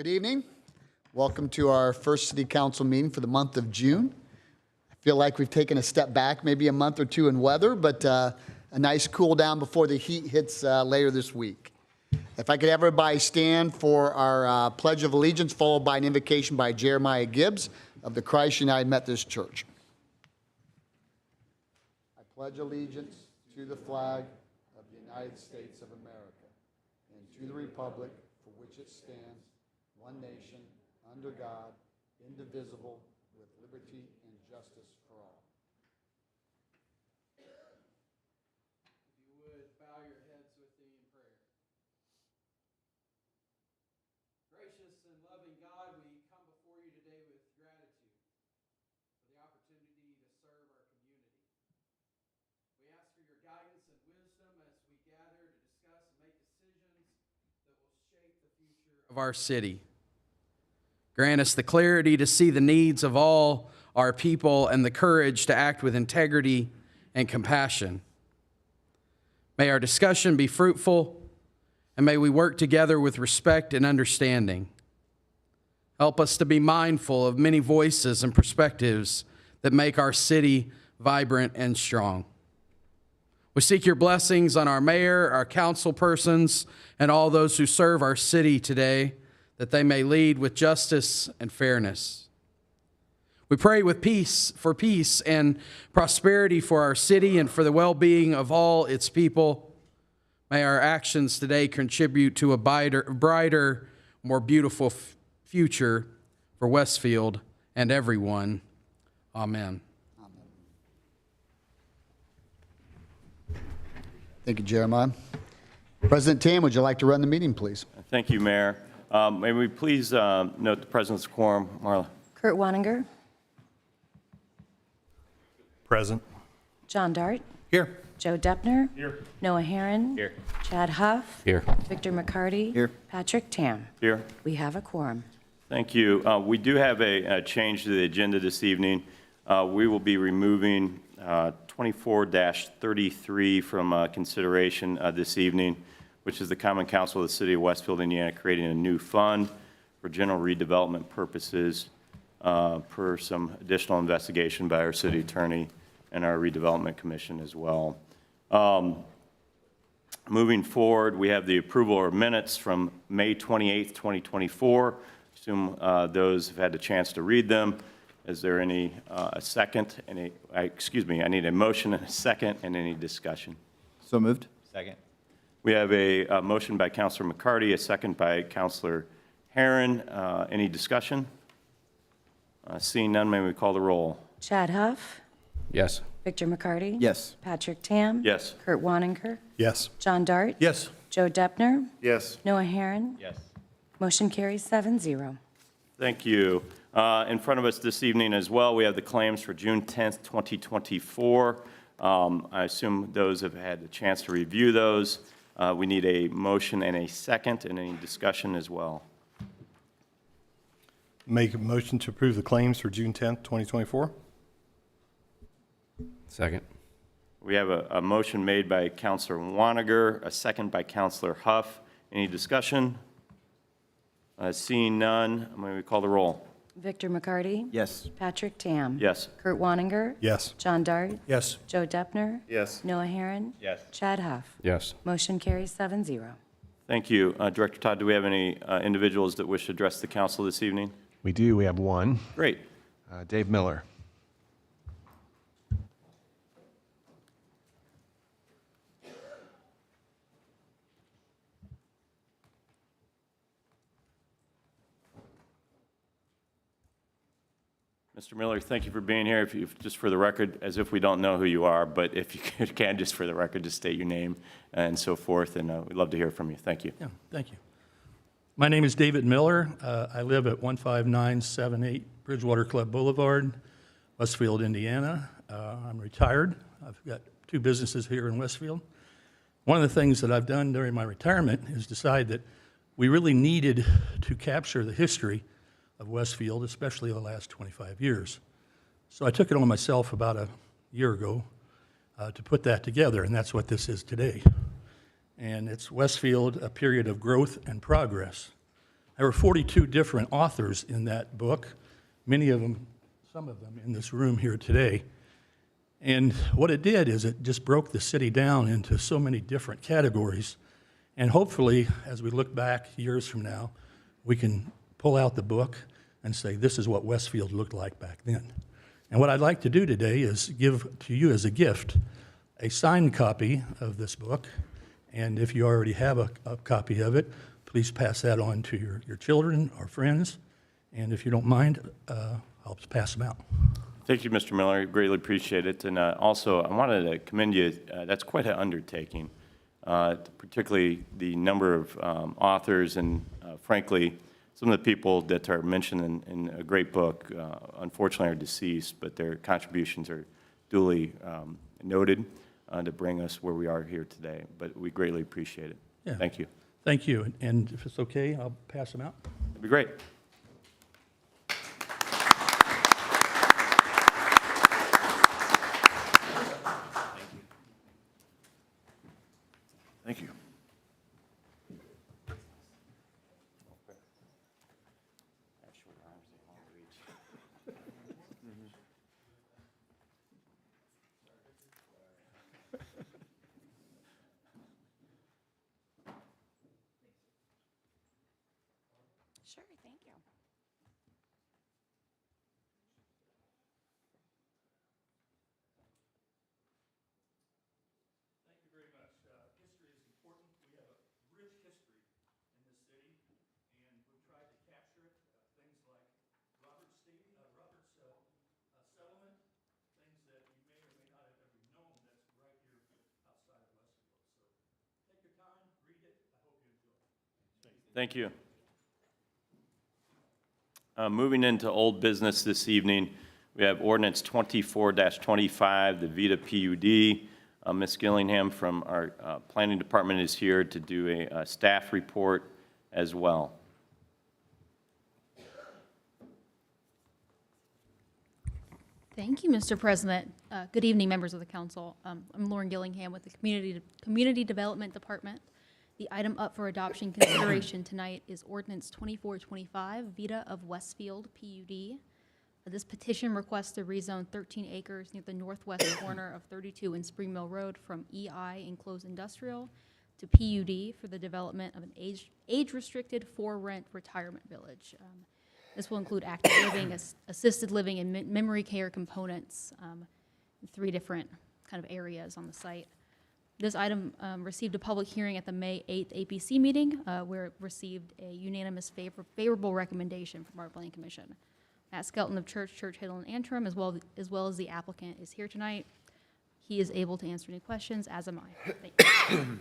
Good evening. Welcome to our first City Council meeting for the month of June. I feel like we've taken a step back, maybe a month or two in weather, but a nice cool down before the heat hits later this week. If I could have everybody stand for our Pledge of Allegiance, followed by an invocation by Jeremiah Gibbs of the Christ United Methodist Church. I pledge allegiance to the flag of the United States of America and to the republic for which it stands, one nation, under God, indivisible, with liberty and justice for all. If you would, bow your heads with me in prayer. Gracious and loving God, we come before you today with gratitude for the opportunity to serve our community. We ask for your guidance and wisdom as we gather to discuss and make decisions that will shape the future of our city. Grant us the clarity to see the needs of all our people and the courage to act with integrity and compassion. May our discussion be fruitful, and may we work together with respect and understanding. Help us to be mindful of many voices and perspectives that make our city vibrant and strong. We seek your blessings on our mayor, our council persons, and all those who serve our city today, that they may lead with justice and fairness. We pray with peace and prosperity for our city and for the well-being of all its people. May our actions today contribute to a brighter, more beautiful future for Westfield and everyone. Amen. Thank you, Jeremiah. President Tam, would you like to run the meeting, please? Thank you, Mayor. May we please note the presence of quorum. Marla. Kurt Wanninger. Present. John Dart. Here. Joe Deppner. Here. Noah Herron. Here. Chad Huff. Here. Victor McCarty. Here. Patrick Tam. Here. We have a quorum. Thank you. We do have a change to the agenda this evening. We will be removing 24-33 from consideration this evening, which is the Common Council of the City of Westfield, Indiana, creating a new fund for general redevelopment purposes per some additional investigation by our city attorney and our redevelopment commission as well. Moving forward, we have the approval of minutes from May 28th, 2024. Assume those have had the chance to read them. Is there any a second? Excuse me, I need a motion and a second and any discussion. So moved. Second. We have a motion by Councilor McCarty, a second by Councilor Herron. Any discussion? Seeing none, may we call the roll? Chad Huff. Yes. Victor McCarty. Yes. Patrick Tam. Yes. Kurt Wanninger. Yes. John Dart. Yes. Joe Deppner. Yes. Noah Herron. Yes. Motion carries 7-0. Thank you. In front of us this evening as well, we have the claims for June 10th, 2024. I assume those have had the chance to review those. We need a motion and a second and any discussion as well. Make a motion to approve the claims for June 10th, 2024. Second. We have a motion made by Councilor Wanninger, a second by Councilor Huff. Any discussion? Seeing none, may we call the roll? Victor McCarty. Yes. Patrick Tam. Yes. Kurt Wanninger. Yes. John Dart. Yes. Joe Deppner. Yes. Noah Herron. Yes. Chad Huff. Yes. Motion carries 7-0. Thank you. Director Todd, do we have any individuals that wish to address the council this evening? We do. We have one. Great. Dave Miller. Mr. Miller, thank you for being here. If you, just for the record, as if we don't know who you are, but if you can, just for the record, just state your name and so forth, and we'd love to hear from you. Thank you. Yeah, thank you. My name is David Miller. I live at 15978 Bridgewater Club Boulevard, Westfield, Indiana. I'm retired. I've got 2 businesses here in Westfield. One of the things that I've done during my retirement is decide that we really needed to capture the history of Westfield, especially the last 25 years. So I took it on myself about a year ago to put that together, and that's what this is today. And it's Westfield, a period of growth and progress. There were 42 different authors in that book, many of them, some of them in this room here today. And what it did is it just broke the city down into so many different categories. And hopefully, as we look back years from now, we can pull out the book and say, this is what Westfield looked like back then. And what I'd like to do today is give to you as a gift a signed copy of this book. And if you already have a copy of it, please pass that on to your children or friends. And if you don't mind, I'll pass them out. Thank you, Mr. Miller. Greatly appreciate it. And also, I wanted to commend you. That's quite an undertaking, particularly the number of authors and, frankly, some of the people that are mentioned in a great book, unfortunately, are deceased, but their contributions are duly noted to bring us where we are here today. But we greatly appreciate it. Yeah. Thank you. Thank you. And if it's okay, I'll pass them out. That'd be great. Thank you. Sure, thank you. Thank you very much. History is important. We have a rich history in this city, and we've tried to capture it. Things like Robert's settlement, things that you may or may not have ever known that's right here outside of Westfield. So take your time, read it. I hope you enjoy it. Thank you. Moving into old business this evening, we have ordinance 24-25, the Vita PUD. Ms. Gillingham from our planning department is here to do a staff report as well. Thank you, Mr. President. Good evening, members of the council. I'm Lauren Gillingham with the Community Development Department. The item up for adoption consideration tonight is Ordinance 2425, Vita of Westfield PUD. This petition requests to rezone 13 acres near the northwest corner of 32 and Spring Mill Road from EI Enclosed Industrial to PUD for the development of an age-restricted for-rent retirement village. This will include active living, assisted living, and memory care components in 3 different kind of areas on the site. This item received a public hearing at the May 8th APC meeting, where it received a unanimous favorable recommendation from our Planning Commission. Matt Skelton of Church Hill, and Antrim, as well as the applicant, is here tonight. He is able to answer any questions, as am I. Thank you.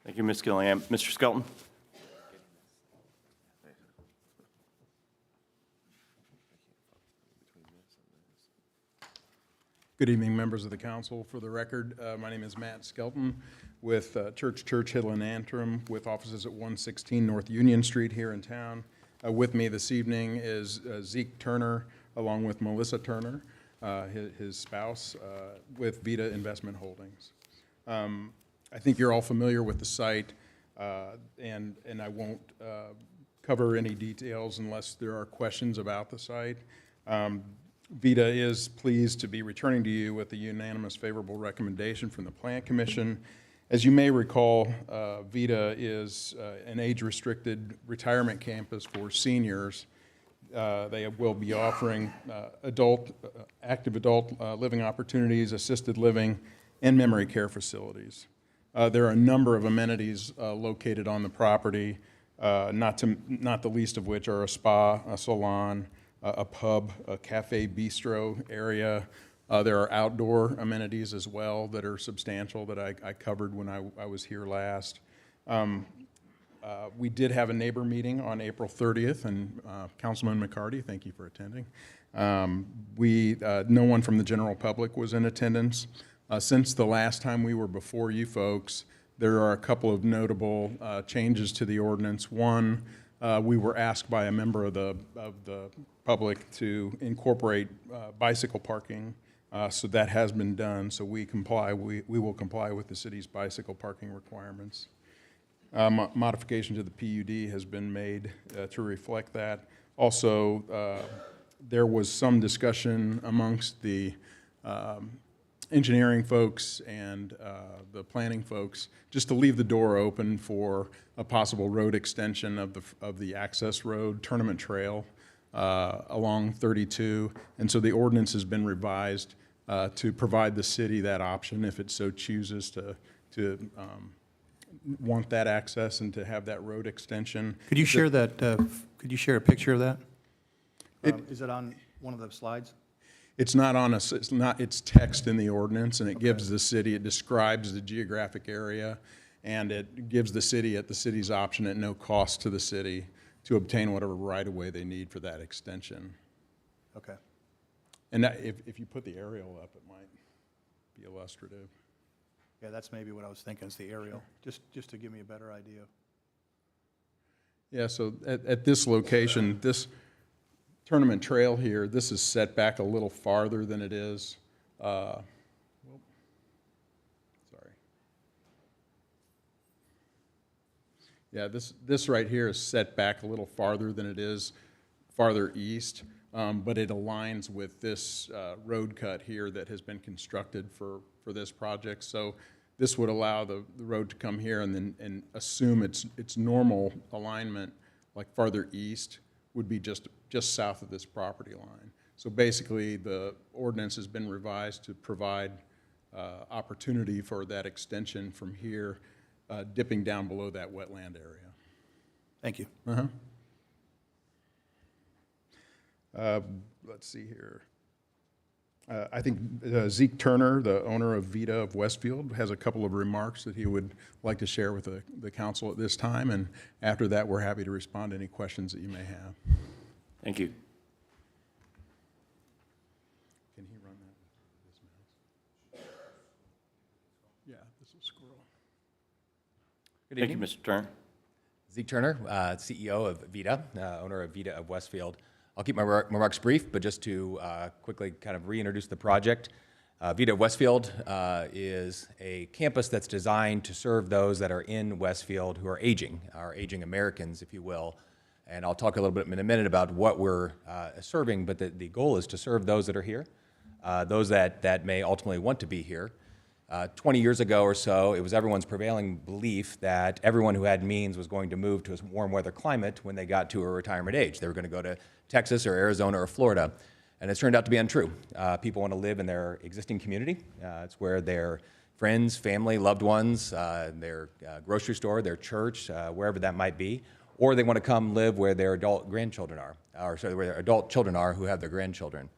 Thank you, Ms. Gillingham. Mr. Skelton? Good evening, members of the council. For the record, my name is Matt Skelton with Church Hill and Antrim, with offices at 116 North Union Street here in town. With me this evening is Zeke Turner, along with Melissa Turner, his spouse, with Vita Investment Holdings. I think you're all familiar with the site, and I won't cover any details unless there are questions about the site. Vita is pleased to be returning to you with a unanimous favorable recommendation from the Plan Commission. As you may recall, Vita is an age-restricted retirement campus for seniors. They will be offering active adult living opportunities, assisted living, and memory care facilities. There are a number of amenities located on the property, not the least of which are a spa, a salon, a pub, a cafe bistro area. There are outdoor amenities as well that are substantial that I covered when I was here last. We did have a neighbor meeting on April 30th, and Councilman McCarty, thank you for attending. No one from the general public was in attendance. Since the last time we were before you folks, there are a couple of notable changes to the ordinance. One, we were asked by a member of the public to incorporate bicycle parking So that has been done, so we will comply with the city's bicycle parking requirements. Modification to the PUD has been made to reflect that. Also, there was some discussion amongst the engineering folks and the planning folks, just to leave the door open for a possible road extension of the access road, Tournament Trail, along 32. And so the ordinance has been revised to provide the city that option if it so chooses to want that access and to have that road extension. Could you share that, could you share a picture of that? Is it on one of the slides? It's not on us, it's text in the ordinance, and it gives the city, it describes the geographic area, and it gives the city at the city's option at no cost to the city to obtain whatever right-of-way they need for that extension. Okay. And that, if you put the aerial up, it might be illustrative. Yeah, that's maybe what I was thinking, is the aerial, just to give me a better idea. Yeah, so at this location, this Tournament Trail here, this is set back a little farther than it is. Sorry. Yeah, this right here is set back a little farther than it is farther east, but it aligns with this road cut here that has been constructed for this project. So this would allow the road to come here and assume its normal alignment, like farther east, would be just south of this property line. So basically, the ordinance has been revised to provide opportunity for that extension from here, dipping down below that wetland area. Thank you. Let's see here. I think Zeke Turner, the owner of Vita of Westfield, has a couple of remarks that he would like to share with the council at this time, and after that, we're happy to respond to any questions that you may have. Thank you. Can he run that with his mouse? Yeah, this will scroll. Good Thank you, evening. Mr. Turner. Zeke Turner, CEO of Vita, owner of Vita of Westfield. I'll keep my remarks brief, but just to quickly kind of reintroduce the project. Vita of Westfield is a campus that's designed to serve those that are in Westfield who are aging Americans, if you will. And I'll talk a little bit in a minute about what we're serving, but the goal is to serve those that are here, those that may ultimately want to be here. 20 years ago or so, it was everyone's prevailing belief that everyone who had means was going to move to a warm weather climate when they got to a retirement age. They were going to go to Texas or Arizona or Florida, and it's turned out to be untrue. People want to live in their existing community. It's where their friends, family, loved ones, their grocery store, their church, wherever that might be, or they want to come live where their adult grandchildren are, or sorry, where their adult children are who have their grandchildren.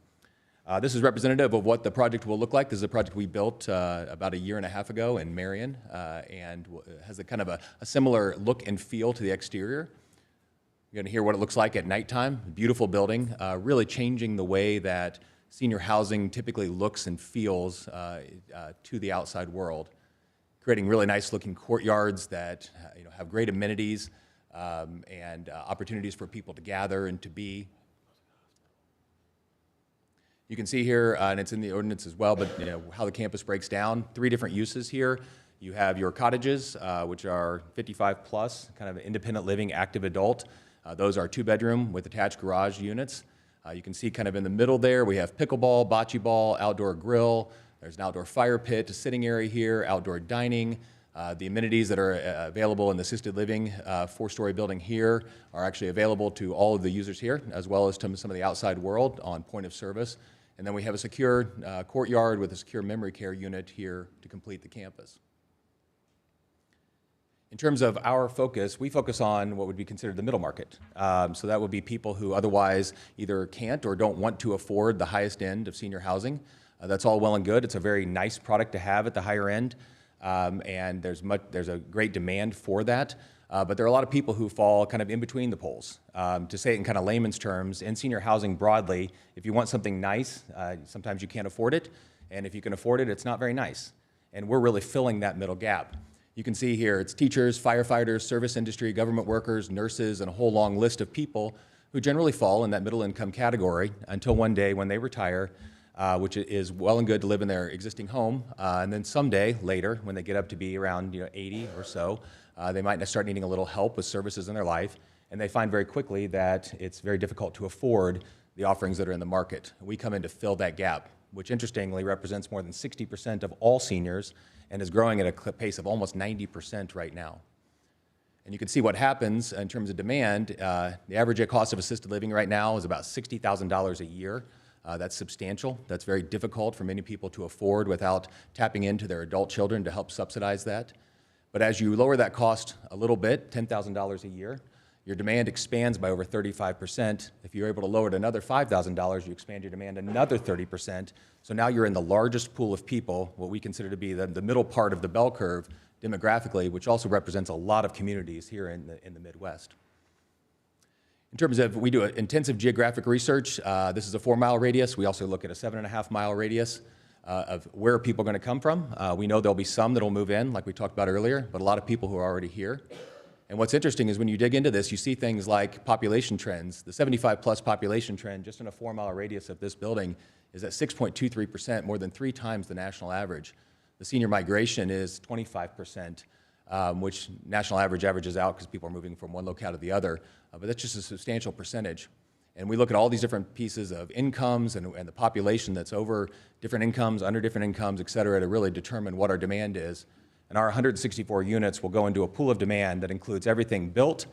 This is representative of what the project will look like. This is a project we built about a year and a half ago in Marion, and has a kind of a similar look and feel to the exterior. You're going to hear what it looks like at nighttime. Beautiful building, really changing the way that senior housing typically looks and feels to the outside world, creating really nice looking courtyards that have great amenities and opportunities for people to gather and to be. You can see here, and it's in the ordinance as well, but how the campus breaks down. 3 different uses here. You have your cottages, which are 55 plus, kind of independent living, active adult. Those are 2-bedroom with attached garage units. You can see kind of in the middle there, we have pickleball, bocce ball, outdoor grill. There's an outdoor fire pit, a sitting area here, outdoor dining. The amenities that are available in the assisted living 4-story building here are actually available to all of the users here, as well as to some of the outside world on point of service. And then we have a secure courtyard with a secure memory care unit here to complete the campus. In terms of our focus, we focus on what would be considered the middle market. So that would be people who otherwise either can't or don't want to afford the highest end of senior housing. That's all well and good. It's a very nice product to have at the higher end, and there's a great demand for that. But there are a lot of people who fall kind of in between the poles. To say it in kind of layman's terms, in senior housing broadly, if you want something nice, sometimes you can't afford it. And if you can afford it, it's not very nice. And we're really filling that middle gap. You can see here, it's teachers, firefighters, service industry, government workers, nurses, and a whole long list of people who generally fall in that middle income category until one day when they retire which is well and good to live in their existing home. And then someday later, when they get up to be around 80 or so, they might start needing a little help with services in their life. And they find very quickly that it's very difficult to afford the offerings that are in the market. We come in to fill that gap, which interestingly represents more than 60% of all seniors and is growing at a pace of almost 90% right now. And you can see what happens in terms of demand. The average cost of assisted living right now is about $60,000 a year. That's substantial. That's very difficult for many people to afford without tapping into their adult children to help subsidize that. But as you lower that cost a little bit, $10,000 a year, your demand expands by over 35%. If you're able to lower it another $5,000, you expand your demand another 30%. So now you're in the largest pool of people, what we consider to be the middle part of the bell curve demographically, which also represents a lot of communities here in the Midwest. In terms of, we do intensive geographic research. This is a 4-mile radius. We also look at a 7.5-mile radius of where people are going to come from. We know there'll be some that'll move in, like we talked about earlier, but a lot of people who are already here. And what's interesting is when you dig into this, you see things like population trends. The 75-plus population trend just in a 4-mile radius of this building is at 6.23%, more than 3 times the national average. The senior migration is 25%, which national average averages out because people are moving from one locale to the other. But that's just a substantial percentage. And we look at all these different pieces of incomes and the population that's over different incomes, under different incomes, et cetera, to really determine what our demand is. And our 164 units will go into a pool of demand that includes everything built,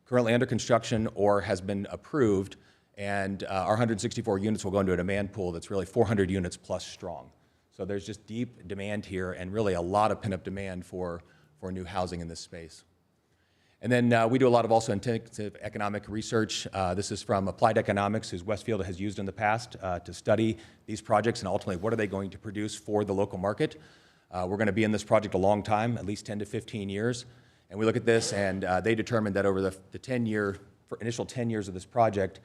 currently under construction, or has been approved. And our 164 units will go into a demand pool that's really 400 units plus strong. So there's just deep demand here and really a lot of pent-up demand for new housing in this space. And then we do a lot of also intensive economic research. This is from Applied Economics, whose Westfield has used in the past to study these projects and ultimately what are they going to produce for the local market. We're going to be in this project a long time, at least 10 to 15 years. And we look at this and they determined that over the initial 10 years of this project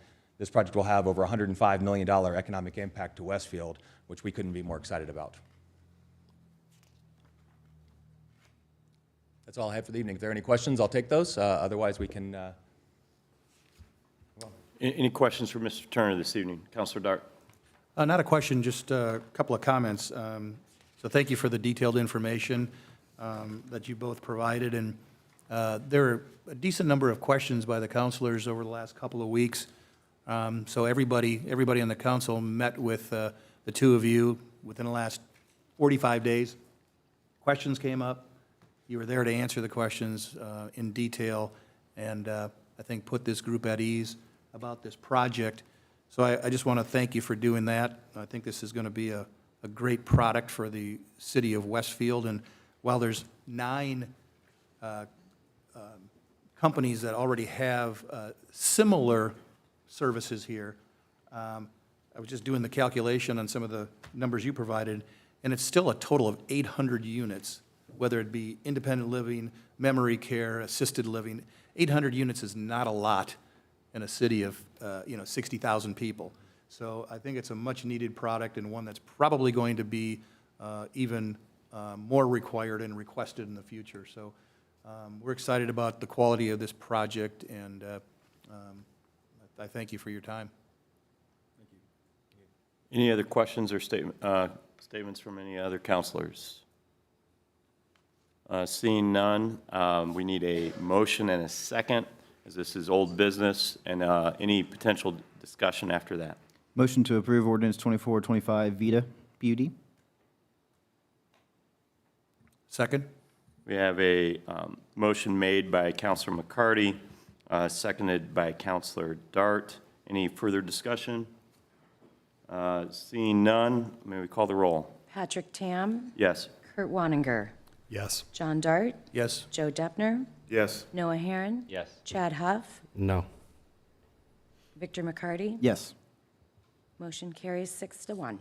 will have over $105 million economic impact to Westfield, which we couldn't be more excited about. That's all I have for the evening. If there are any questions, I'll take those. Otherwise, we can. Any questions for Mr. Turner this evening? Councilor Dart. Not a question, just a couple of comments. So thank you for the detailed information that you both provided. And there are a decent number of questions by the councilors over the last couple of weeks. So everybody on the council met with the two of you within the last 45 days. Questions came up. You were there to answer the questions in detail and I think put this group at ease about this project. So I just want to thank you for doing that. I think this is going to be a great product for the city of Westfield. And while there's 9 companies that already have similar services here, I was just doing the calculation on some of the numbers you provided, and it's still a total of 800 units, whether it be independent living, memory care, assisted living. 800 units is not a lot in a city of 60,000 people. So I think it's a much-needed product and one that's probably going to be even more required and requested in the future. So we're excited about the quality of this project, and I thank you for your time. Thank you. Any other questions or statements from any other councilors? Seeing none, we need a motion and a second, as this is old business, and any potential discussion after that. Motion to approve ordinance 2425 Vita PUD. Second? We have a motion made by Councilor McCarty, seconded by Councilor Dart. Any further discussion? Seeing none, may we call the roll? Patrick Tam. Yes. Kurt Wanninger. Yes. John Dart. Yes. Joe Deppner. Yes. Noah Herron. Yes. Chad Huff. No. Victor McCarty. Yes. Motion carries 6-1.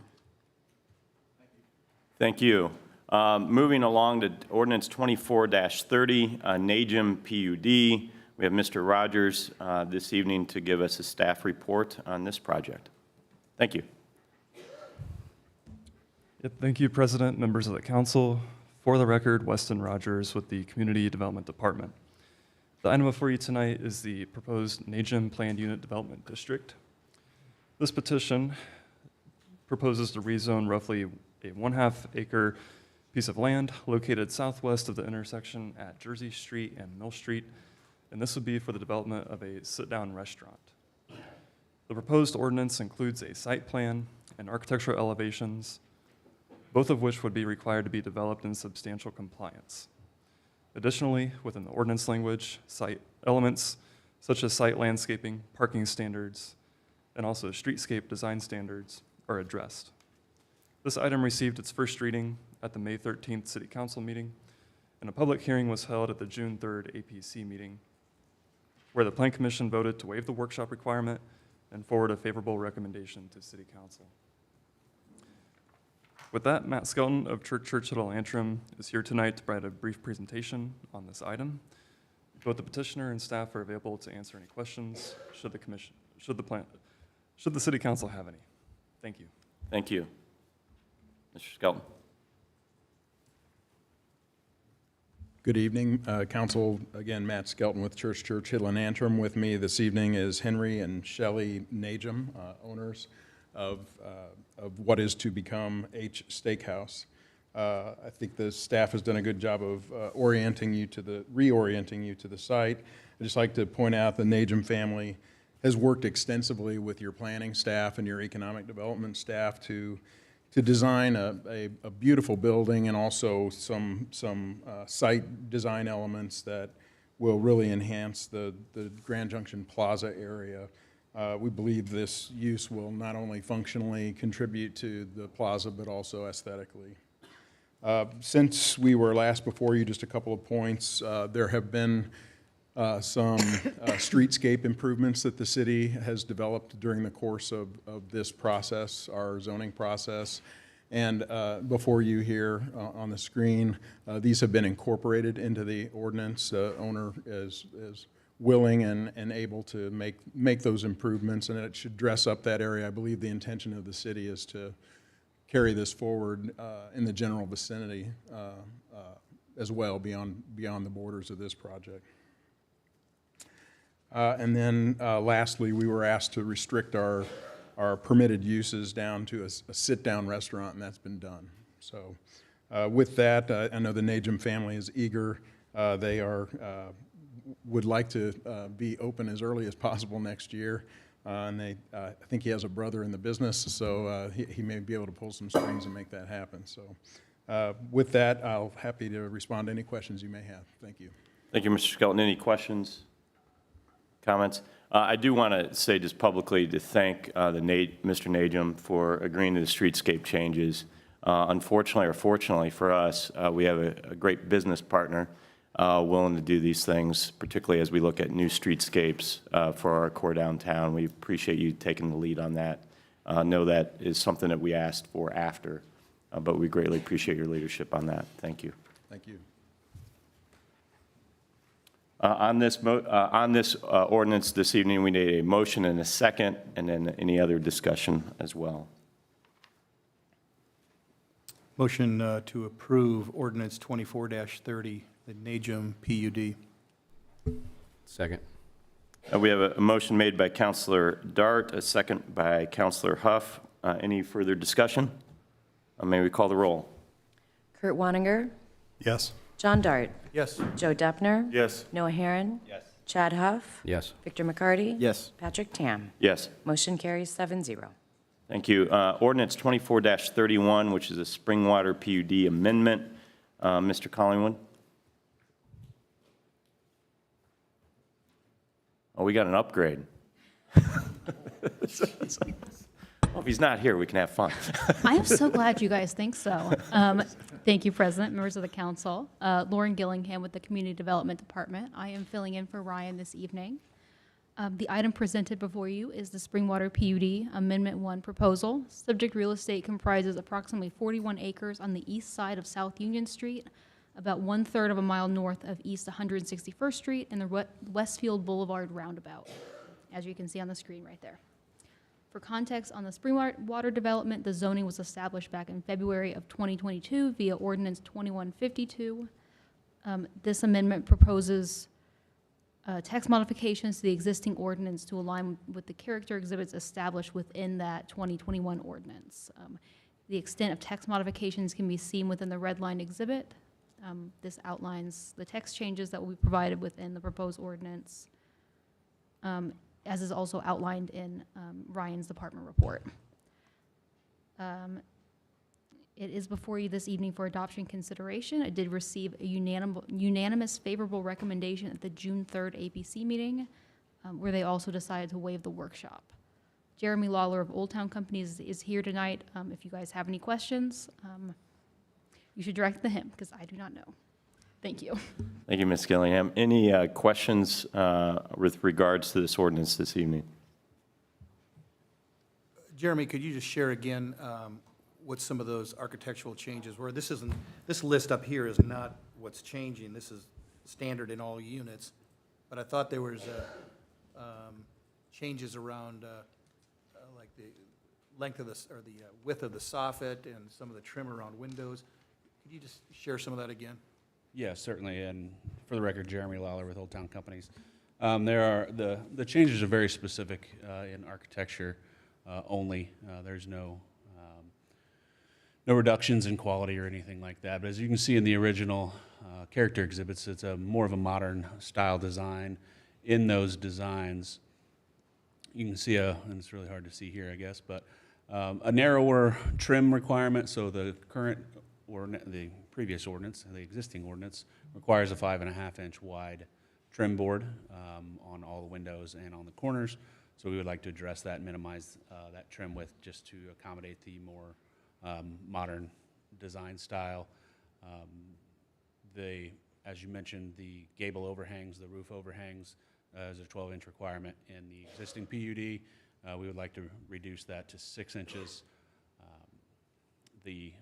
Thank you. Moving along to ordinance 24-30, NAGM PUD. We have Mr. Rogers this evening to give us a staff report on this project. Thank you. Yep, thank you, President, members of the council. For the record, Weston Rogers with the Community Development Department. The item before you tonight is the proposed NAGM Planned Unit Development District. This petition proposes to rezone roughly a 1/2 acre piece of land located southwest of the intersection at Jersey Street and Mill Street, and this would be for the development of a sit-down restaurant. The proposed ordinance includes a site plan and architectural elevations, both of which would be required to be developed in substantial compliance. Additionally, within the ordinance language, site elements such as site landscaping, parking standards, and also streetscape design standards are addressed. This item received its first reading at the May 13th City Council meeting, and a public hearing was held at the June 3rd APC meeting, where the Plan Commission voted to waive the workshop requirement and forward a favorable recommendation to City Council. With that, Matt Skelton of Church Little Antrim is here tonight to provide a brief presentation on this item. Both the petitioner and staff are available to answer any questions should the City Council have any. Thank you. Thank you. Mr. Skelton. Good evening, Council. Again, Matt Skelton with Church Hill and Antrim. With me this evening is Henry and Shelley Najum, owners of what is to become H Steakhouse. I think the staff has done a good job of reorienting you to the site. I'd just like to point out the Najum family has worked extensively with your planning staff and your economic development staff to design a beautiful building and also some site design elements that will really enhance the Grand Junction Plaza area. We believe this use will not only functionally contribute to the plaza, but also aesthetically. Since we were last before you, just a couple of points. There have been some streetscape improvements that the city has developed during the course of this process, our zoning process. And before you here on the screen, these have been incorporated into the ordinance. The owner is willing and able to make those improvements, and it should dress up that area. I believe the intention of the city is to carry this forward in the general vicinity as well, beyond the borders of this project. And then lastly, we were asked to restrict our permitted uses down to a sit-down restaurant, and that's been done. So with that, I know the Najum family is eager. They would like to be open as early as possible next year. And I think he has a brother in the business, so he may be able to pull some strings and make that happen. So with that, I'll happy to respond to any questions you may have. Thank you. Thank you, Mr. Skelton. Any questions, comments? I do want to say just publicly to thank Mr. Najum for agreeing to the streetscape changes. Unfortunately or fortunately for us, we have a great business partner willing to do these things, particularly as we look at new streetscapes for our core downtown. We appreciate you taking the lead on that. Know that is something that we asked for after, but we greatly appreciate your leadership on that. Thank you. Thank you. On this ordinance this evening, we need a motion and a second, and then any other discussion as well. Motion to approve ordinance 24-30, the Najum PUD. Second. We have a motion made by Councilor Dart, a second by Councilor Huff. Any further discussion? May we call the roll? Kurt Wanninger, Yes. John Dart, Yes. Joe Deppner. Yes. Noah Herron. Yes. Chad Huff. Yes. Victor McCarty. Yes. Patrick Tam. Yes. Motion carries 7-0. Thank you. Ordinance 24-31, which is a Springwater PUD amendment. Mr. Collingwood? Oh, we got an upgrade. Well, if he's not here, we can have fun. I am so glad you guys think so. Thank you, President, members of the council. Lauren Gillingham with the Community Development Department. I am filling in for Ryan this evening. The item presented before you is the Springwater PUD Amendment 1 proposal. Subject real estate comprises approximately 41 acres on the east side of South Union Street, about 1/3 of a mile north of East 161st Street and the Westfield Boulevard roundabout, as you can see on the screen right there. For context on the Springwater development, the zoning was established back in February of 2022 via Ordinance 2152. This amendment proposes text modifications to the existing ordinance to align with the character exhibits established within that 2021 ordinance. The extent of text modifications can be seen within the red line exhibit. This outlines the text changes that will be provided within the proposed ordinance, as is also outlined in Ryan's department report. It is before you this evening for adoption consideration. I did receive a unanimous favorable recommendation at the June 3rd APC meeting, where they also decided to waive the workshop. Jeremy Lawler of Old Town Companies is here tonight. If you guys have any questions, you should direct them to him, because I do not know. Thank you. Thank you, Ms. Gillingham. Any questions with regards to this ordinance this evening? Jeremy, could you just share again what some of those architectural changes were? This list up here is not what's changing. This is standard in all units. But I thought there was changes around like the length of the, or the width of the soffit and some of the trim around windows. Could you just share some of that again? Yeah, certainly, and for the record, Jeremy Lawler with Old Town Companies. There are, the changes are very specific in architecture only. There's no reductions in quality or anything like that. But as you can see in the original character exhibits, it's a more of a modern style design. In those designs, you can see and it's really hard to see here, I guess, but a narrower trim requirement. So the current the previous ordinance, the existing ordinance, requires a 5.5-inch wide trim board on all the windows and on the corners. So we would like to address that and minimize that trim width just to accommodate the more modern design style. As you mentioned, the gable overhangs, the roof overhangs, is a 12-inch requirement in the existing PUD. We would like to reduce that to 6 inches. The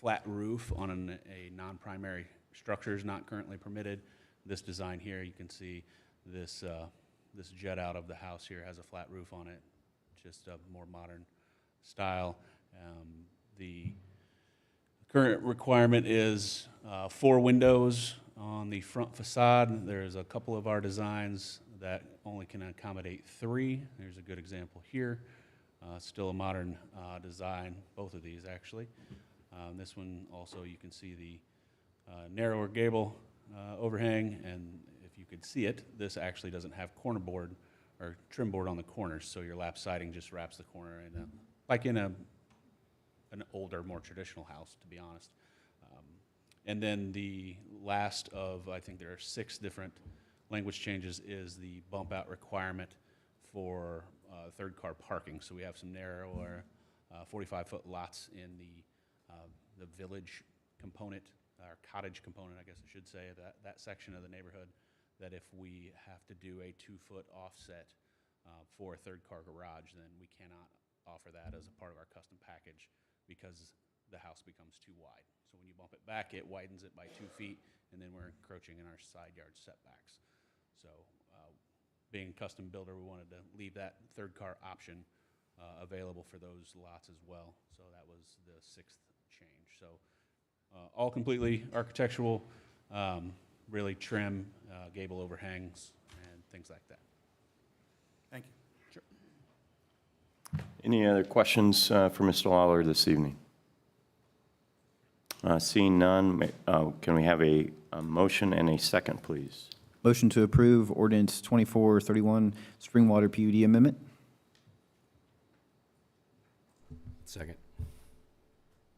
flat roof on a non-primary structure is not currently permitted. This design here, you can see this this jet out of the house here has a flat roof on it, just a more modern style. The current requirement is 4 windows on the front facade. There's a couple of our designs that only can accommodate 3. There's a good example here. Still a modern design, both of these actually. This one also, you can see the narrower gable overhang, and if you could see it, this actually doesn't have corner board or trim board on the corners, so your lap siding just wraps the corner in like in an older, more traditional house, to be honest. And then the last of, I think there are 6 different language changes, is the bump out requirement for third car parking. So we have some narrower 45-foot lots in the village component, or cottage component, I guess I should say, that section of the neighborhood, that if we have to do a 2-foot offset for a third car garage, then we cannot offer that as a part of our custom package because the house becomes too wide. So when you bump it back, it widens it by 2 feet, and then we're encroaching in our side yard setbacks. So being a custom builder, we wanted to leave that third car option available for those lots as well. So that was the 6th change. So all completely architectural, really trim, gable overhangs, and things like that. Thank you. Sure. Any other questions for Mr. Lawler this evening? Seeing none, can we have a motion and a second, please? Motion to approve ordinance 2431, Springwater PUD amendment. Second.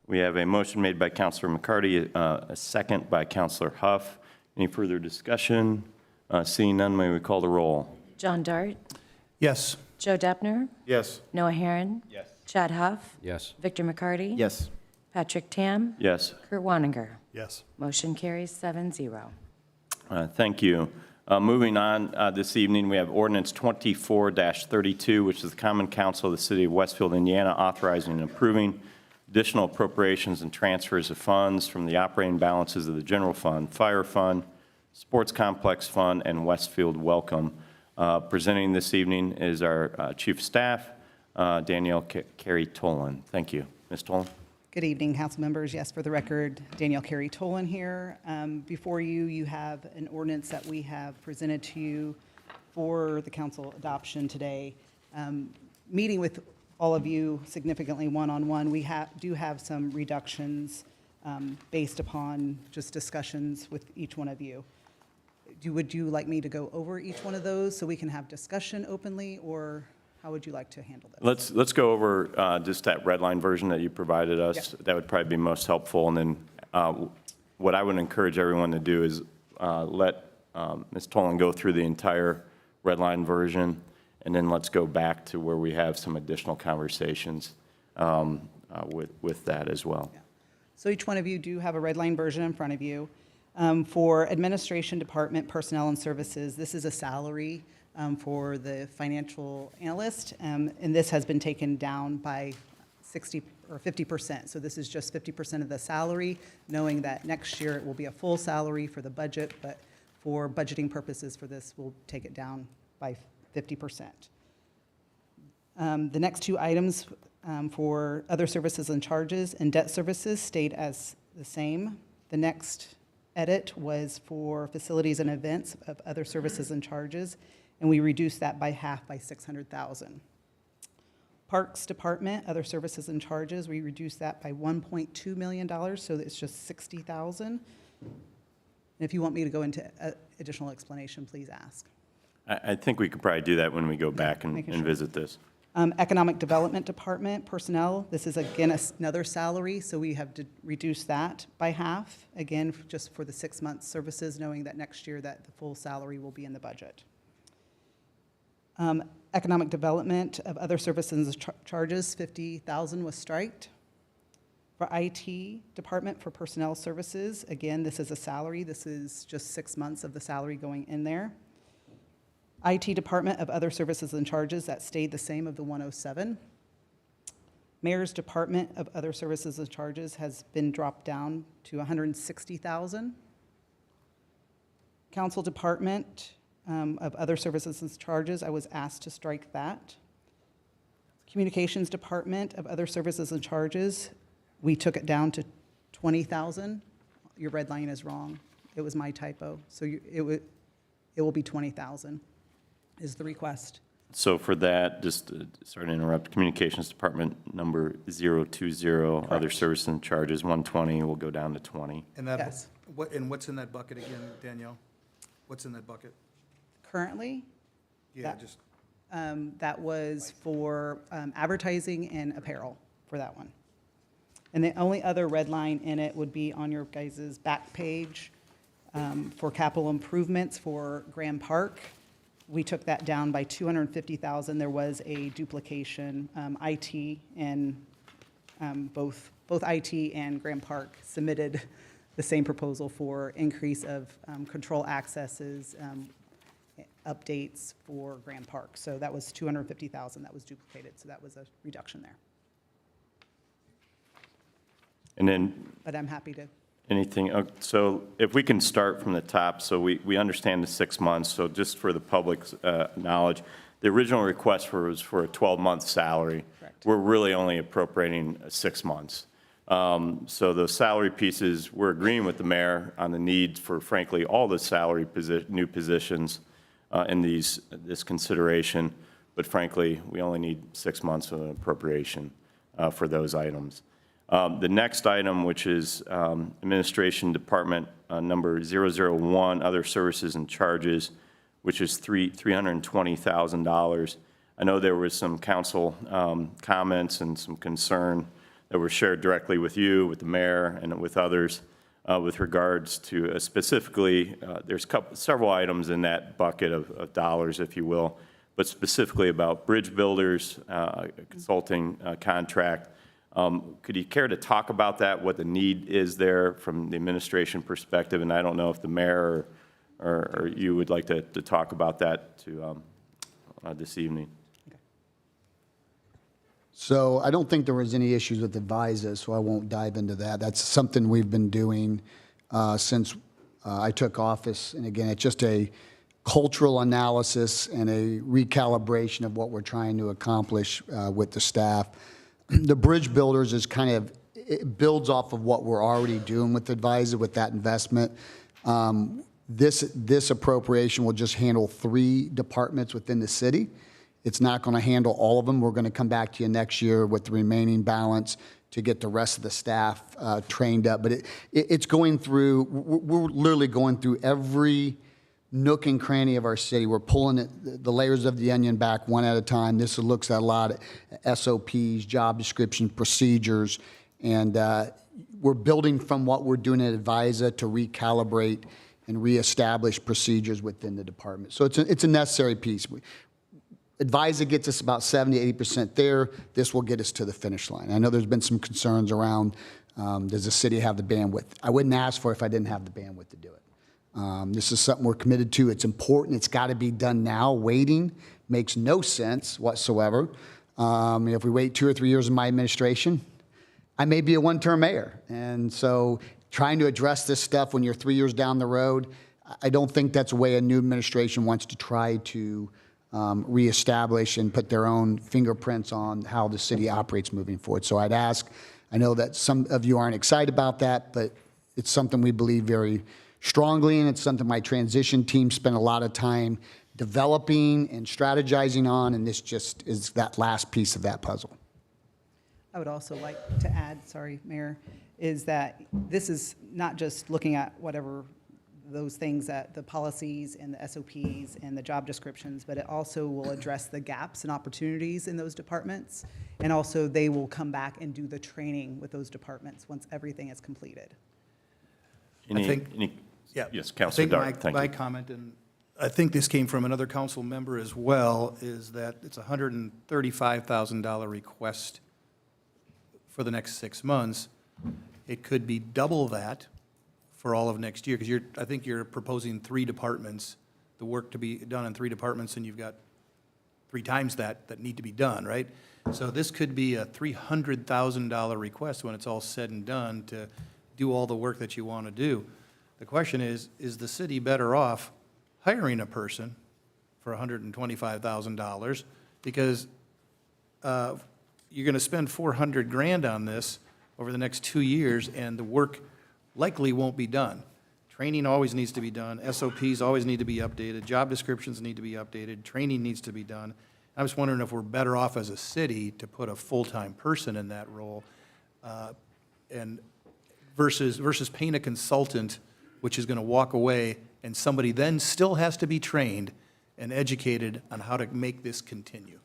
We have a motion made by Councilor McCarty, a second by Councilor Huff. Any further discussion? Seeing none, may we call the roll? John Dart, Yes. Joe Deppner, Yes. Noah Herron, Yes. Chad Huff, Yes. Victor McCarty. Yes. Patrick Tam, Yes. Kurt Wanninger. Yes. Motion carries 7-0. Thank you. Moving on this evening, we have ordinance 24-32, which is the Common Council of the City of Westfield, Indiana, authorizing and approving additional appropriations and transfers of funds from the operating balances of the General Fund, Fire Fund, Sports Complex Fund, and Westfield Welcome. Presenting this evening is our Chief of Staff, Danielle Carey-Tolan. Thank you. Ms. Tolan. Good evening, council members. Yes, for the record, Danielle Carey Tolan here. Before you, you have an ordinance that we have presented to you for the council adoption today. Meeting with all of you significantly one-on-one, we do have some reductions based upon just discussions with each one of you. Would you like me to go over each one of those so we can have discussion openly, or how would you like to handle this? Let's go over just that red line version that you provided us. Yep. That would probably be most helpful. And then what I would encourage everyone to do is let Ms. Tolan go through the entire red line version, and then let's go back to where we have some additional conversations with that as well. Yeah. So each one of you do have a red line version in front of you. For Administration Department Personnel and Services, this is a salary for the financial analyst, and this has been taken down by 60 or 50%. So this is just 50% of the salary, knowing that next year it will be a full salary for the budget, but for budgeting purposes for this, we'll take it down by 50%. The next two items for other services and charges and debt services stayed as the same. The next edit was for facilities and events of other services and charges, and we reduced that by half, by $600,000. Parks Department, other services and charges, we reduced that by $1.2 million, so it's just $60,000. And if you want me to go into additional explanation, please ask. I think we could probably do that when we go back and visit this. Economic Development Department personnel, this is again another salary, so we have to reduce that by half, again, just for the 6 months services, knowing that next year that the full salary will be in the budget. Economic Development of other services and charges, $50,000 was striked. For IT Department for personnel services, again, this is a salary, this is just 6 months of the salary going in there. IT Department of other services and charges, that stayed the same of the 107. Mayor's Department of other services and charges has been dropped down to $160,000. Council Department of other services and charges, I was asked to strike that. Communications Department of other services and charges, we took it down to $20,000. Your red line is wrong. It was my typo. So it will be $20,000. Is the request. So for that, just sorry to interrupt, Communications Department number 020, other services and charges, 120 will go down to 20. And that, Yes. what's in that bucket again, Danielle? What's in that bucket? Currently, Yeah, That- just, that was for advertising and apparel for that one. And the only other red line in it would be on your guys' back page for capital improvements for Grand Park. We took that down by $250,000. There was a duplication. IT and both IT and Grand Park submitted the same proposal for increase of control accesses, updates for Grand Park. So that was $250,000 that was duplicated. So that was a reduction there. And then But I'm happy to. anything, so if we can start from the top, so we understand the 6 months, so just for the public's knowledge, the original request was for a 12-month salary. Correct. We're really only appropriating 6 months. So the salary pieces, we're agreeing with the mayor on the need for, frankly, all the salary new positions in this consideration, but frankly, we only need 6 months of an appropriation for those items. The next item, which is Administration Department number 001, Other Services and Charges, which is $320,000. I know there was some council comments and some concern that were shared directly with you, with the mayor, and with others with regards to specifically, there's several items in that bucket of dollars, if you will, but specifically about bridge builders, consulting contract. Could you care to talk about that, what the need is there from the administration perspective? And I don't know if the mayor or you would like to talk about that this evening. So I don't think there was any issues with Advisa, so I won't dive into that. That's something we've been doing since I took office. And again, it's just a cultural analysis and a recalibration of what we're trying to accomplish with the staff. The bridge builders is kind of it builds off of what we're already doing with Advisor with that investment. This appropriation will just handle 3 departments within the city. It's not going to handle all of them. We're going to come back to you next year with the remaining balance to get the rest of the staff trained up. But it's going through, we're literally going through every nook and cranny of our city. We're pulling the layers of the onion back one at a time. This looks at a lot of SOPs, job descriptions, procedures, and we're building from what we're doing at Advisa to recalibrate and reestablish procedures within the department. So it's a necessary piece. Advisa gets us about 70–80% there. This will get us to the finish line. I know there's been some concerns around, does the city have the bandwidth? I wouldn't ask for it if I didn't have the bandwidth to do it. This is something we're committed to. It's important. It's got to be done now. Waiting makes no sense whatsoever. If we wait 2 or 3 years in my administration, I may be a one-term mayor. And so trying to address this stuff when you're 3 years down the road, I don't think that's a way a new administration wants to try to reestablish and put their own fingerprints on how the city operates moving forward. So I'd ask, I know that some of you aren't excited about that, but it's something we believe very strongly in. It's something my transition team spent a lot of time developing and strategizing on, and this just is that last piece of that puzzle. I would also like to add, sorry, Mayor, is that this is not just looking at whatever those things, that the policies and the SOPs and the job descriptions, but it also will address the gaps and opportunities in those departments. And also they will come back and do the training with those departments once everything is completed. Yes, Councilor Dart, thank you. My comment, and I think this came from another council member as well, is that it's a $135,000 request for the next 6 months. It could be double that for all of next year, because I think you're proposing 3 departments, the work to be done in 3 departments, and you've got 3 times that need to be done, right? So this could be a $300,000 request when it's all said and done to do all the work that you want to do. The question is the city better off hiring a person for $125,000? Because you're going to spend $400,000 on this over the next 2 years, and the work likely won't be done. Training always needs to be done. SOPs always need to be updated. Job descriptions need to be updated. Training needs to be done. I was wondering if we're better off as a city to put a full-time person in that role, and versus paying a consultant, which is going to walk away, and somebody then still has to be trained and educated on how to make this continue.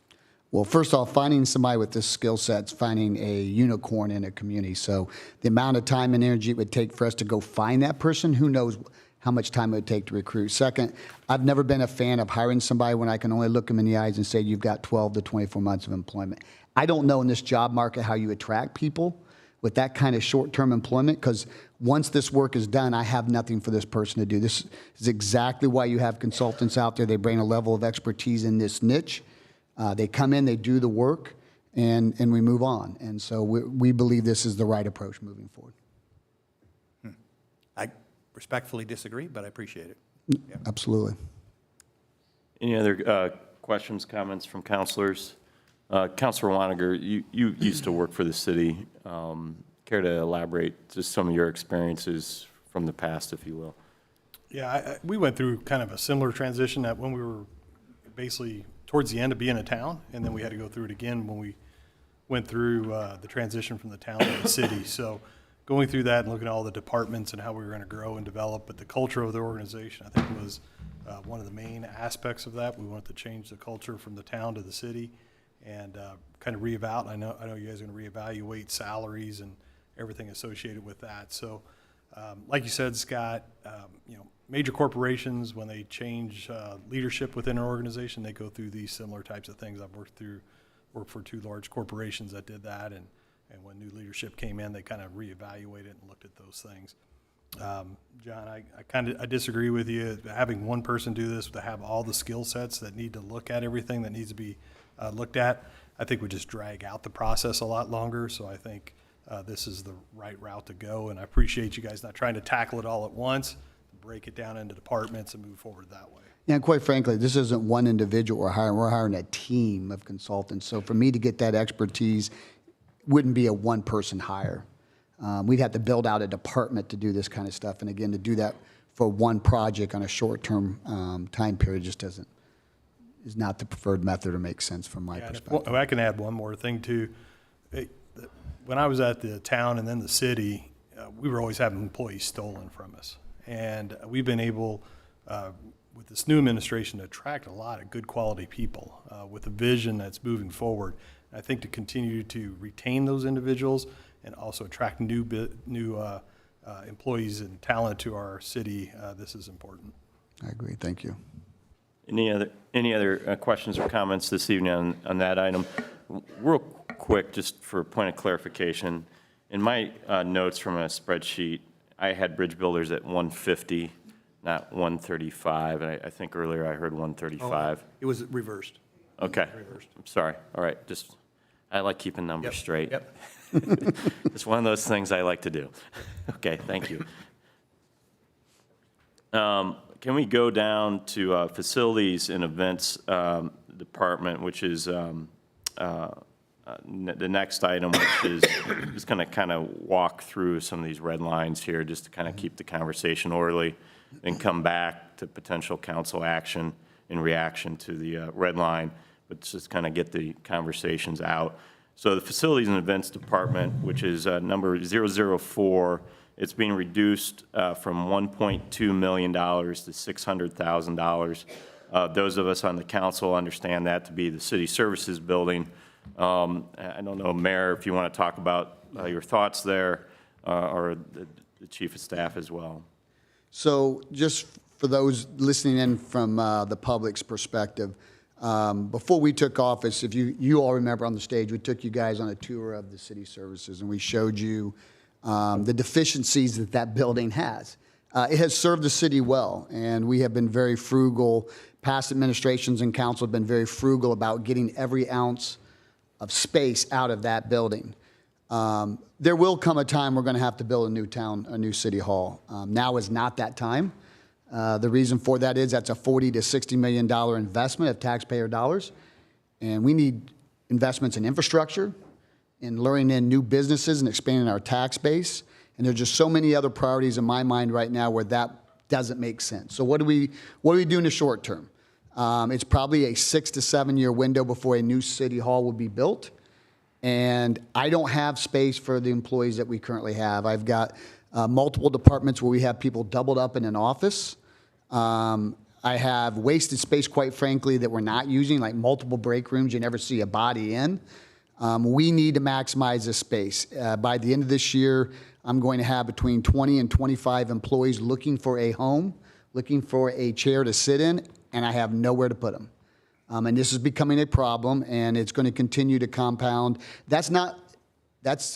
Well, first off, finding somebody with this skill set's finding a unicorn in a community. So the amount of time and energy it would take for us to go find that person, who knows how much time it would take to recruit. Second, I've never been a fan of hiring somebody when I can only look them in the eyes and say, you've got 12 to 24 months of employment. I don't know in this job market how you attract people with that kind of short-term employment, because once this work is done, I have nothing for this person to do. This is exactly why you have consultants out there. They bring a level of expertise in this niche. They come in, they do the work, and we move on. And so we believe this is the right approach moving forward. I respectfully disagree, but I appreciate it. Yeah. Absolutely. Any other questions, comments from councilors? Councilor Waniger, you used to work for the city. Care to elaborate just some of your experiences from the past, if you will? Yeah, we went through kind of a similar transition that when we were basically towards the end of being a town, and then we had to go through it again when we went through the transition from the town to the city. So going through that and looking at all the departments and how we were going to grow and develop, but the culture of the organization, I think, was one of the main aspects of that. We wanted to change the culture from the town to the city and kind of reevaluate. I know you guys are going to reevaluate salaries and everything associated with that. So like you said, Scott, major corporations, when they change leadership within an organization, they go through these similar types of things. I've worked for 2 large corporations that did that, and when new leadership came in, they kind of reevaluated and looked at those things. John, I disagree with you. Having one person do this, to have all the skill sets that need to look at everything that needs to be looked at, I think would just drag out the process a lot longer. So I think this is the right route to go, and I appreciate you guys not trying to tackle it all at once, break it down into departments and move forward that way. Yeah, and quite frankly, this isn't one individual we're hiring a team of consultants. So for me to get that expertise wouldn't be a one-person hire. We'd have to build out a department to do this kind of stuff. And again, to do that for one project on a short-term time period just is not the preferred method or makes sense from my perspective. I can add one more thing too. When I was at the town and then the city, we were always having employees stolen from us. And we've been able, with this new administration, to attract a lot of good quality people with a vision that's moving forward. And I think to continue to retain those individuals and also attract new employees and talent to our city, this is important. I agree. Thank you. Any other questions or comments this evening on that item? Real quick, just for a point of clarification, in my notes from a spreadsheet, I had bridge builders at 150, not 135. And I think earlier I heard 135. It was reversed. Okay. I'm sorry. All right. I like keeping numbers straight. Yep. It's one of those things I like to do. Okay, thank you. Can we go down to facilities and events department, which is the next item, which is just going to kind of walk through some of these red lines here just to kind of keep the conversation orderly and come back to potential council action in reaction to the red line, but just kind of get the conversations out. So the Facilities and Events Department, which is number 004, it's being reduced from $1.2 million to $600,000. Those of us on the council understand that to be the city services building. I don't know, Mayor, if you want to talk about your thoughts there, or the Chief of Staff as well. So just for those listening in from the public's perspective, before we took office, if you all remember on the stage, we took you guys on a tour of the city services, and we showed you the deficiencies that building has. It has served the city well, and we have been very frugal. Past administrations and council have been very frugal about getting every ounce of space out of that building. There will come a time we're going to have to build a new city hall. Now is not that time. The reason for that is that's a $40 to $60 million investment of taxpayer dollars, and we need investments in infrastructure, in luring in new businesses and expanding our tax base. And there's just so many other priorities in my mind right now where that doesn't make sense. So what do we do in the short term? It's probably a 6 to 7 year window before a new city hall will be built. And I don't have space for the employees that we currently have. I've got multiple departments where we have people doubled up in an office. I have wasted space, quite frankly, that we're not using, like multiple break rooms you never see a body in. We need to maximize this space. By the end of this year, I'm going to have between 20 and 25 employees looking for a home, looking for a chair to sit in, and I have nowhere to put them. And this is becoming a problem, and it's going to continue to compound. That's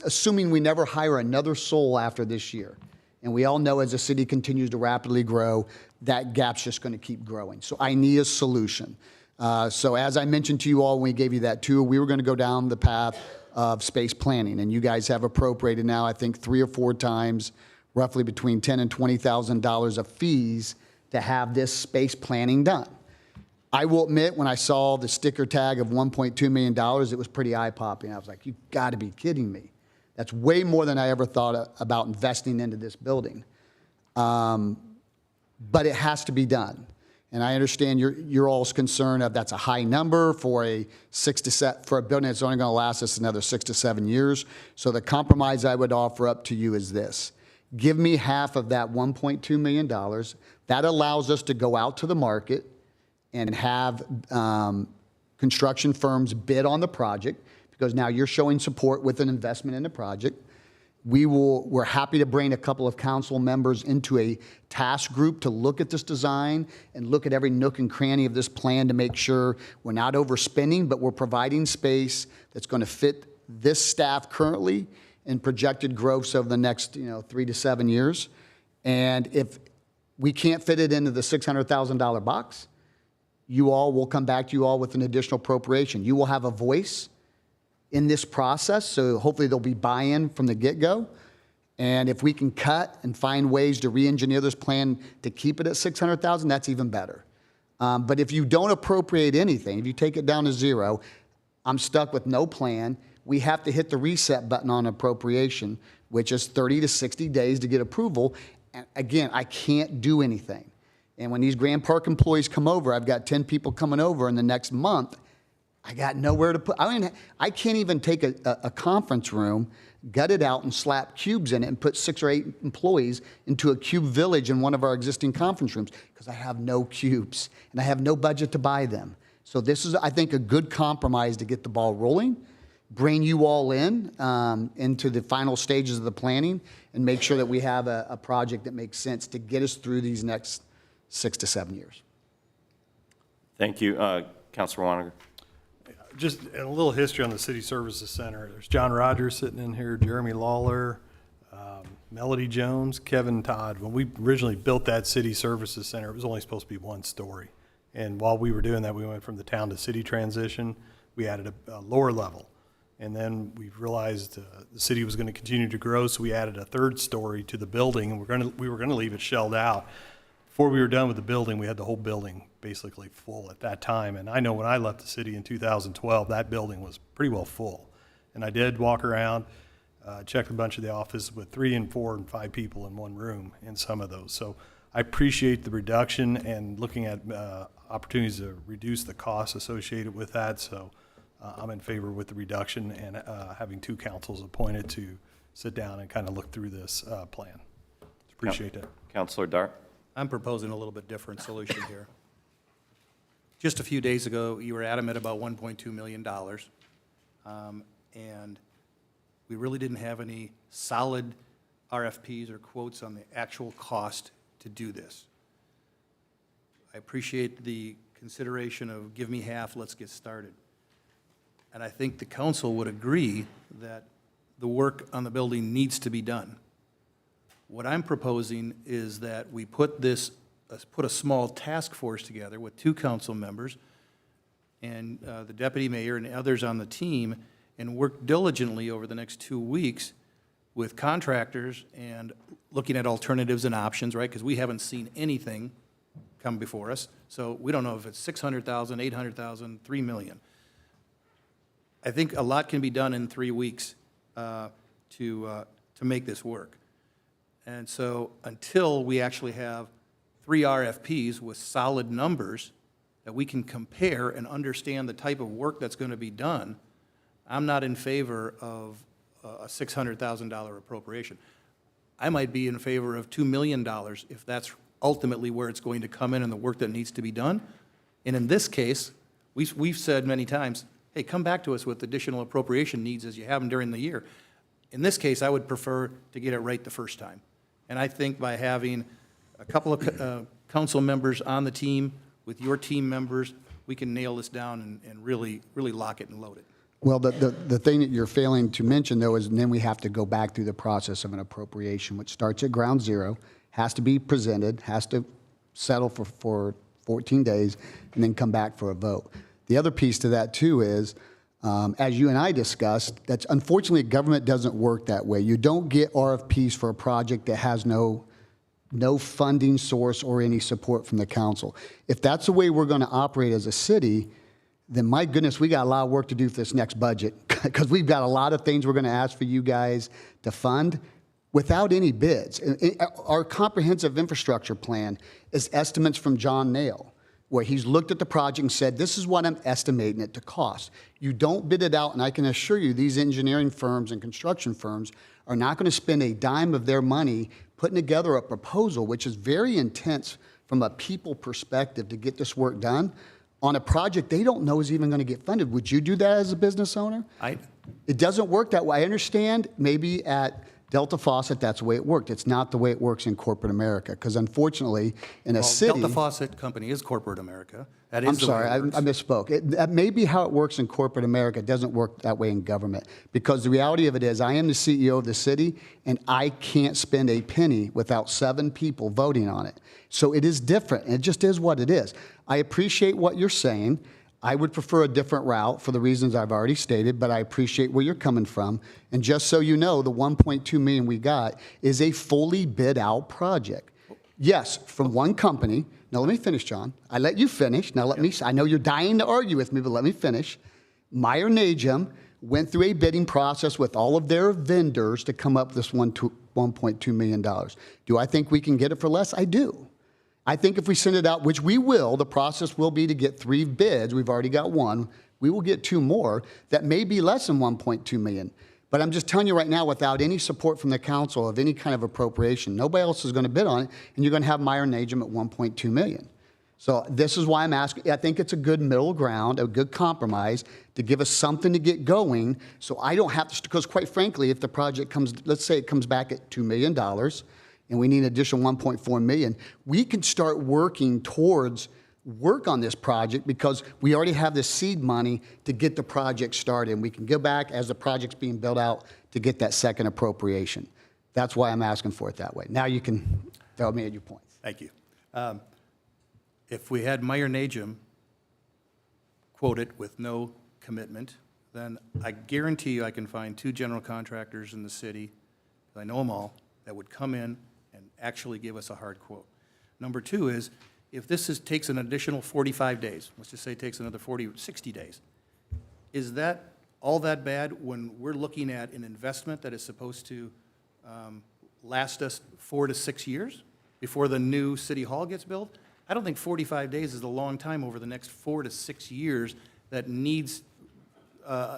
assuming we never hire another soul after this year. And we all know as the city continues to rapidly grow, that gap's just going to keep growing. So I need a solution. So as I mentioned to you all when we gave you that tour, we were going to go down the path of space planning. And you guys have appropriated now, I think, 3 or 4 times, roughly between $10,000 and $20,000 of fees to have this space planning done. I will admit, when I saw the sticker tag of $1.2 million, it was pretty eye-popping. I was like, you've got to be kidding me. That's way more than I ever thought about investing into this building. But it has to be done. And I understand your all's concern of that's a high number for a building that's only going to last us another 6 to 7 years. So the compromise I would offer up to you is this. Give me half of that $1.2 million. That allows us to go out to the market and have construction firms bid on the project, because now you're showing support with an investment in the project. We're happy to bring a couple of council members into a task group to look at this design and look at every nook and cranny of this plan to make sure we're not overspending, but we're providing space that's going to fit this staff currently and projected growth over the next 3 to 7 years. And if we can't fit it into the $600,000 box, you all will come back to you all with an additional appropriation. You will have a voice in this process, so hopefully there'll be buy-in from the get-go. And if we can cut and find ways to re-engineer this plan to keep it at $600,000, that's even better. But if you don't appropriate anything, if you take it down to zero, I'm stuck with no plan. We have to hit the reset button on appropriation, which is 30 to 60 days to get approval. And again, I can't do anything. And when these Grand Park employees come over, I've got 10 people coming over in the next month, I got nowhere to put. I can't even take a conference room, gut it out, and slap cubes in it and put 6 or 8 employees into a cube village in one of our existing conference rooms because I have no cubes and I have no budget to buy them. So this is, I think, a good compromise to get the ball rolling, bring you all in into the final stages of the planning, and make sure that we have a project that makes sense to get us through these next 6 to 7 years. Thank you. Councilor Waniger. Just a little history on the City Services Center. There's John Rogers sitting in here, Jeremy Lawler, Melody Jones, Kevin Todd. When we originally built that City Services Center, it was only supposed to be 1 story. And while we were doing that, we went from the town to city transition. We added a lower level. And then we realized the city was going to continue to grow, so we added a 3rd story to the building, and we were going to leave it shelled out. Before we were done with the building, we had the whole building basically full at that time. And I know when I left the city in 2012, that building was pretty well full. And I did walk around, check a bunch of the offices with 3 and 4 and 5 people in one room in some of those. So I appreciate the reduction and looking at opportunities to reduce the costs associated with that. So I'm in favor with the reduction and having 2 councils appointed to sit down and kind of look through this plan. Appreciate that. Councilor Dart. I'm proposing a little bit different solution here. Just a few days ago, you were adamant about $1.2 million, and we really didn't have any solid RFPs or quotes on the actual cost to do this. I appreciate the consideration of give me half, let's get started. And I think the council would agree that the work on the building needs to be done. What I'm proposing is that we put a small task force together with 2 council members and the deputy mayor and others on the team and work diligently over the next 2 weeks with contractors and looking at alternatives and options, right? Because we haven't seen anything come before us. So we don't know if it's 600,000, 800,000, 3 million. I think a lot can be done in 3 weeks to make this work. And so until we actually have 3 RFPs with solid numbers that we can compare and understand the type of work that's going to be done, I'm not in favor of a $600,000 appropriation. I might be in favor of $2 million if that's ultimately where it's going to come in and the work that needs to be done. And in this case, we've said many times, hey, come back to us with additional appropriation needs as you have them during the year. In this case, I would prefer to get it right the first time. And I think by having a couple of council members on the team with your team members, we can nail this down and really lock it and load it. Well, the thing that you're failing to mention, though, is then we have to go back through the process of an appropriation, which starts at ground zero, has to be presented, has to settle for 14 days, and then come back for a vote. The other piece to that, too, is, as you and I discussed, that's unfortunately, government doesn't work that way. You don't get RFPs for a project that has no funding source or any support from the council. If that's the way we're going to operate as a city, then my goodness, we got a lot of work to do for this next budget because we've got a lot of things we're going to ask for you guys to fund without any bids. Our comprehensive infrastructure plan is estimates from John Nail, where he's looked at the project and said, this is what I'm estimating it to cost. You don't bid it out, and I can assure you these engineering firms and construction firms are not going to spend a dime of their money putting together a proposal, which is very intense from a people perspective to get this work done, on a project they don't know is even going to get funded. Would you do that as a business owner? It doesn't work that way. I understand maybe at Delta Faucet, that's the way it worked. It's not the way it works in corporate America, because unfortunately, in a city... Delta Faucet Company is corporate America. That is I'm sorry, I misspoke. That may be how it works in corporate America. It doesn't work that way in government, because the reality of it is I am the CEO of the city, and I can't spend a penny without 7 people voting on it. So it is different, and it just is what it is. I appreciate what you're saying. I would prefer a different route for the reasons I've already stated, but I appreciate where you're coming from. And just so you know, the $1.2 million we got is a fully bid out project. Yes, from one company. Now let me finish, John. I let you finish. Now let me, I know you're dying to argue with me, but let me finish. Meyer Najum went through a bidding process with all of their vendors to come up with this $1.2 million. Do I think we can get it for less? I do. I think if we send it out, which we will, the process will be to get 3 bids. We've already got 1. We will get 2 more that may be less than 1.2 million. But I'm just telling you right now, without any support from the council of any kind of appropriation, nobody else is going to bid on it, and you're going to have Meyer and Najum at 1.2 million. So this is why I'm asking. I think it's a good middle ground, a good compromise to give us something to get going. So I don't have to, because quite frankly, if the project comes, let's say it comes back at $2 million, and we need an additional 1.4 million, we can start working towards work on this project because we already have this seed money to get the project started. And we can go back as the project's being built out to get that second appropriation. That's why I'm asking for it that way. Now you can tell me at your points. Thank you. If we had Meyer Najum quoted with no commitment, then I guarantee you I can find 2 general contractors in the city, I know them all, that would come in and actually give us a hard quote. Number 2 is, if this takes an additional 45 days, let's just say it takes another 40 or 60 days, is that all that bad when we're looking at an investment that is supposed to last us 4 to 6 years before the new city hall gets built? I don't think 45 days is a long time over the next 4 to 6 years that needs,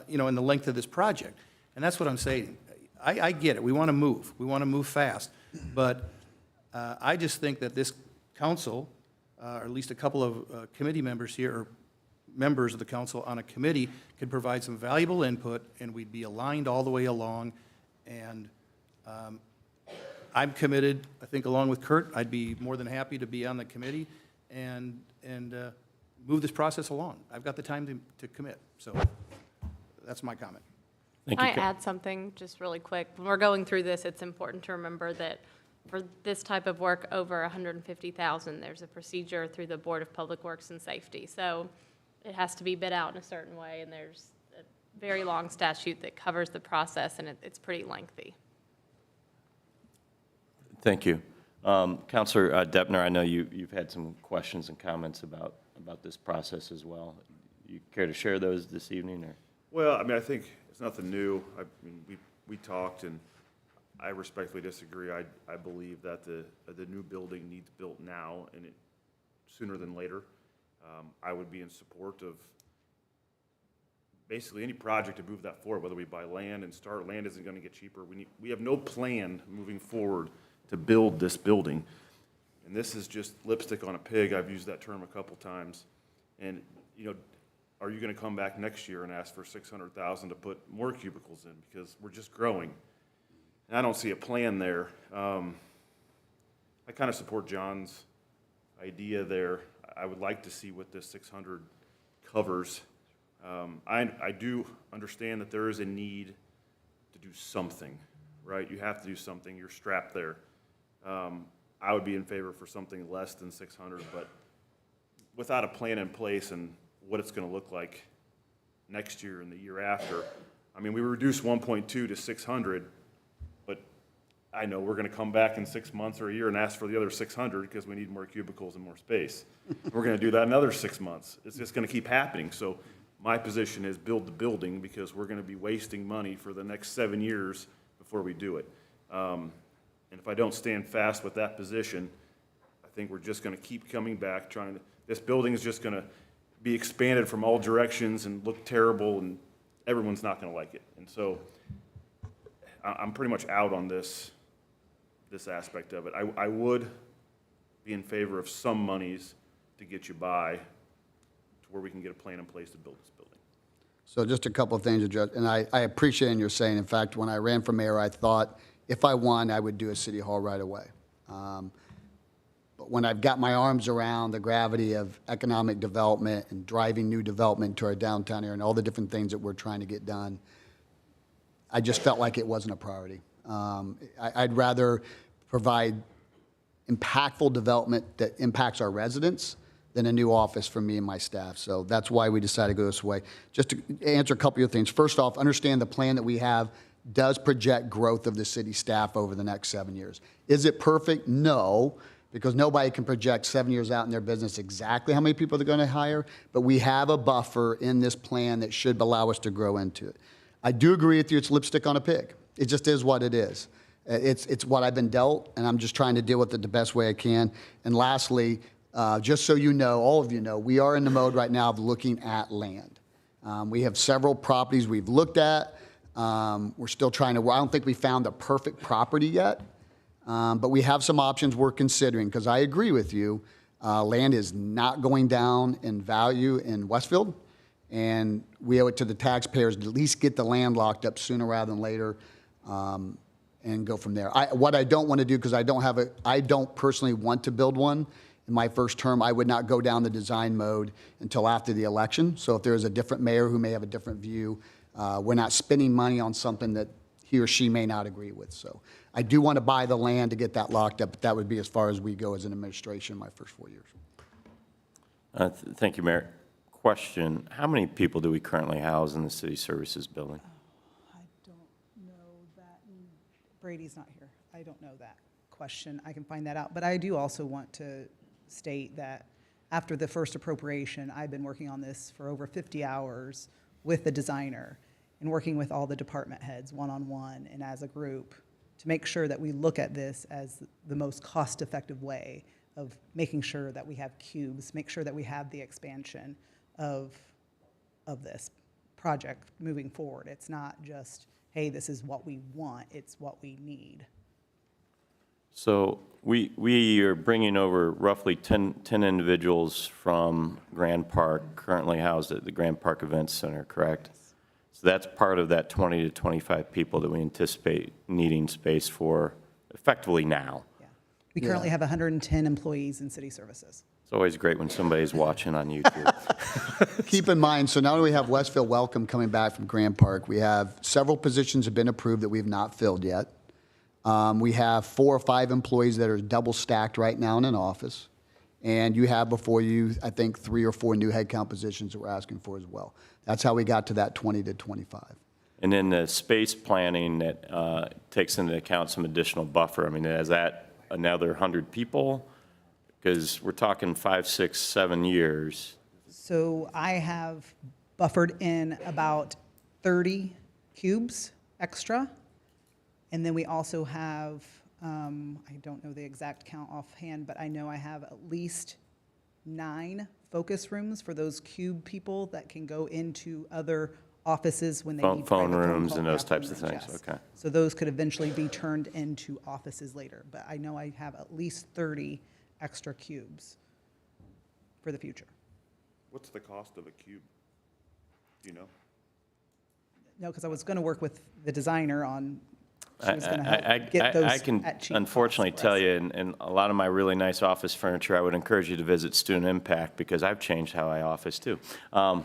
in the length of this project. And that's what I'm saying. I get it. We want to move. We want to move fast. But I just think that this council, or at least a couple of committee members here, or members of the council on a committee, could provide some valuable input, and we'd be aligned all the way along. And I'm committed, I think along with Kurt, I'd be more than happy to be on the committee and move this process along. I've got the time to commit. So that's my comment. Thank you. Can I add something just really quick? When we're going through this, it's important to remember that for this type of work over 150,000, there's a procedure through the Board of Public Works and Safety. So it has to be bid out in a certain way, and there's a very long statute that covers the process, and it's pretty lengthy. Thank you. Councilor Deppner, I know you've had some questions and comments about this process as well. You care to share those this evening? Or? Well, I mean, I think it's nothing new. I mean, we talked, and I respectfully disagree. I believe that the new building needs built now, and sooner than later. I would be in support of basically any project to move that forward, whether we buy land and start. Land isn't going to get cheaper. We have no plan moving forward to build this building. And this is just lipstick on a pig. I've used that term a couple times. And, are you going to come back next year and ask for $600,000 to put more cubicles in? Because we're just growing. And I don't see a plan there. I kind of support John's idea there. I would like to see what this 600 covers. I do understand that there is a need to do something, right? You have to do something. You're strapped there. I would be in favor for something less than 600, but without a plan in place and what it's going to look like next year and the year after. I mean, we reduced 1.2 to 600, but I know we're going to come back in 6 months or a year and ask for the other 600 because we need more cubicles and more space. We're going to do that another 6 months. It's just going to keep happening. So my position is build the building because we're going to be wasting money for the next 7 years before we do it. And if I don't stand fast with that position, I think we're just going to keep coming back this building is just going to be expanded from all directions and look terrible, and everyone's not going to like it. And so I'm pretty much out on this aspect of it. I would be in favor of some monies to get you by to where we can get a plan in place to build this building. So just a couple of things, and I appreciate what you're saying. In fact, when I ran for mayor, I thought if I won, I would do a city hall right away. But when I've got my arms around the gravity of economic development and driving new development to our downtown area and all the different things that we're trying to get done, I just felt like it wasn't a priority. I'd rather provide impactful development that impacts our residents than a new office for me and my staff. So that's why we decided to go this way. Just to answer a couple of things. First off, understand the plan that we have does project growth of the city staff over the next 7 years. Is it perfect? No, because nobody can project 7 years out in their business exactly how many people they're going to hire, but we have a buffer in this plan that should allow us to grow into it. I do agree with you, it's lipstick on a pig. It just is what it is. It's what I've been dealt, and I'm just trying to deal with it the best way I can. And lastly, just so you know, all of you know, we are in the mode right now of looking at land. We have several properties we've looked at. We're still trying to, I don't think we found the perfect property yet, but we have some options we're considering, because I agree with you. Land is not going down in value in Westfield, and we owe it to the taxpayers to at least get the land locked up sooner rather than later, and go from there. What I don't want to do, because I don't personally want to build one in my first term, I would not go down the design mode until after the election. So if there is a different mayor who may have a different view, we're not spending money on something that he or she may not agree with. So I do want to buy the land to get that locked up, but that would be as far as we go as an administration in my first 4 years. Thank you, Mayor. Question, how many people do we currently house in the city services building? I don't know that. Brady's not here. I don't know that question. I can find that out. But I do also want to state that after the first appropriation, I've been working on this for over 50 hours with the designer and working with all the department heads one-on-one and as a group to make sure that we look at this as the most cost-effective way of making sure that we have cubes, make sure that we have the expansion of this project moving forward. It's not just, hey, this is what we want, it's what we need. So we are bringing over roughly 10 individuals from Grand Park, currently housed at the Grand Park Events Center, correct? So that's part of that 20 to 25 people that we anticipate needing space for effectively now. Yeah. We currently have 110 employees in city services. It's always great when somebody's watching on YouTube. Keep in mind, so now that we have Westfield Welcome coming back from Grand Park, we have several positions have been approved that we've not filled yet. We have 4 or 5 employees that are double stacked right now in an office. And you have before you, I think, 3 or 4 new headcount positions that we're asking for as well. That's how we got to that 20 to 25. And then the space planning that takes into account some additional buffer. I mean, is that another 100 people? Because we're talking 5, 6, 7 years. So I have buffered in about 30 cubes extra. And then we also have, I don't know the exact count offhand, but I know I have at least 9 focus rooms for those cube people that can go into other offices when they need Phone private rooms call, and those yeah, types phone of rooms, things, yes. okay. So those could eventually be turned into offices later. But I know I have at least 30 extra cubes for the future. What's the cost of a cube? Do you know? No, because I was going to work with the designer on, she was going to I help get those I can at cheap unfortunately cost for us. tell you, and a lot of my really nice office furniture, I would encourage you to visit Student Impact because I've changed how I office too.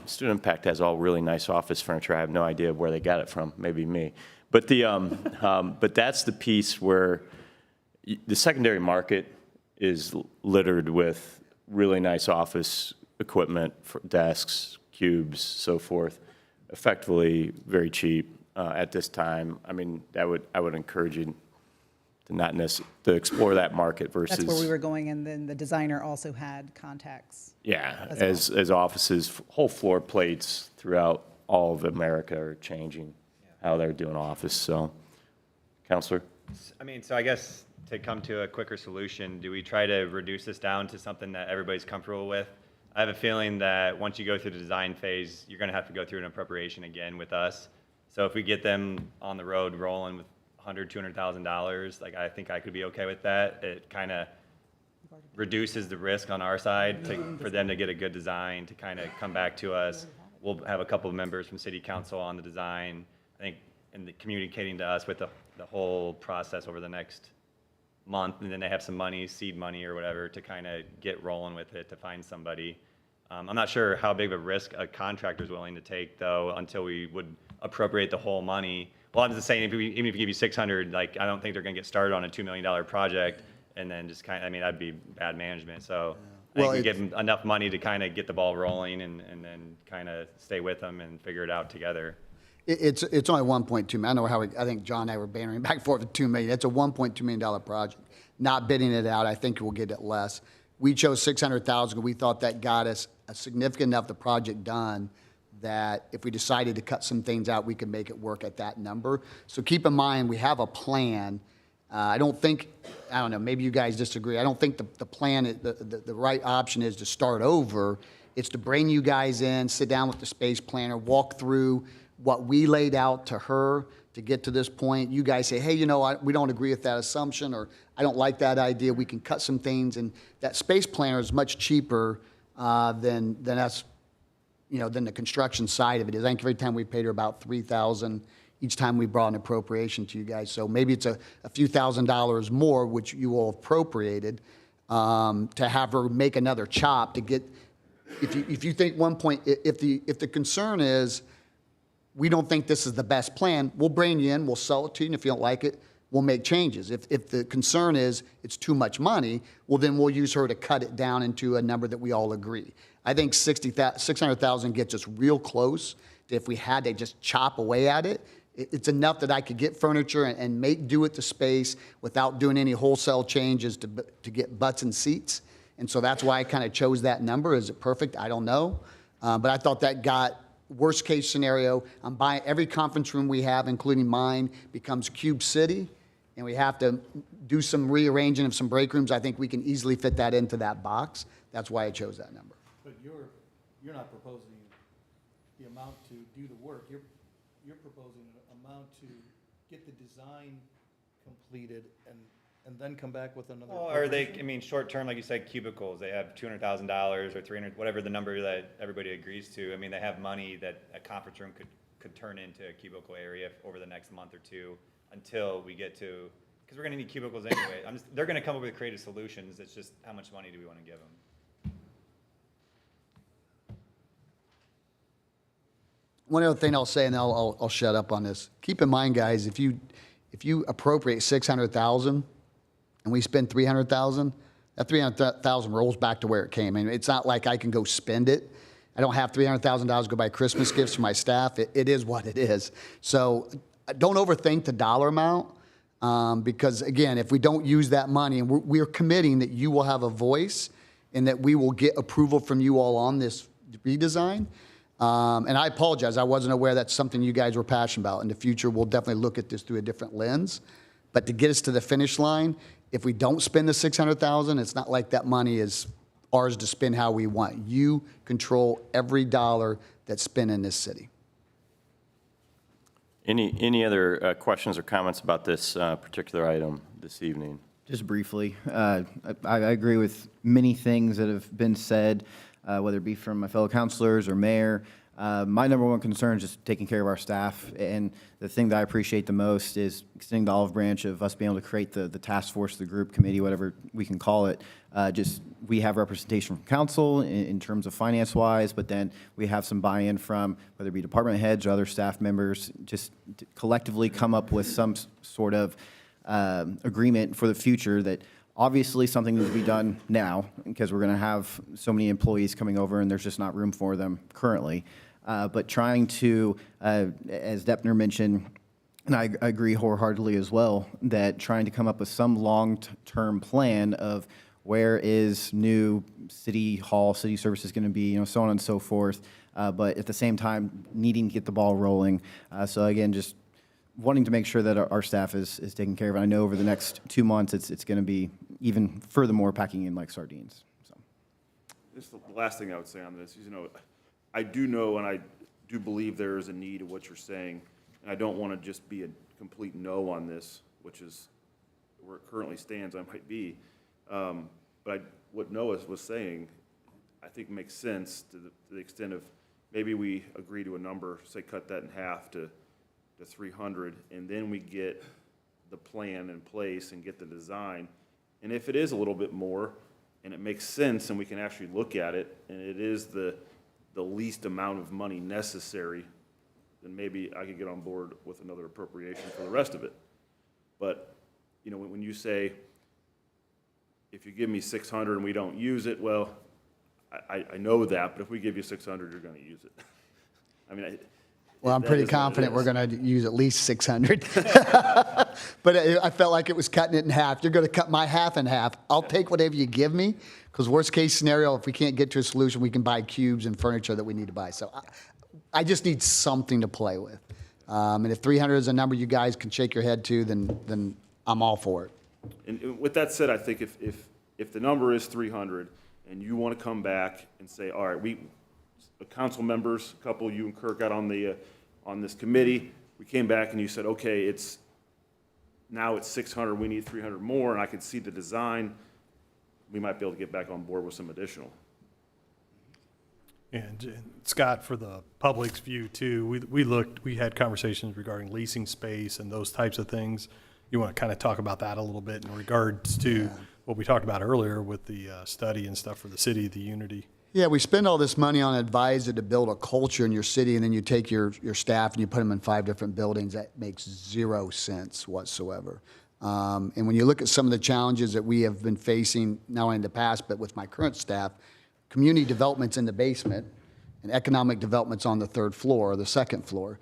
Student Impact has all really nice office furniture. I have no idea where they got it from, maybe me. But but that's the piece where the secondary market is littered with really nice office equipment, for desks, cubes, so forth, effectively very cheap. At this time, I mean, I would encourage you to not to explore that market versus. That's where we were going, and then the designer also had contacts. Yeah, as as offices, whole floor plates throughout all of America are changing how they're doing office. So, Counselor? I mean, so I guess to come to a quicker solution, do we try to reduce this down to something that everybody's comfortable with? I have a feeling that once you go through the design phase, you're going to have to go through an appropriation again with us. So if we get them on the road rolling with $100,000, $200,000, like I think I could be okay with that. It kind of reduces the risk on our side for them to get a good design, to kind of come back to us. We'll have a couple of members from City Council on the design, I think, and communicating to us with the whole process over the next month, and then they have some money, seed money or whatever, to kind of get rolling with it, to find somebody. I'm not sure how big of a risk a contractor's willing to take, though, until we would appropriate the whole money. Well, I'm just saying, even if we give you 600, like, I don't think they're going to get started on a $2 million project and then just kind of, I mean, that'd be bad management. So I think we give them enough money to kind of get the ball rolling and then kind of stay with them and figure it out together. It's only 1.2 million. I know how I think John and I were bantering back and forth with $2 million. It's a $1.2 million project. Not bidding it out, I think we'll get it less. We chose 600,000. We thought that got us a significant enough the project done that if we decided to cut some things out, we could make it work at that number. So keep in mind, we have a plan. I don't know, maybe you guys disagree. I don't think the plan, the right option is to start over. It's to bring you guys in, sit down with the space planner, walk through what we laid out to her to get to this point. You guys say, hey, we don't agree with that assumption, or I don't like that idea. We can cut some things, and that space planner is much cheaper than us, than the construction side of it is. I think every time we paid her about $3,000 each time we brought an appropriation to you guys. So maybe it's a few $1,000s more, which you all appropriated, to have her make another chop to get. If you think if the concern is we don't think this is the best plan, we'll bring you in, we'll sell it to you, and if you don't like it, we'll make changes. If the concern is it's too much money, well, then we'll use her to cut it down into a number that we all agree. I think $600,000 gets us real close to if we had to just chop away at it. It's enough that I could get furniture and do it to space without doing any wholesale changes to get butts and seats. And so that's why I kind of chose that number. Is it perfect? I don't know. But I thought that got worst case scenario. I'm buying every conference room we have, including mine, becomes Cube City. And we have to do some rearranging of some break rooms. I think we can easily fit that into that box. That's why I chose that number. But you're not proposing the amount to do the work. You're proposing an amount to get the design completed and then come back with another. Well, are they, short term, like you said, cubicles, they have $200,000 or $300,000, whatever the number that everybody agrees to. They have money that a conference room could turn into a cubicle area over the next month or two until we get to, because we're going to need cubicles anyway. They're going to come up with creative solutions. It's just how much money do we want to give them? One other thing I'll say, and I'll shut up on this. Keep in mind, guys, if you appropriate $600,000 and we spend $300,000, that $300,000 rolls back to where it came. It's not like I can go spend it. I don't have $300,000 to go buy Christmas gifts for my staff. It is what it is. So don't overthink the dollar amount, because again, if we don't use that money, and we're committing that you will have a voice and that we will get approval from you all on this redesign. And I apologize, I wasn't aware that's something you guys were passionate about. In the future, we'll definitely look at this through a different lens. But to get us to the finish line, if we don't spend the $600,000, it's not like that money is ours to spend how we want. You control every dollar that's spent in this city. Any other questions or comments about this particular item this evening? Just briefly, I agree with many things that have been said, whether it be from my fellow councilors or mayor. My number one concern is just taking care of our staff, and the thing that I appreciate the most is extending the olive branch of us being able to create the task force, the group, committee, whatever we can call it. We have representation from council in terms of finance-wise, but then we have some buy-in from whether it be department heads or other staff members, just to collectively come up with some sort of agreement for the future that obviously something needs to be done now because we're going to have so many employees coming over and there's just not room for them currently. But trying to, as Deppner mentioned, and I agree wholeheartedly as well, that trying to come up with some long-term plan of where is new city hall, city services going to be, so on and so forth, but at the same time needing to get the ball rolling. So again, just wanting to make sure that our staff is taken care of. And I know over the next 2 months, it's going to be even furthermore packing in like sardines. So, this is the last thing I would say on this. I do know and I do believe there is a need of what you're saying, and I don't want to just be a complete no on this, which is where it currently stands. I might be, but what Noah was saying, I think makes sense to the extent of maybe we agree to a number, say cut that in half to 300, and then we get the plan in place and get the design. And if it is a little bit more and it makes sense and we can actually look at it and it is the least amount of money necessary, then maybe I could get on board with another appropriation for the rest of it. But when you say if you give me 600 and we don't use it, well, I know that, but if we give you 600, you're going to use it. Well, I'm pretty confident we're going to use at least 600. But I felt like it was cutting it in half. You're going to cut my half in half. I'll take whatever you give me, because worst case scenario, if we can't get to a solution, we can buy cubes and furniture that we need to buy. So I just need something to play with. And if 300 is a number you guys can shake your head to, then I'm all for it. And with that said, I think if the number is 300 and you want to come back and say, all right, council members, a couple, you and Kirk got on this committee, we came back and you said, okay, now it's 600, we need 300 more, and I can see the design, we might be able to get back on board with some additional. And Scott, for the public's view too, we had conversations regarding leasing space and those types of things. You want to kind of talk about that a little bit in regards to what we talked about earlier with the study and stuff for the city, the Unity. Yeah, we spend all this money on advisor to build a culture in your city, and then you take your staff and you put them in 5 different buildings. That makes 0 sense whatsoever. And when you look at some of the challenges that we have been facing, not only in the past, but with my current staff, community development's in the basement, and economic development's on the 3rd floor or the 2nd floor.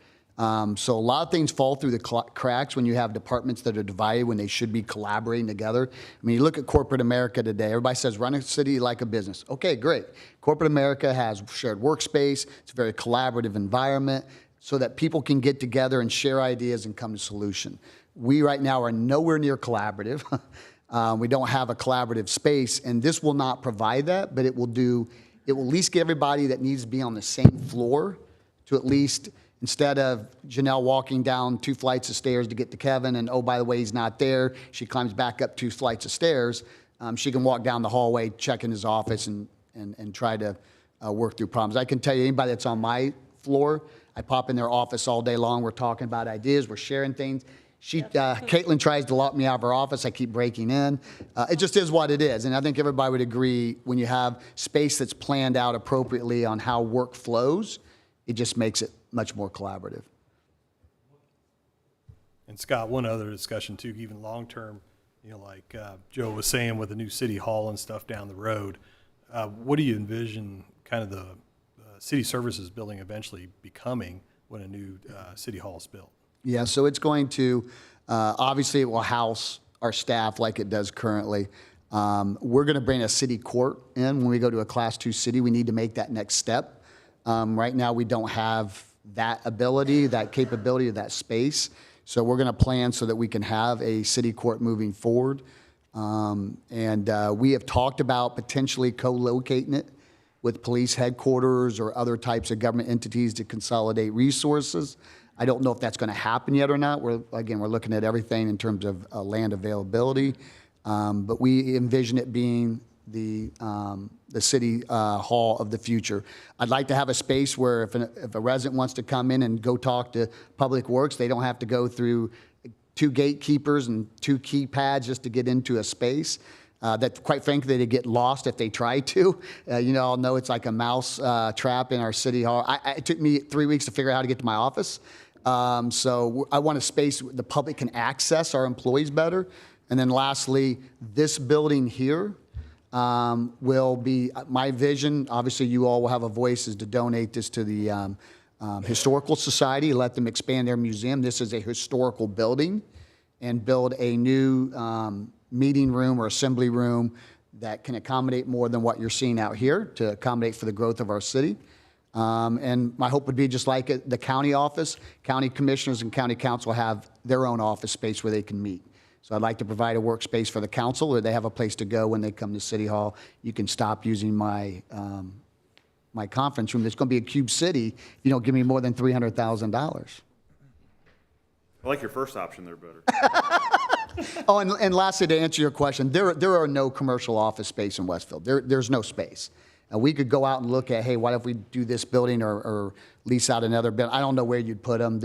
So a lot of things fall through the cracks when you have departments that are divided when they should be collaborating together. I mean, you look at corporate America today, everybody says run a city like a business. Okay, great. Corporate America has shared workspace. It's a very collaborative environment so that people can get together and share ideas and come to solution. We right now are nowhere near collaborative. We don't have a collaborative space, and this will not provide that, but it will at least get everybody that needs to be on the same floor to at least, instead of Janelle walking down 2 flights of stairs to get to Kevin, and oh, by the way, he's not there, she climbs back up 2 flights of stairs, she can walk down the hallway, check in his office, and try to work through problems. I can tell you, anybody that's on my floor, I pop in their office all day long, we're talking about ideas, we're sharing things. Caitlin tries to lock me out of her office. I keep breaking in. It just is what it is. And I think everybody would agree when you have space that's planned out appropriately on how work flows, it just makes it much more collaborative. And Scott, one other discussion too, even long-term, like Joe was saying with the new city hall and stuff down the road, what do you envision kind of the city services building eventually becoming when a new city hall is built? Yeah, so it's going to, obviously it will house our staff like it does currently. We're going to bring a city court in when we go to a Class 2 city. We need to make that next step. Right now we don't have that ability, that capability, or that space. So we're going to plan so that we can have a city court moving forward. We have talked about potentially co-locating it with police headquarters or other types of government entities to consolidate resources. I don't know if that's going to happen yet or not. We're looking at everything in terms of land availability, but we envision it being the city hall of the future. I'd like to have a space where if a resident wants to come in and go talk to Public Works, they don't have to go through 2 gatekeepers and 2 keypads just to get into a space. That, quite frankly, they get lost if they try to. I'll know it's like a mouse trap in our city hall. It took me 3 weeks to figure out how to get to my office. So I want a space the public can access our employees better. And then lastly, this building here will be my vision. Obviously, you all will have a voice, is to donate this to the Historical Society, let them expand their museum. This is a historical building, and build a new meeting room or assembly room that can accommodate more than what you're seeing out here to accommodate for the growth of our city. And my hope would be just like the county office, county commissioners and county council have their own office space where they can meet. So I'd like to provide a workspace for the council where they have a place to go when they come to City Hall. You can stop using my conference room. There's going to be a Cube City if you don't give me more than $300,000. I like your first option there better. Oh, and lastly, to answer your question, there are no commercial office space in Westfield. There's no space. We could go out and look at, hey, what if we do this building or lease out another building? I don't know where you'd put them.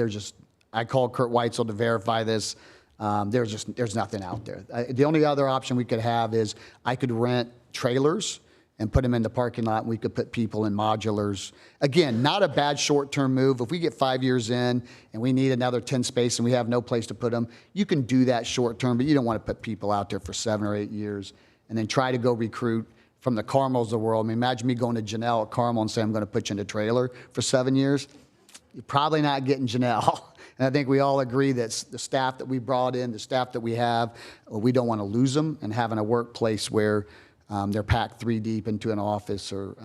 I called Kurt Weitzel to verify this. There's nothing out there. The only other option we could have is I could rent trailers and put them in the parking lot, and we could put people in modulars. Again, not a bad short-term move. If we get 5 years in and we need another 10 space and we have no place to put them, you can do that short-term, but you don't want to put people out there for 7 or 8 years and then try to go recruit from the Carmels of the world. I mean, imagine me going to Janelle at Carmel and saying, I'm going to put you in a trailer for 7 years. You're probably not getting Janelle. And I think we all agree that the staff that we brought in, the staff that we have, we don't want to lose them, and having a workplace where they're packed 3 deep into an office or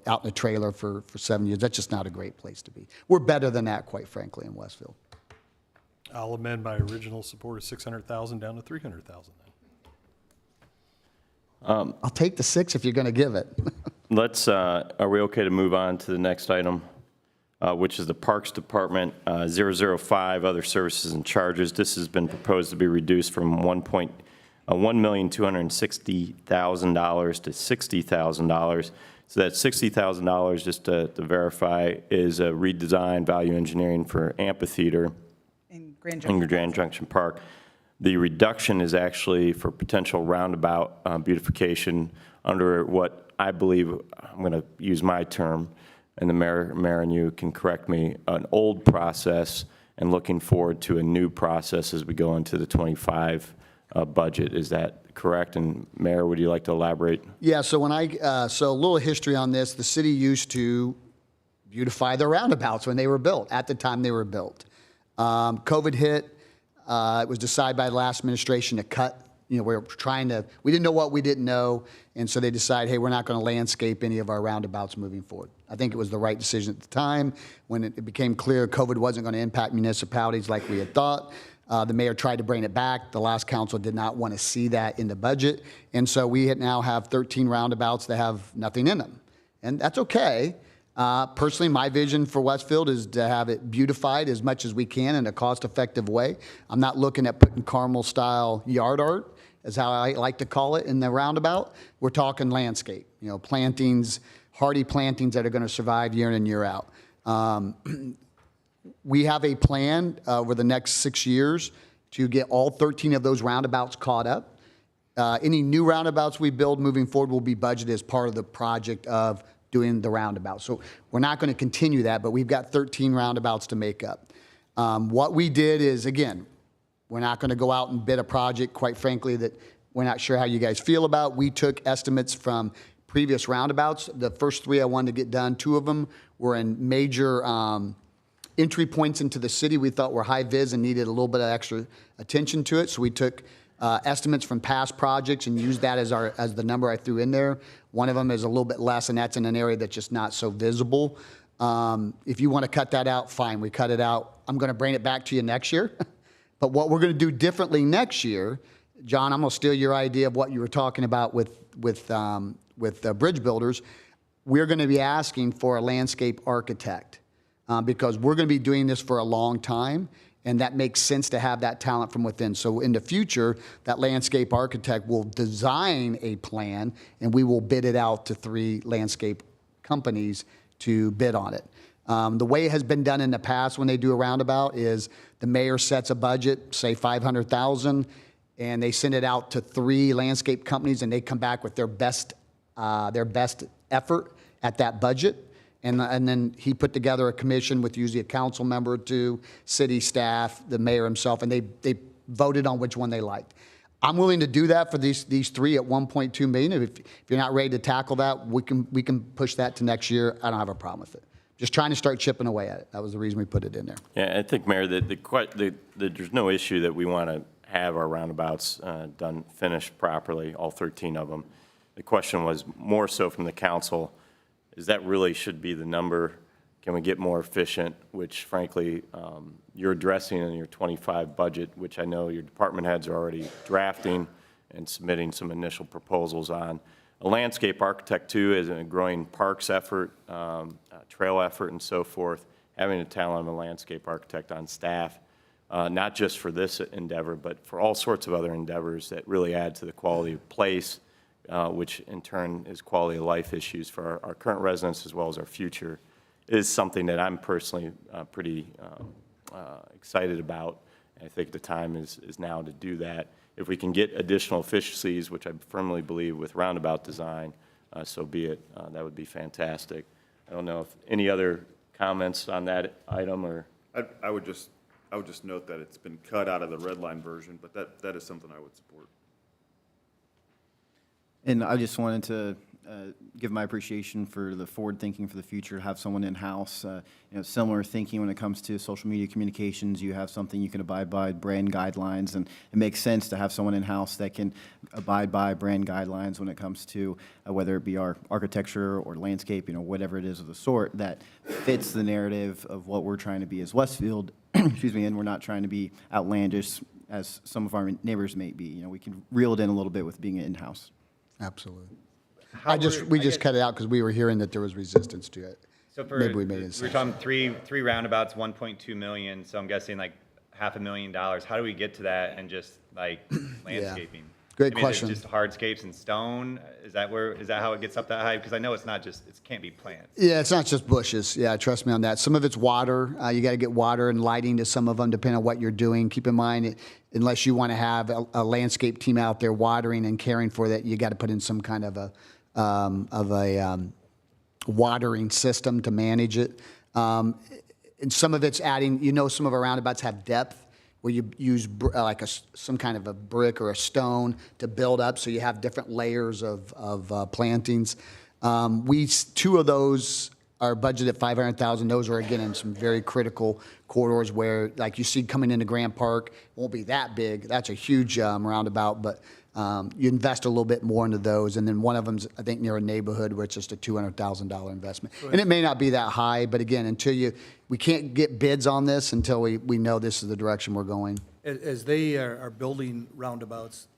out in a trailer for 7 years. That's just not a great place to be. We're better than that, quite frankly, in Westfield. I'll amend my original support of 600,000 down to 300,000 then. I'll take the 6 if you're going to give it. Are we okay to move on to the next item, which is the Parks Department, 005, other services and charges. This has been proposed to be reduced from $1,260,000 to $60,000. So that $60,000, just to verify, is a redesign value engineering for amphitheater In Grand in Junction. Grand Junction Park. The reduction is actually for potential roundabout beautification under what I believe, I'm going to use my term, and the mayor and you can correct me, an old process, and looking forward to a new process as we go into the 25 budget. Is that correct? And Mayor, would you like to elaborate? Yeah, so so a little history on this. The city used to beautify their roundabouts when they were built, at the time they were built. COVID hit. It was decided by the last administration to cut. We didn't know what we didn't know, and so they decided, hey, we're not going to landscape any of our roundabouts moving forward. I think it was the right decision at the time. When it became clear COVID wasn't going to impact municipalities like we had thought, the mayor tried to bring it back. The last council did not want to see that in the budget, and so we now have 13 roundabouts that have nothing in them, and that's okay. Personally, my vision for Westfield is to have it beautified as much as we can in a cost-effective way. I'm not looking at putting Carmel-style yard art, is how I like to call it, in the roundabout. We're talking landscape, plantings, hardy plantings that are going to survive year in and year out. We have a plan over the next 6 years to get all 13 of those roundabouts caught up. Any new roundabouts we build moving forward will be budgeted as part of the project of doing the roundabout. So we're not going to continue that, but we've got 13 roundabouts to make up. What we did is, again, we're not going to go out and bid a project, quite frankly, that we're not sure how you guys feel about. We took estimates from previous roundabouts. The first 3 I wanted to get done, 2 of them were in major entry points into the city we thought were high vis and needed a little bit of extra attention to it. So we took estimates from past projects and used that as the number I threw in there. One of them is a little bit less, and that's in an area that's just not so visible. If you want to cut that out, fine, we cut it out. I'm going to bring it back to you next year. But what we're going to do differently next year, John, I'm going to steal your idea of what you were talking about with bridge builders. We're going to be asking for a landscape architect because we're going to be doing this for a long time, and that makes sense to have that talent from within. So in the future, that landscape architect will design a plan, and we will bid it out to 3 landscape companies to bid on it. The way it has been done in the past when they do a roundabout is the mayor sets a budget, say $500,000, and they send it out to 3 landscape companies, and they come back with their best effort at that budget. And then he put together a commission with usually a council member or 2, city staff, the mayor himself, and they voted on which one they liked. I'm willing to do that for these 3 at $1.2 million. If you're not ready to tackle that, we can push that to next year. I don't have a problem with it. Just trying to start chipping away at it. That was the reason we put it in there. Yeah, I think, Mayor, that there's no issue that we want to have our roundabouts finished properly, all 13 of them. The question was more so from the council, is that really should be the number? Can we get more efficient, which frankly, you're addressing in your 25 budget, which I know your department heads are already drafting and submitting some initial proposals on. A landscape architect, too, is a growing parks effort, trail effort, and so forth. Having a talent of a landscape architect on staff, not just for this endeavor, but for all sorts of other endeavors that really add to the quality of place, which in turn is quality of life issues for our current residents as well as our future, is something that I'm personally pretty excited about. I think the time is now to do that. If we can get additional efficiencies, which I firmly believe with roundabout design, so be it. That would be fantastic. I don't know if any other comments on that item or. I would just note that it's been cut out of the red line version, but that is something I would support. And I just wanted to give my appreciation for the forward thinking for the future, have someone in-house, similar thinking when it comes to social media communications. You have something you can abide by, brand guidelines, and it makes sense to have someone in-house that can abide by brand guidelines when it comes to whether it be our architecture or landscaping or whatever it is of the sort that fits the narrative of what we're trying to be as Westfield, excuse me, and we're not trying to be outlandish as some of our neighbors may be. We can reel it in a little bit with being in-house. Absolutely. We just cut it out because we were hearing that there was resistance to it. So Maybe we made it. we're talking three roundabouts, 1.2 million, so I'm guessing like $500,000. How do we get to that and just like landscaping? Great I mean, question. Is it just hardscapes and stone? Is that how it gets up that high? Because I know it's not just, it can't be plants. Yeah, it's not just bushes. Yeah, trust me on that. Some of it's water. You got to get water and lighting to some of them, depending on what you're doing. Keep in mind, unless you want to have a landscape team out there watering and caring for that, you got to put in some kind of a watering system to manage it. And some of it's adding. Some of our roundabouts have depth, where you use some kind of a brick or a stone to build up, so you have different layers of plantings. Two of those are budgeted at $500,000. Those are, again, in some very critical corridors where, like you see coming into Grant Park, won't be that big. That's a huge roundabout, but you invest a little bit more into those. And then one of them's, I think, near a neighborhood where it's just a $200,000 investment. And it may not be that high, but again, we can't get bids on this until we know this is the direction we're going. As they are building roundabouts,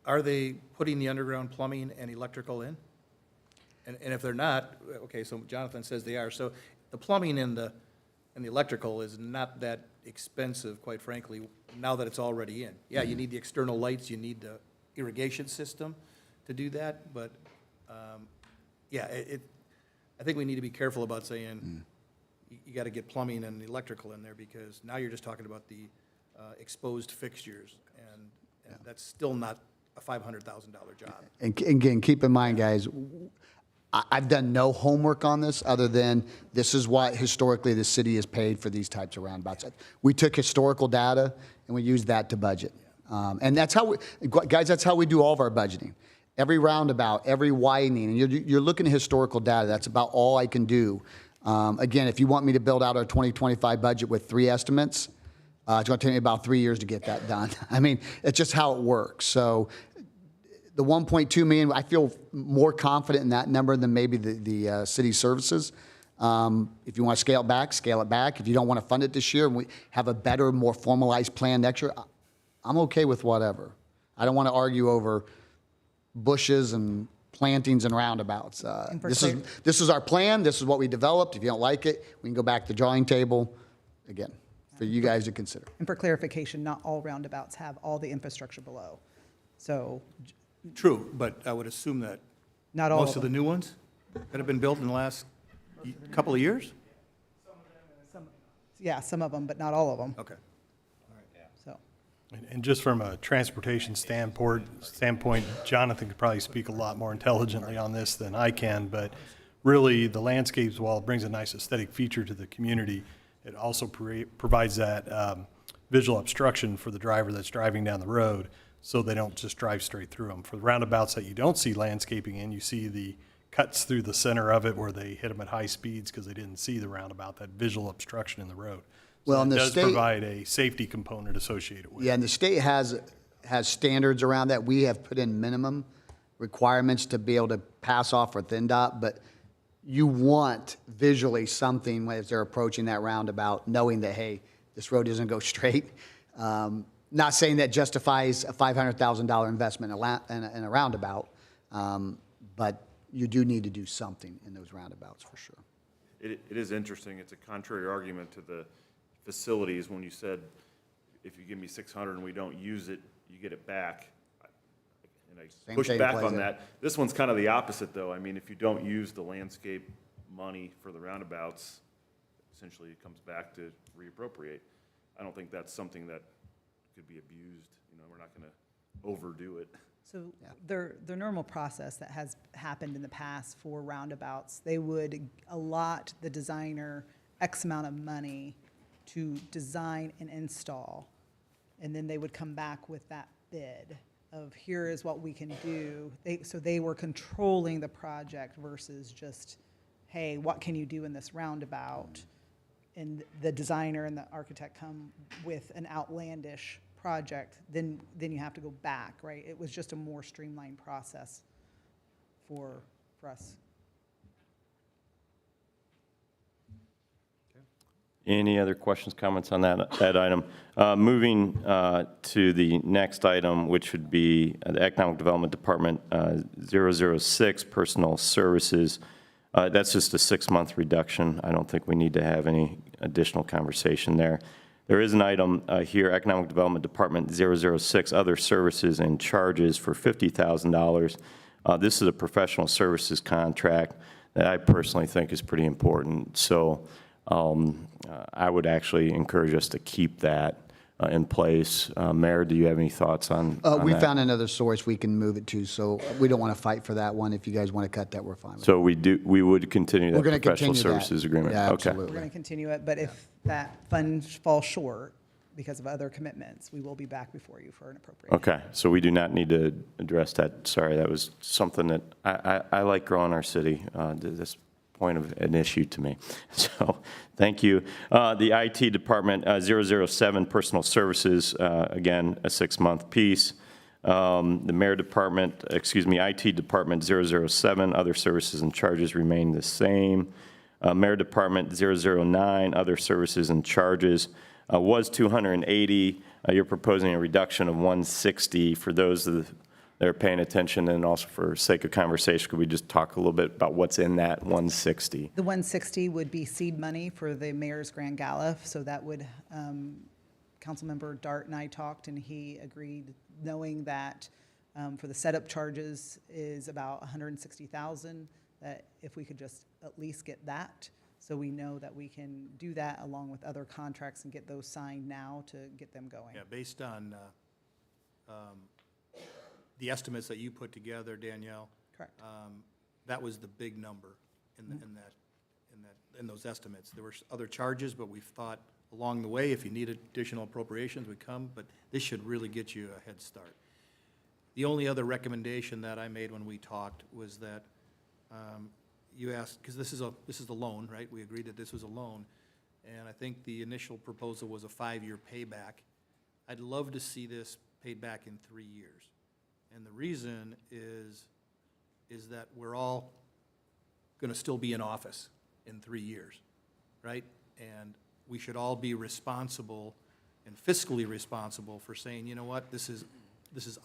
are they putting the underground plumbing and electrical in? And if they're not, okay, so Jonathan says they are. So the plumbing and the electrical is not that expensive, quite frankly, now that it's already in. Yeah, you need the external lights, you need the irrigation system to do that, but, I think we need to be careful about saying, you got to get plumbing and electrical in there, because now you're just talking about the exposed fixtures, and that's still not a $500,000 job. And again, keep in mind, guys, I've done no homework on this other than this is what historically the city has paid for these types of roundabouts. We took historical data and we used that to budget. And that's how that's how we do all of our budgeting. Every roundabout, every widening, and you're looking at historical data. That's about all I can do. Again, if you want me to build out our 2025 budget with 3 estimates, it's going to take me about 3 years to get that done. I mean, it's just how it works. So the 1.2 million, I feel more confident in that number than maybe the city services. If you want to scale it back, scale it back. If you don't want to fund it this year and we have a better, more formalized plan next year, I'm okay with whatever. I don't want to argue over bushes and plantings and roundabouts. This is our plan. This is what we developed. If you don't like it, we can go back to the drawing table. Again, for you guys to consider. And for clarification, not all roundabouts have all the infrastructure below. So True, but I would assume that not all most of the new ones that have been built in the last couple of years? some of them, but not all of them. Okay. So, And just from a transportation standpoint, Jonathan could probably speak a lot more intelligently on this than I can, but really, the landscapes, while it brings a nice aesthetic feature to the community, it also provides that visual obstruction for the driver that's driving down the road, so they don't just drive straight through them. For the roundabouts that you don't see landscaping in, you see the cuts through the center of it where they hit them at high speeds because they didn't see the roundabout, that visual obstruction in the road. So Well, and it the does state- provide a safety component associated with it. Yeah, and the state has standards around that. We have put in minimum requirements to be able to pass off with NDOT, but you want visually something as they're approaching that roundabout, knowing that, hey, this road doesn't go straight. Not saying that justifies a $500,000 investment in a roundabout, but you do need to do something in those roundabouts for sure. It is interesting. It's a contrary argument to the facilities when you said, if you give me 600 and we don't use it, you get it back. And I Same push thing back plays on in. that. This one's kind of the opposite, though. I mean, if you don't use the landscape money for the roundabouts, essentially it comes back to reappropriate. I don't think that's something that could be abused. You know, we're not going to overdo it. So their normal process that has happened in the past for roundabouts, they would allot the designer X amount of money to design and install, and then they would come back with that bid of here is what we can do. So they were controlling the project versus just, hey, what can you do in this roundabout? And the designer and the architect come with an outlandish project, then you have to go back, right? It was just a more streamlined process for us. Any other questions, comments on that item? Moving to the next item, which would be the Economic Development Department 006 Personal Services. That's just a 6-month reduction. I don't think we need to have any additional conversation there. There is an item here, Economic Development Department 006 Other Services and Charges for $50,000. This is a professional services contract that I personally think is pretty important. So I would actually encourage us to keep that in place. Mayor, do you have any thoughts on We that? found another source we can move it to, so we don't want to fight for that one. If you guys want to cut that, we're fine with it. So we would continue We're that gonna professional continue that. services agreement? Yeah, Okay. absolutely. We're going to continue it, but if that fund falls short because of other commitments, we will be back before you for an appropriation. Okay, so we do not need to address that. Sorry, that was something that I like growing our city. This point of an issue to me. So, thank you. The IT Department 007 Personal Services, again, a 6-month piece. The Mayor Department, IT Department 007, Other Services and Charges remain the same. Mayor Department 009, Other Services and Charges was 280. You're proposing a reduction of 160. For those that are paying attention, and also for sake of conversation, could we just talk a little bit about what's in that 160? The 160 would be seed money for the mayor's grand gala, so that would, Councilmember Dart and I talked, and he agreed, knowing that for the setup charges is about 160,000, that if we could just at least get that, so we know that we can do that along with other contracts and get those signed now to get them going. Yeah, based on the estimates that you put together, Danielle. Correct. That was the big number in those estimates. There were other charges, but we've thought along the way, if you need additional appropriations, we come, but this should really get you a head start. The only other recommendation that I made when we talked was that you asked, because this is the loan, right? We agreed that this was a loan, and I think the initial proposal was a 5-year payback. I'd love to see this paid back in 3 years. And the reason is that we're all going to still be in office in 3 years, right? And we should all be responsible and fiscally responsible for saying, you know what, this is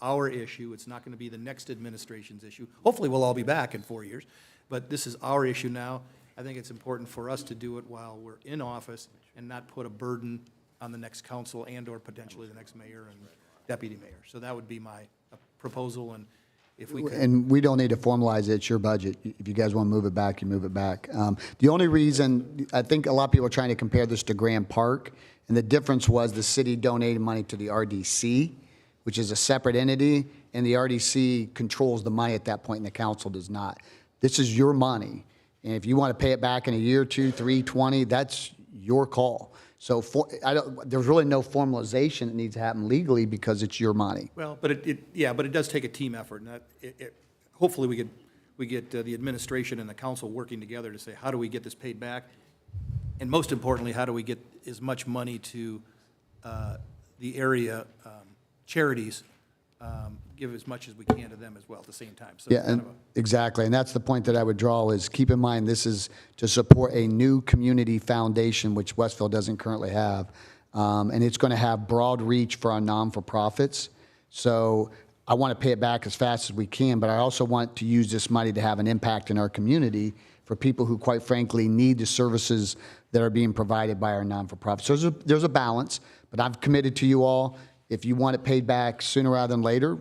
our issue. It's not going to be the next administration's issue. Hopefully, we'll all be back in 4 years, but this is our issue now. I think it's important for us to do it while we're in office and not put a burden on the next council and/or potentially the next mayor and deputy mayor. So that would be my proposal, and if we could. And we don't need to formalize it, it's your budget. If you guys want to move it back, you move it back. The only reason, I think a lot of people are trying to compare this to Grand Park, and the difference was the city donated money to the RDC, which is a separate entity, and the RDC controls the money at that point, and the council does not. This is your money, and if you want to pay it back in a year, 2, 3, 20, that's your call. So there's really no formalization that needs to happen legally because it's your money. Well, but it does take a team effort, and hopefully we get the administration and the council working together to say, how do we get this paid back? And most importantly, how do we get as much money to the area charities, give as much as we can to them as well at the same time. So Yeah, and exactly, and that's the point that I would draw is keep in mind this is to support a new community foundation, which Westfield doesn't currently have, and it's going to have broad reach for our non-for-profits. So I want to pay it back as fast as we can, but I also want to use this money to have an impact in our community for people who, quite frankly, need the services that are being provided by our non-for-profits. So there's a balance, but I've committed to you all. If you want it paid back sooner rather than later,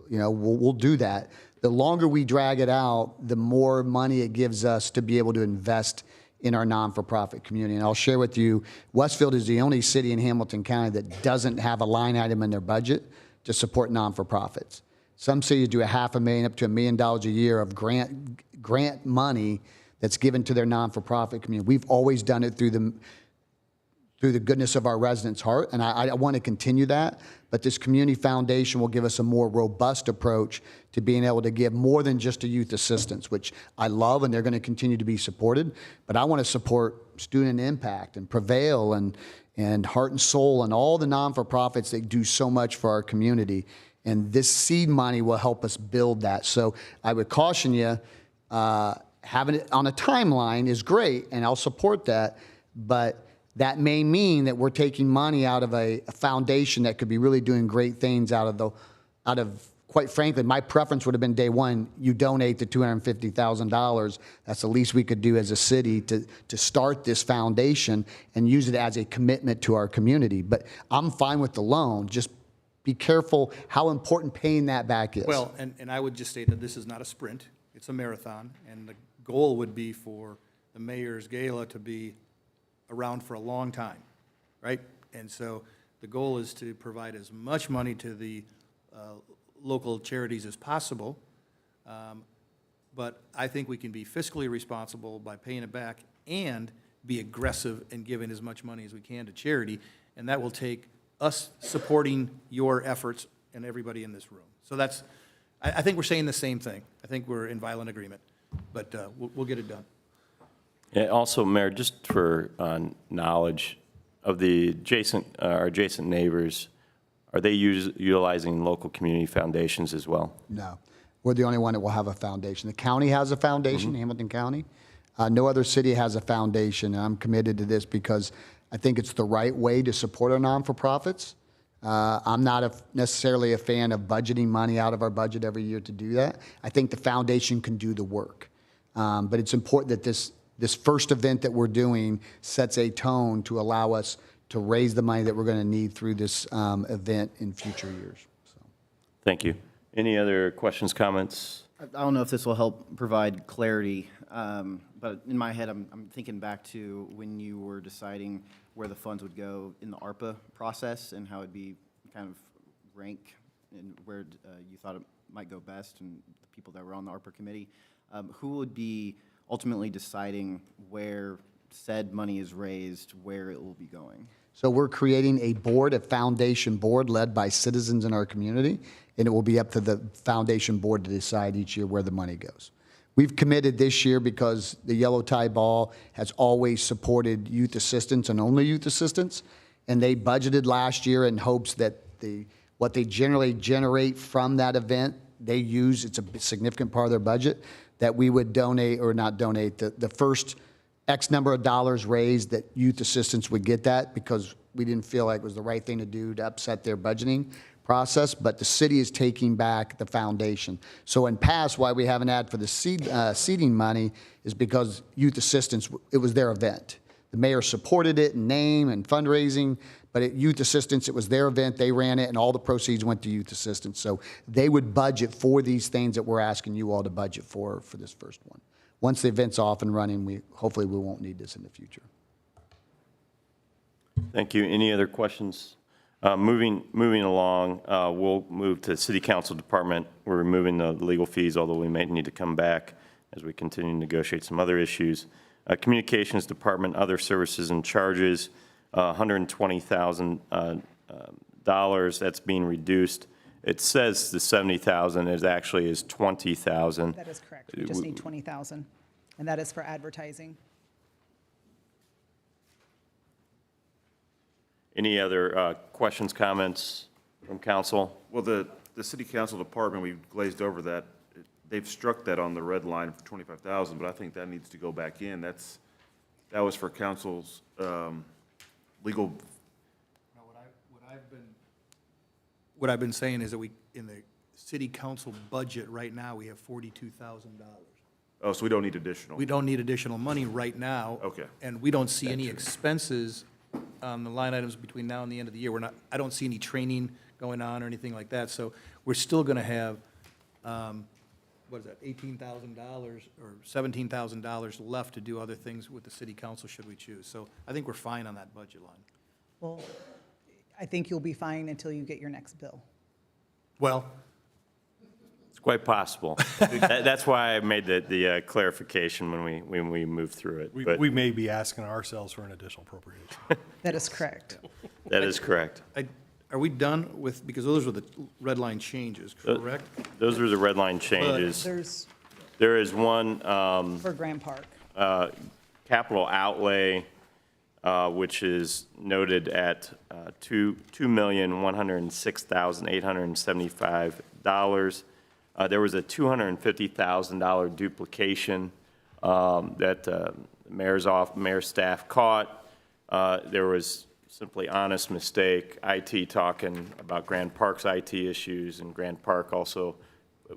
we'll do that. The longer we drag it out, the more money it gives us to be able to invest in our non-for-profit community. And I'll share with you, Westfield is the only city in Hamilton County that doesn't have a line item in their budget to support non-for-profits. Some cities do $500,000 up to $1 million a year of grant money that's given to their non-for-profit community. We've always done it through the through the goodness of our residents' heart, and I want to continue that. But this community foundation will give us a more robust approach to being able to give more than just a youth assistance, which I love, and they're going to continue to be supported. But I want to support Student Impact and Prevail and Heart and Soul and all the non-for-profits that do so much for our community. And this seed money will help us build that. So I would caution you, having it on a timeline is great, and I'll support that, but that may mean that we're taking money out of a foundation that could be really doing great things out of, quite frankly, my preference would have been day one, you donate the $250,000. That's the least we could do as a city to start this foundation and use it as a commitment to our community. But I'm fine with the loan. Just be careful how important paying that back is. Well, and I would just state that this is not a sprint, it's a marathon, and the goal would be for the mayor's gala to be around for a long time, right? And so the goal is to provide as much money to the local charities as possible, but I think we can be fiscally responsible by paying it back and be aggressive in giving as much money as we can to charity, and that will take us supporting your efforts and everybody in this room. So that's, I think we're saying the same thing. I think we're in violent agreement, but we'll get it done. Yeah, also, Mayor, just for knowledge of the adjacent neighbors, are they utilizing local community foundations as well? No. We're the only one that will have a foundation. The county has a foundation, Hamilton County. No other city has a foundation, and I'm committed to this because I think it's the right way to support our non-for-profits. I'm not necessarily a fan of budgeting money out of our budget every year to do that. I think the foundation can do the work. But it's important that this first event that we're doing sets a tone to allow us to raise the money that we're going to need through this event in future years. So. Thank you. Any other questions, comments? I don't know if this will help provide clarity, but in my head, I'm thinking back to when you were deciding where the funds would go in the ARPA process and how it'd be kind of rank and where you thought it might go best and the people that were on the ARPA committee. Who would be ultimately deciding where said money is raised, where it will be going? So we're creating a board, a foundation board led by citizens in our community, and it will be up to the foundation board to decide each year where the money goes. We've committed this year because the Yellow Tie Ball has always supported youth assistance and only youth assistance, and they budgeted last year in hopes that what they generally generate from that event, they use, it's a significant part of their budget, that we would donate, or not donate, the first X number of dollars raised, that youth assistance would get that, because we didn't feel like it was the right thing to do to upset their budgeting process. But the city is taking back the foundation. So in past, why we haven't had for the seeding money is because youth assistance, it was their event. The mayor supported it in name and fundraising, but at youth assistance, it was their event, they ran it, and all the proceeds went to youth assistance. So they would budget for these things that we're asking you all to budget for this first one. Once the event's off and running, hopefully we won't need this in the future. Thank you. Any other questions? Moving along, we'll move to City Council Department. We're removing the legal fees, although we may need to come back as we continue to negotiate some other issues. Communications Department, other services and charges, $120,000. That's being reduced. It says the $70,000 is actually $20,000. That is correct. We just need $20,000, and that is for advertising. Any other questions, comments from council? Well, the city council department, we glazed over that. They've struck that on the red line for $25,000, but I think that needs to go back in. That was for council's legal. No, what I've been saying is that in the city council budget right now, we have $42,000. Oh, so we don't need additional. We don't need additional money right now. Okay. And we don't see any expenses on the line items between now and the end of the year. I don't see any training going on or anything like that. So we're still going to have, what is that, $18,000 or $17,000 left to do other things with the city council should we choose. So I think we're fine on that budget line. Well, I think you'll be fine until you get your next bill. Well, Quite possible. That's why I made the clarification when we moved through it. But We may be asking ourselves for an additional appropriation. That is correct. that is correct. Are we done with, because those were the red line changes, correct? Those are the red line changes. There's, There is one for Grand Park. capital outlay, which is noted at $2,106,875. There was a $250,000 duplication that mayor's staff caught. There was simply honest mistake, IT talking about Grand Park's IT issues, and Grand Park also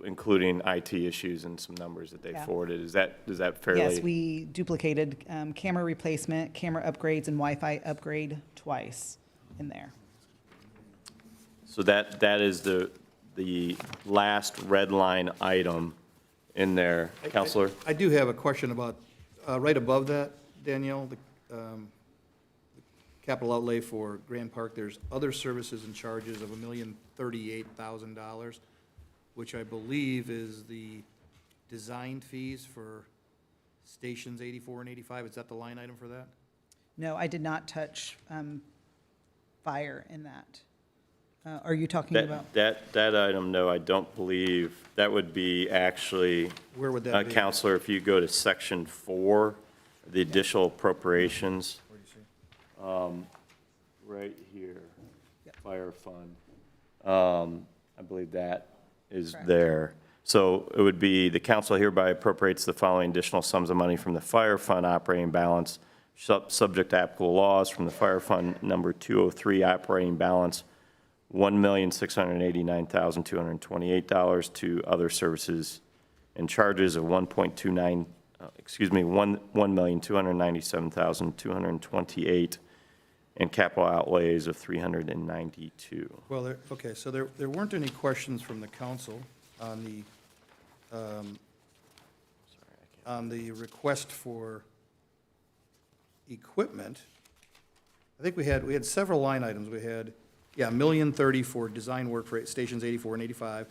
including IT issues and some numbers that they forwarded. Is that fairly? Yes, we duplicated camera replacement, camera upgrades, and Wi-Fi upgrade twice in there. So that is the last red line item in there. Counselor? I do have a question about, right above that, Danielle, the capital outlay for Grand Park, there's other services and charges of $1,038,000, which I believe is the design fees for stations 84 and 85. Is that the line item for that? No, I did not touch fire in that. Are you talking about? That item, no, I don't believe. That would be actually. Where would that be? Counselor, if you go to section 4, the additional appropriations. Where do you see? Right here, fire fund. I believe that is Correct. there. So it would be, the council hereby appropriates the following additional sums of money from the fire fund operating balance, subject to applicable laws, from the fire fund number 203 operating balance, $1,689,228 to other services and charges of $1,297,228 and capital outlays of $392. Well, okay, so there weren't any questions from the council on the request for equipment. I think we had several line items. We had, $1,030,000 for design work for stations 84 and 85.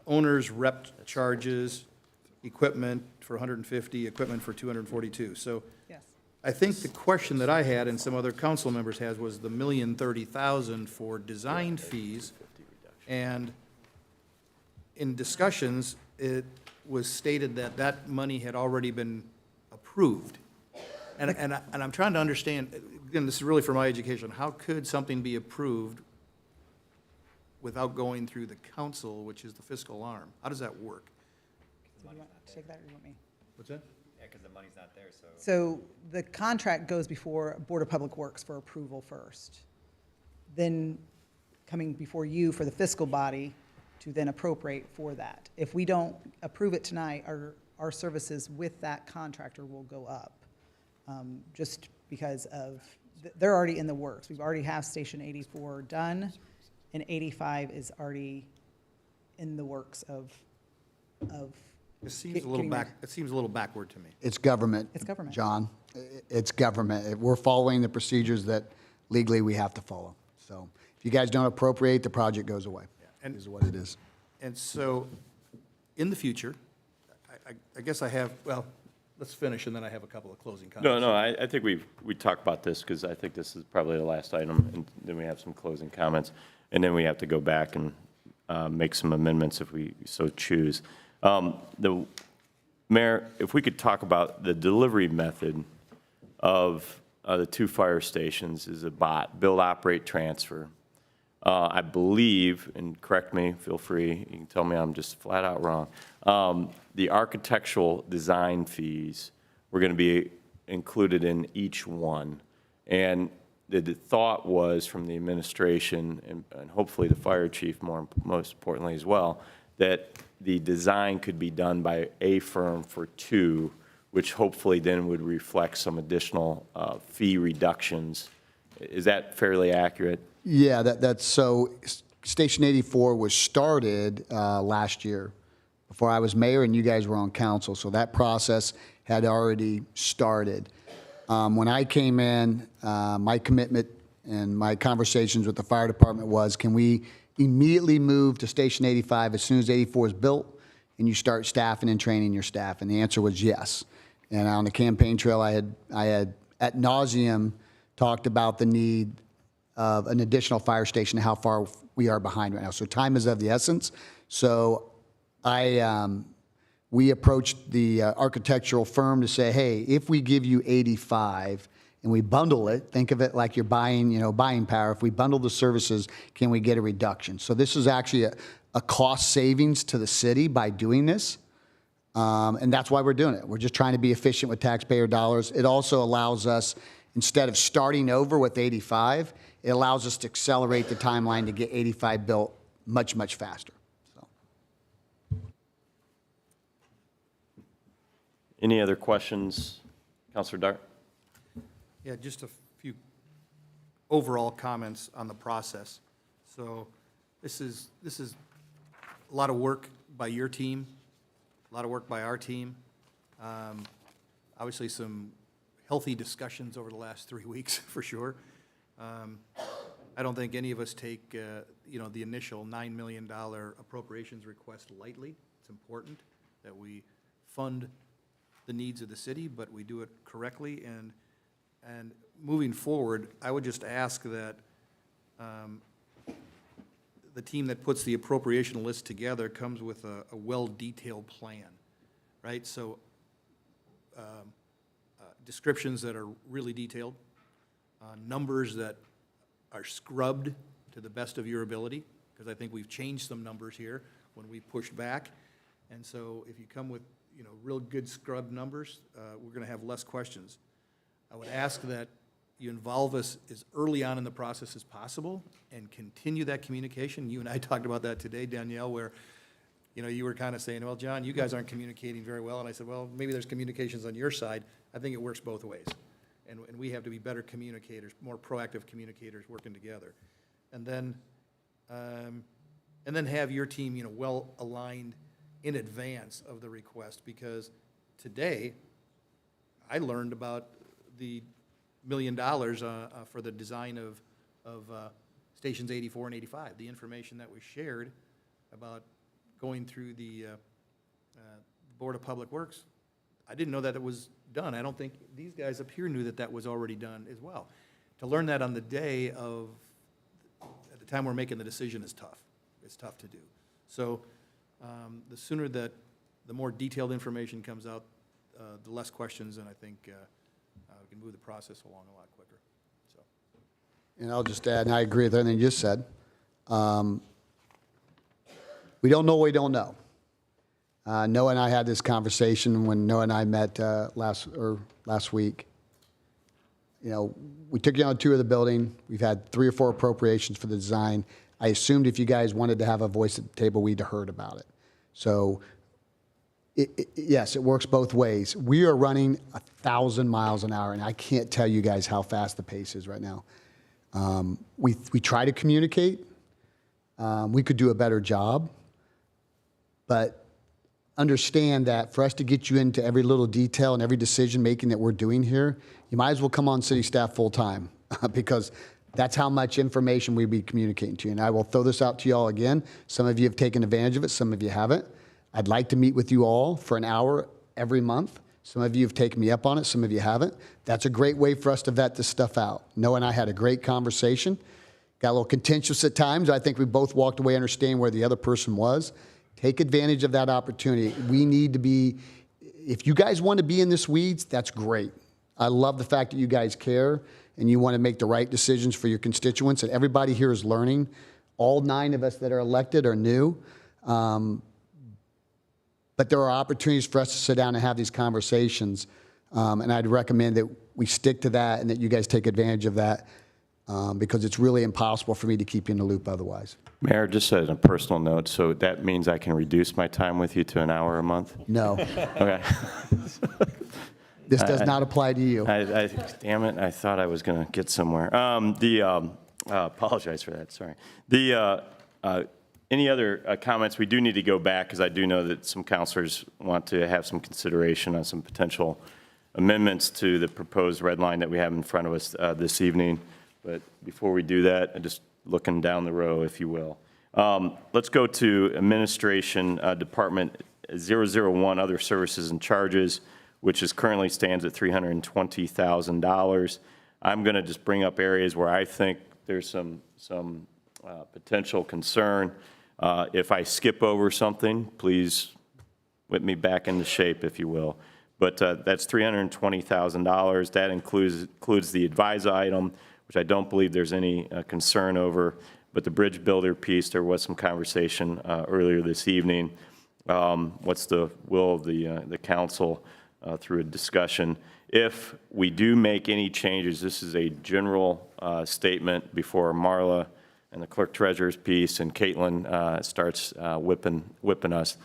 Owners rep charges, equipment for 150, equipment for 242. So Yes. I think the question that I had and some other council members had was the $1,030,000 for design fees. And in discussions, it was stated that that money had already been approved. And I'm trying to understand, again, this is really for my education, how could something be approved without going through the council, which is the fiscal arm? How does that work? Do you want to take that or do you want me? What's that? Yeah, because the money's not there, so. So the contract goes before Board of Public Works for approval first. Then coming before you for the fiscal body to then appropriate for that. If we don't approve it tonight, our services with that contractor will go up. Just because of, they're already in the works. We've already have Station 84 done, and 85 is already in the works of It seems a little backward to me. It's government. It's government. John. It's government. We're following the procedures that legally we have to follow. So if you guys don't appropriate, the project goes away. And- Is what it is. And so, in the future, I guess I have, well, let's finish, and then I have a couple of closing comments. No, I think we talked about this because I think this is probably the last item, and then we have some closing comments, and then we have to go back and make some amendments if we so choose. The Mayor, if we could talk about the delivery method of the 2 fire stations is a bot, build, operate, transfer. I believe, and correct me, feel free, you can tell me I'm just flat out wrong, the architectural design fees were going to be included in each one. And the thought was from the administration, and hopefully the fire chief most importantly as well, that the design could be done by a firm for 2, which hopefully then would reflect some additional fee reductions. Is that fairly accurate? Yeah, that's so. Station 84 was started last year, before I was mayor and you guys were on council. So that process had already started. When I came in, my commitment and my conversations with the fire department was, can we immediately move to Station 85 as soon as 84 is built, and you start staffing and training your staff? And the answer was yes. And on the campaign trail, I had ad nauseum talked about the need of an additional fire station, how far we are behind right now. So time is of the essence. So we approached the architectural firm to say, hey, if we give you 85 and we bundle it, think of it like you're buying, buying power. If we bundle the services, can we get a reduction? So this is actually a cost savings to the city by doing this. And that's why we're doing it. We're just trying to be efficient with taxpayer dollars. It also allows us, instead of starting over with 85, it allows us to accelerate the timeline to get 85 built much, much faster. So. Any other questions? Councilor Dart? Yeah, just a few overall comments on the process. So this is a lot of work by your team, a lot of work by our team. Obviously, some healthy discussions over the last 3 weeks, for sure. I don't think any of us take, the initial $9 million appropriations request lightly. It's important that we fund the needs of the city, but we do it correctly. And moving forward, I would just ask that the team that puts the appropriation list together comes with a well-detailed plan, right? So descriptions that are really detailed, numbers that are scrubbed to the best of your ability, because I think we've changed some numbers here when we pushed back. And so if you come with, real good scrubbed numbers, we're going to have less questions. I would ask that you involve us as early on in the process as possible and continue that communication. You and I talked about that today, Danielle, where, you were kind of saying, well, John, you guys aren't communicating very well. And I said, well, maybe there's communications on your side. I think it works both ways. And we have to be better communicators, more proactive communicators working together. And then have your team, well aligned in advance of the request, because today I learned about the $1 million for the design of stations 84 and 85. The information that was shared about going through the Board of Public Works, I didn't know that it was done. I don't think these guys up here knew that that was already done as well. To learn that on the day of, at the time we're making the decision is tough. It's tough to do. So the sooner that the more detailed information comes out, the less questions, and I think we can move the process along a lot quicker. So. And I'll just add, and I agree with everything you just said. We don't know what we don't know. Noah and I had this conversation when Noah and I met last week. We took you on a tour of the building. We've had 3 or 4 appropriations for the design. I assumed if you guys wanted to have a voice at the table, we'd have heard about it. So, yes, it works both ways. We are running 1,000 miles an hour, and I can't tell you guys how fast the pace is right now. We try to communicate. We could do a better job, but understand that for us to get you into every little detail and every decision making that we're doing here, you might as well come on city staff full time because that's how much information we'll be communicating to you. And I will throw this out to you all again. Some of you have taken advantage of it. Some of you haven't. I'd like to meet with you all for an hour every month. Some of you have taken me up on it. Some of you haven't. That's a great way for us to vet this stuff out. Noah and I had a great conversation. Got a little contentious at times. I think we both walked away understanding where the other person was. Take advantage of that opportunity. We need to be, if you guys want to be in this weeds, that's great. I love the fact that you guys care and you want to make the right decisions for your constituents, and everybody here is learning. All 9 of us that are elected are new. But there are opportunities for us to sit down and have these conversations. And I'd recommend that we stick to that and that you guys take advantage of that because it's really impossible for me to keep you in the loop otherwise. Mayor, just as a personal note, so that means I can reduce my time with you to an hour a month? No. Okay. This does not apply to you. Damn it, I thought I was going to get somewhere. Apologize for that, sorry. Any other comments? We do need to go back because I do know that some councilors want to have some consideration on some potential amendments to the proposed red line that we have in front of us this evening. But before we do that, just looking down the row, if you will. Let's go to Administration Department 001, Other Services and Charges, which is currently stands at $320,000. I'm going to just bring up areas where I think there's some potential concern. If I skip over something, please whip me back into shape, if you will. But that's $320,000. That includes the advise item, which I don't believe there's any concern over. But the bridge builder piece, there was some conversation earlier this evening. What's the will of the council through a discussion? If we do make any changes, this is a general statement before Marla and the clerk treasurer's piece and Caitlin starts whipping us.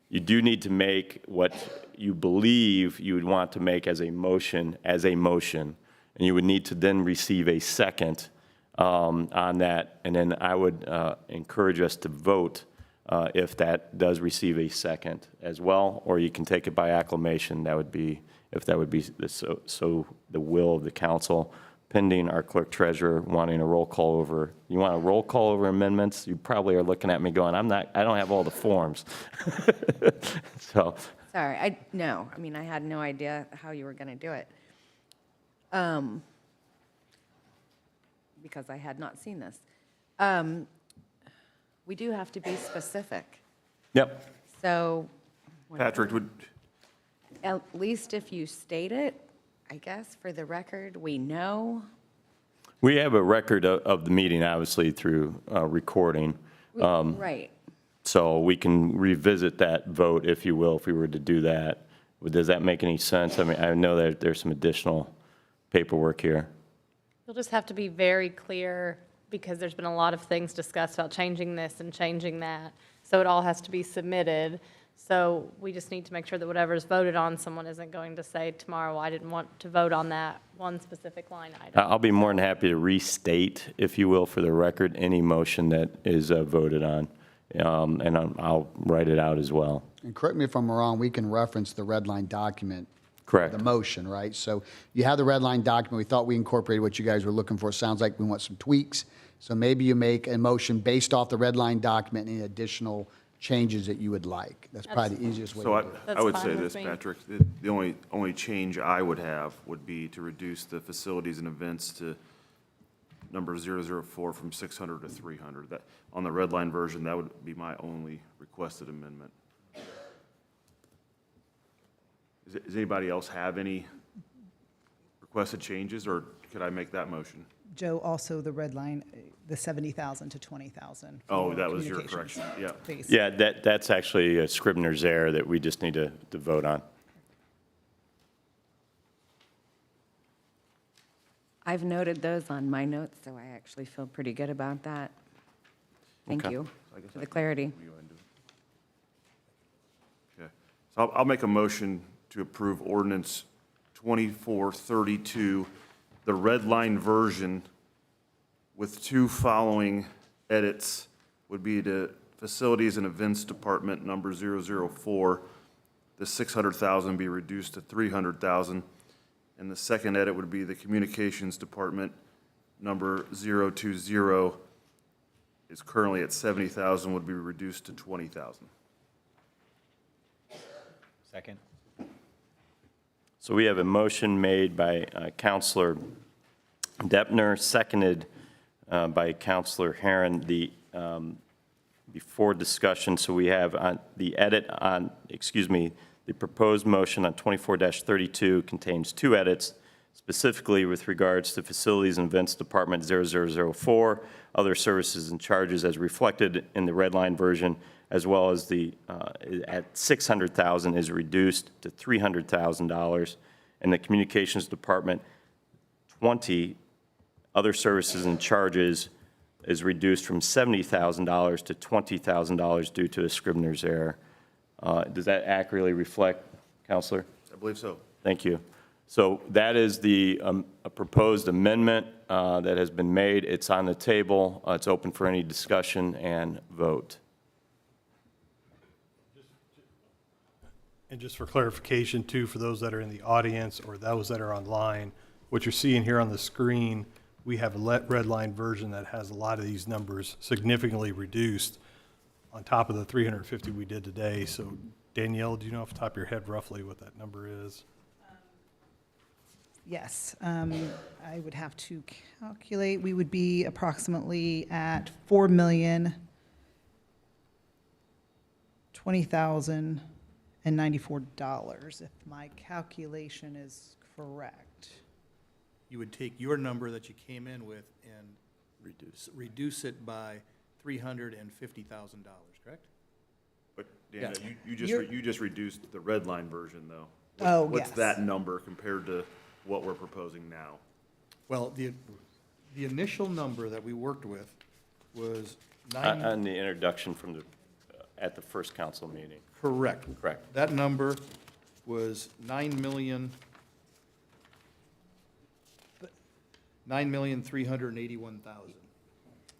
You do need to make what you believe you would want to make as a motion, and you would need to then receive a second on that, and then I would encourage us to vote if that does receive a second as well, or you can take it by acclamation. That would be, if that would be so the will of the council, pending our clerk treasurer wanting a roll call over. You want a roll call over amendments? You probably are looking at me going, I don't have all the forms. So. Sorry, I had no idea how you were going to do it. Because I had not seen this. We do have to be specific. Yep. So. Patrick, would, At least if you state it, I guess, for the record, we know. We have a record of the meeting, obviously, through recording. Right. So we can revisit that vote, if you will, if we were to do that. Does that make any sense? I mean, I know that there's some additional paperwork here. You'll just have to be very clear, because there's been a lot of things discussed about changing this and changing that. So it all has to be submitted. So we just need to make sure that whatever's voted on, someone isn't going to say tomorrow, well, I didn't want to vote on that one specific line item. I'll be more than happy to restate, if you will, for the record, any motion that is voted on. And I'll write it out as well. And correct me if I'm wrong, we can reference the red line document. Correct. The motion, right? So you have the red line document. We thought we incorporated what you guys were looking for. Sounds like we want some tweaks. So maybe you make a motion based off the red line document, any additional changes that you would like. That's probably the easiest way so to do it. I would That's say fine this, with me. Patrick, the only change I would have would be to reduce the facilities and events to number 004 from 600 to 300. That, on the red line version, that would be my only requested amendment. Does anybody else have any requested changes, or could I make that motion? Joe, also the red line, the 70,000 to 20,000. Oh, for that was your communications. correction, yeah. Please. Yeah, that's actually a Scribner's error that we just need to vote on. I've noted those on my notes, so I actually feel pretty good about that. Thank Okay. you for the clarity. Okay, so I'll make a motion to approve ordinance 2432, the red line version, with two following edits, would be the Facilities and Events Department, number 004, the 600,000 be reduced to 300,000. And the second edit would be the Communications Department, number 020, is currently at 70,000, would be reduced to 20,000. Second. So we have a motion made by Counselor Deppner, seconded by Counselor Herron. Before discussion, so we have the proposed motion on 24-32 contains two edits, specifically with regards to Facilities and Events Department 0004, other services and charges as reflected in the red line version, as well as the at 600,000 is reduced to $300,000, and the Communications Department 20, other services and charges is reduced from $70,000 to $20,000 due to a Scribner's error. Does that accurately reflect, Counselor? I believe so. Thank you. So that is the a proposed amendment that has been made. It's on the table. It's open for any discussion and vote. And just for clarification too, for those that are in the audience or those that are online, what you're seeing here on the screen we have a red line version that has a lot of these numbers significantly reduced on top of the 350 we did today. So Danielle, do you know off the top of your head roughly what that number is? Yes, I would have to calculate. We would be approximately at $4,020,094, if my calculation is correct. You would take your number that you came in with and reduce it by $350,000, correct? But Dana, Yeah. you just reduced the red line version, though. Oh, What's yes. that number compared to what we're proposing now? Well, the initial number that we worked with was On the introduction from the, at the first council meeting. Correct. Correct. That number was $9,381,000.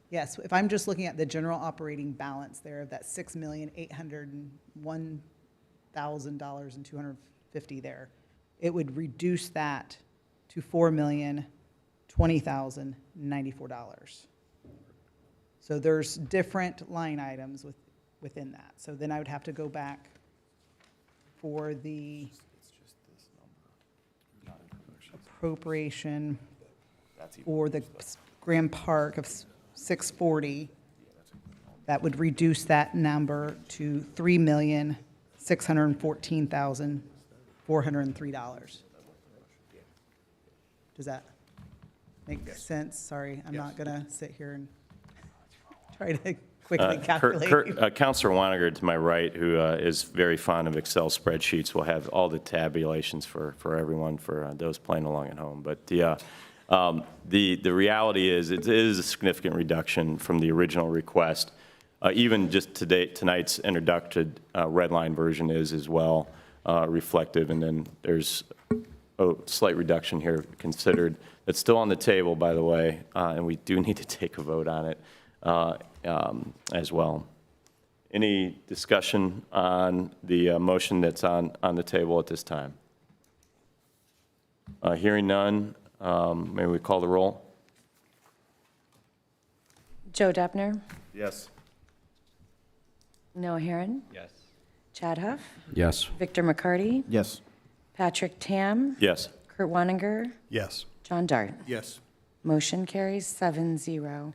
Yes, if I'm just looking at the general operating balance there of that $6,801,250 there, it would reduce that to $4,020,094. So there's different line items within that. So then I would have to go back for the appropriation for the Grand Park of 640. That would reduce that number to $3,614,403. Does that make sense? Sorry, I'm not going to sit here and try to quickly calculate. Counselor Woniger to my right, who is very fond of Excel spreadsheets, will have all the tabulations for everyone, for those playing along at home. But the reality is, it is a significant reduction from the original request. Even just tonight's introduced red line version is as well reflective, and then there's a slight reduction here considered. It's still on the table, by the way, and we do need to take a vote on it as well. Any discussion on the motion that's on the table at this time? Hearing none, may we call the roll? Joe Debner, Yes. Noah Herron, Yes. Chad Huff, Yes. Victor McCarty, Yes. Patrick Tam, Yes. Kurt Wanninger, Yes. John Dart. Yes. Motion carries 7-0.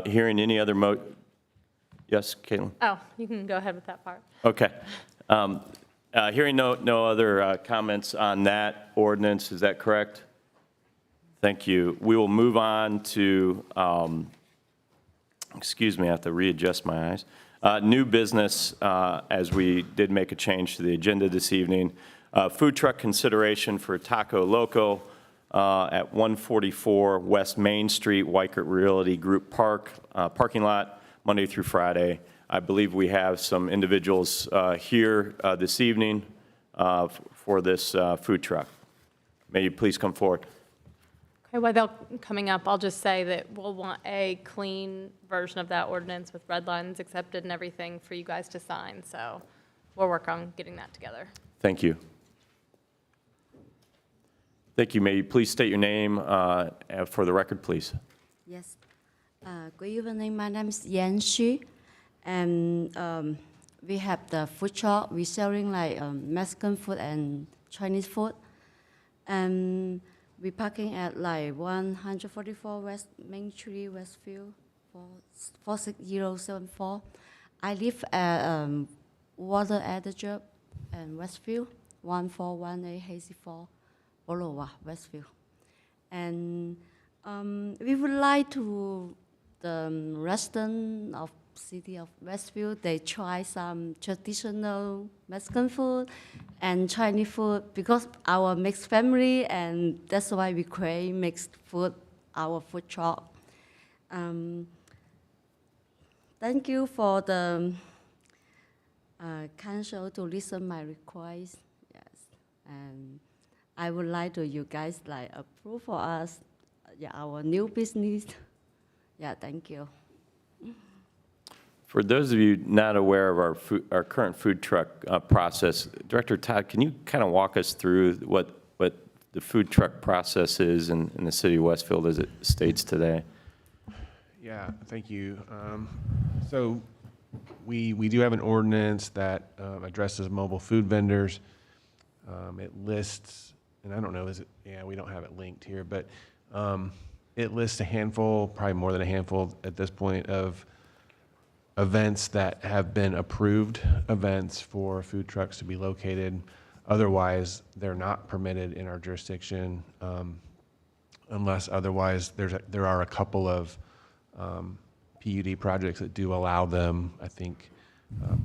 Hearing any other yes, Caitlin? Oh, you can go ahead with that part. Okay. Hearing no other comments on that ordinance, is that correct? Thank you. We will move on to, excuse me, I have to readjust my eyes. New business, as we did make a change to the agenda this evening. Food truck consideration for Taco Loco at 144 West Main Street, Weichert Realty Group parking lot, Monday through Friday. I believe we have some individuals here this evening for this food truck. May you please come forward. Okay, while they're coming up, I'll just say that we'll want a clean version of that ordinance with red lines accepted and everything for you guys to sign. So we'll work on getting that together. Thank you. Thank you. May you please state your name for the record, please? Yes. Good evening. My name is Yan Xu. And we have the food truck. We're selling like Mexican food and Chinese food. And we're parking at like 144 West Main Street, Westfield, 46074. I live at Water Edge and Westfield, 1418 Hazy 4 Boulevard, Westfield. And we would like to the resident of city of Westfield, they try some traditional Mexican food and Chinese food because our mixed family, and that's why we create mixed food, our food truck. Thank you for the council to listen my request. Yes, and I would like to you guys like approve for us, our new business. Yeah, thank you. For those of you not aware of our current food truck process, Director Todd, can you kind of walk us through what the food truck process is in the city of Westfield as it states today. Yeah, thank you. So we do have an ordinance that addresses mobile food vendors. It lists, and I don't know, we don't have it linked here, but it lists a handful, probably more than a handful at this point, of events that have been approved events for food trucks to be located. Otherwise, they're not permitted in our jurisdiction, unless otherwise there are a couple of PUD projects that do allow them. I think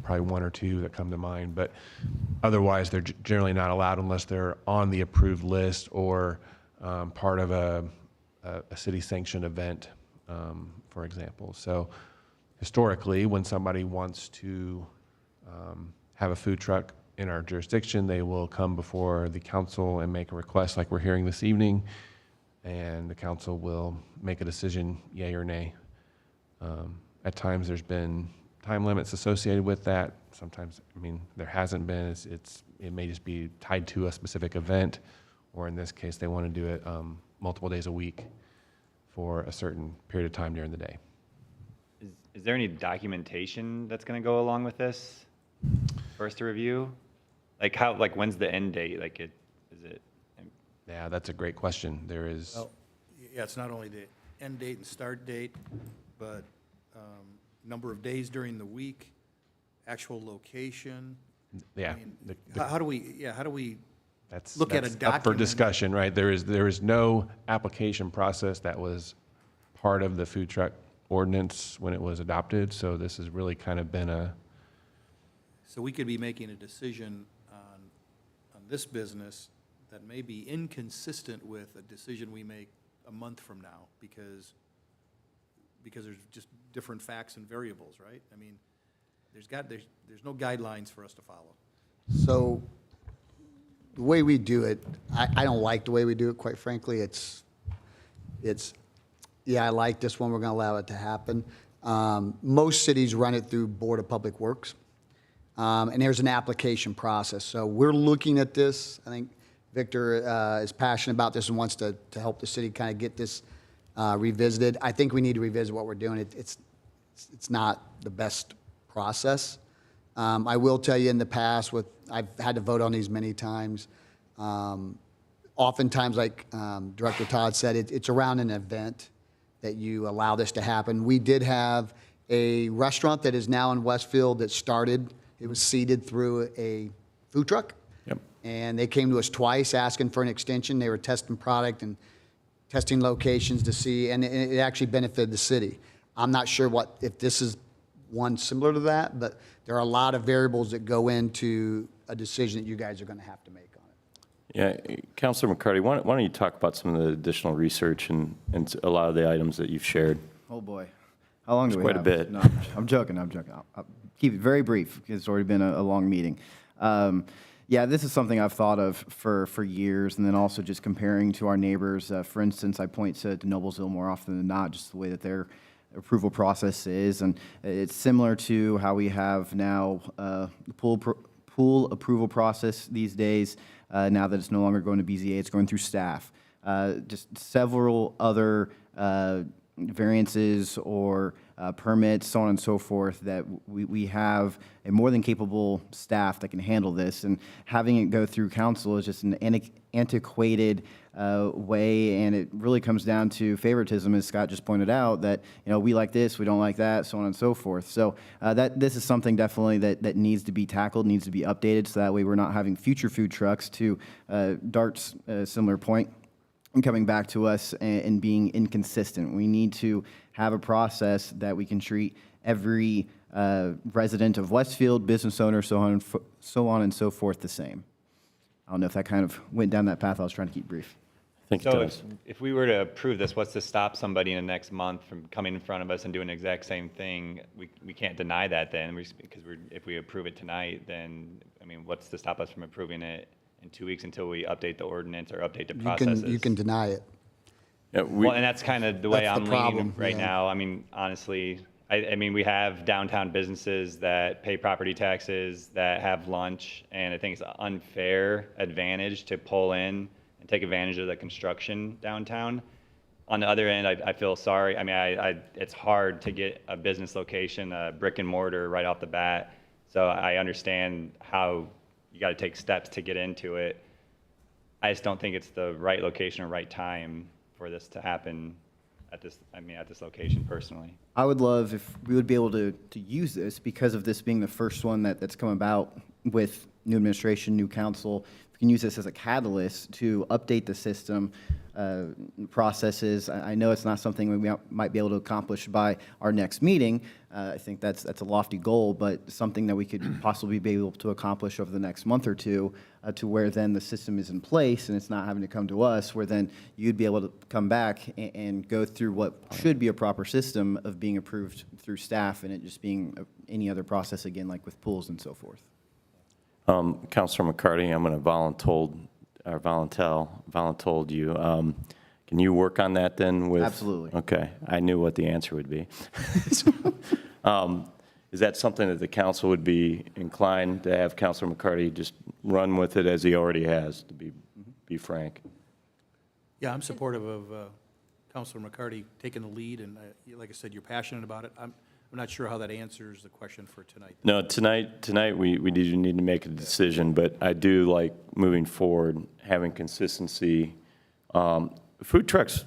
probably one or two that come to mind, but otherwise they're generally not allowed unless they're on the approved list or part of a city sanctioned event, for example. So historically, when somebody wants to have a food truck in our jurisdiction, they will come before the council and make a request like we're hearing this evening, and the council will make a decision, yay or nay. At times there's been time limits associated with that. Sometimes, I mean, there hasn't been. It may just be tied to a specific event, or in this case, they want to do it multiple days a week for a certain period of time during the day. Is there any documentation that's going to go along with this for us to review? Like when's the end date? Is it? Yeah, that's a great question. There is. Well, yeah, it's not only the end date and start date, but number of days during the week, actual location. Yeah. I mean, how do we That's look at a document? up for discussion, right? There is no application process that was part of the food truck ordinance when it was adopted. So this has really kind of been a. So we could be making a decision on this business that may be inconsistent with a decision we make a month from now because there's just different facts and variables, right? I mean, there's no guidelines for us to follow. So the way we do it, I don't like the way we do it, quite frankly. Yeah, I like this one, we're going to allow it to happen. Most cities run it through Board of Public Works, and there's an application process. So we're looking at this. I think Victor is passionate about this and wants to help the city kind of get this revisited. I think we need to revisit what we're doing. It's not the best process. I will tell you in the past, I've had to vote on these many times. Oftentimes, like Director Todd said, it's around an event that you allow this to happen. We did have a restaurant that is now in Westfield that started. It was seeded through a food truck. Yep. And they came to us twice asking for an extension. They were testing product and testing locations to see, and it actually benefited the city. I'm not sure if this is one similar to that, but there are a lot of variables that go into a decision that you guys are going to have to make on it. Yeah, Councilor McCarty, why don't you talk about some of the additional research and a lot of the items that you've shared? Oh, boy. How long do we Quite have? a bit. No, I'm joking. I'll keep it very brief because it's already been a long meeting. Yeah, this is something I've thought of for years, and then also just comparing to our neighbors. For instance, I point to Noblesville more often than not, just the way that their approval process is, and it's similar to how we have now the pool approval process these days. Now that it's no longer going to BZA, it's going through staff. Just several other variances or permits, so on and so forth, that we have a more than capable staff that can handle this, and having it go through council is just an antiquated way, and it really comes down to favoritism, as Scott just pointed out, that, you know, we like this, we don't like that, so on and so forth. So this is something definitely that needs to be tackled, needs to be updated, so that way we're not having future food trucks, to Dart's similar point, and coming back to us and being inconsistent. We need to have a process that we can treat every resident of Westfield, business owner, so on and so forth the same. I don't know if that kind of went down that path. I was trying to keep brief. So if we were to approve this, what's to stop somebody in the next month from coming in front of us and doing the exact same thing? We can't deny that then, because if we approve it tonight, then, I mean, what's to stop us from approving it in 2 weeks until we update the ordinance or update the processes? You can deny it. Yeah, well, and that's kind of the way I'm leaning right yeah. now. I mean, honestly, I mean, we have downtown businesses that pay property taxes, that have lunch, and I think it's an unfair advantage to pull in and take advantage of the construction downtown. On the other end, I feel sorry. I mean, it's hard to get a business location, a brick and mortar right off the bat. So I understand how you got to take steps to get into it. I just don't think it's the right location or right time for this to happen at this location personally. I would love if we would be able to use this because of this being the first one that's come about with new administration, new council. We can use this as a catalyst to update the system, processes. I know it's not something we might be able to accomplish by our next meeting. I think that's a lofty goal, but something that we could possibly be able to accomplish over the next month or two, to where then the system is in place and it's not having to come to us, where then you'd be able to come back and go through what should be a proper system of being approved through staff and it just being any other process again, like with pools and so forth. Councilor McCarty, I'm going to voluntold you. Can you work on that then with? Absolutely. Okay, I knew what the answer would be. Is that something that the council would be inclined to have Councilor McCarty just run with it as he already has, to be frank? Yeah, I'm supportive of Councilor McCarty taking the lead, and like I said, you're passionate about it. I'm not sure how that answers the question for tonight. No, tonight we do need to make a decision, but I do like moving forward, having consistency. Food trucks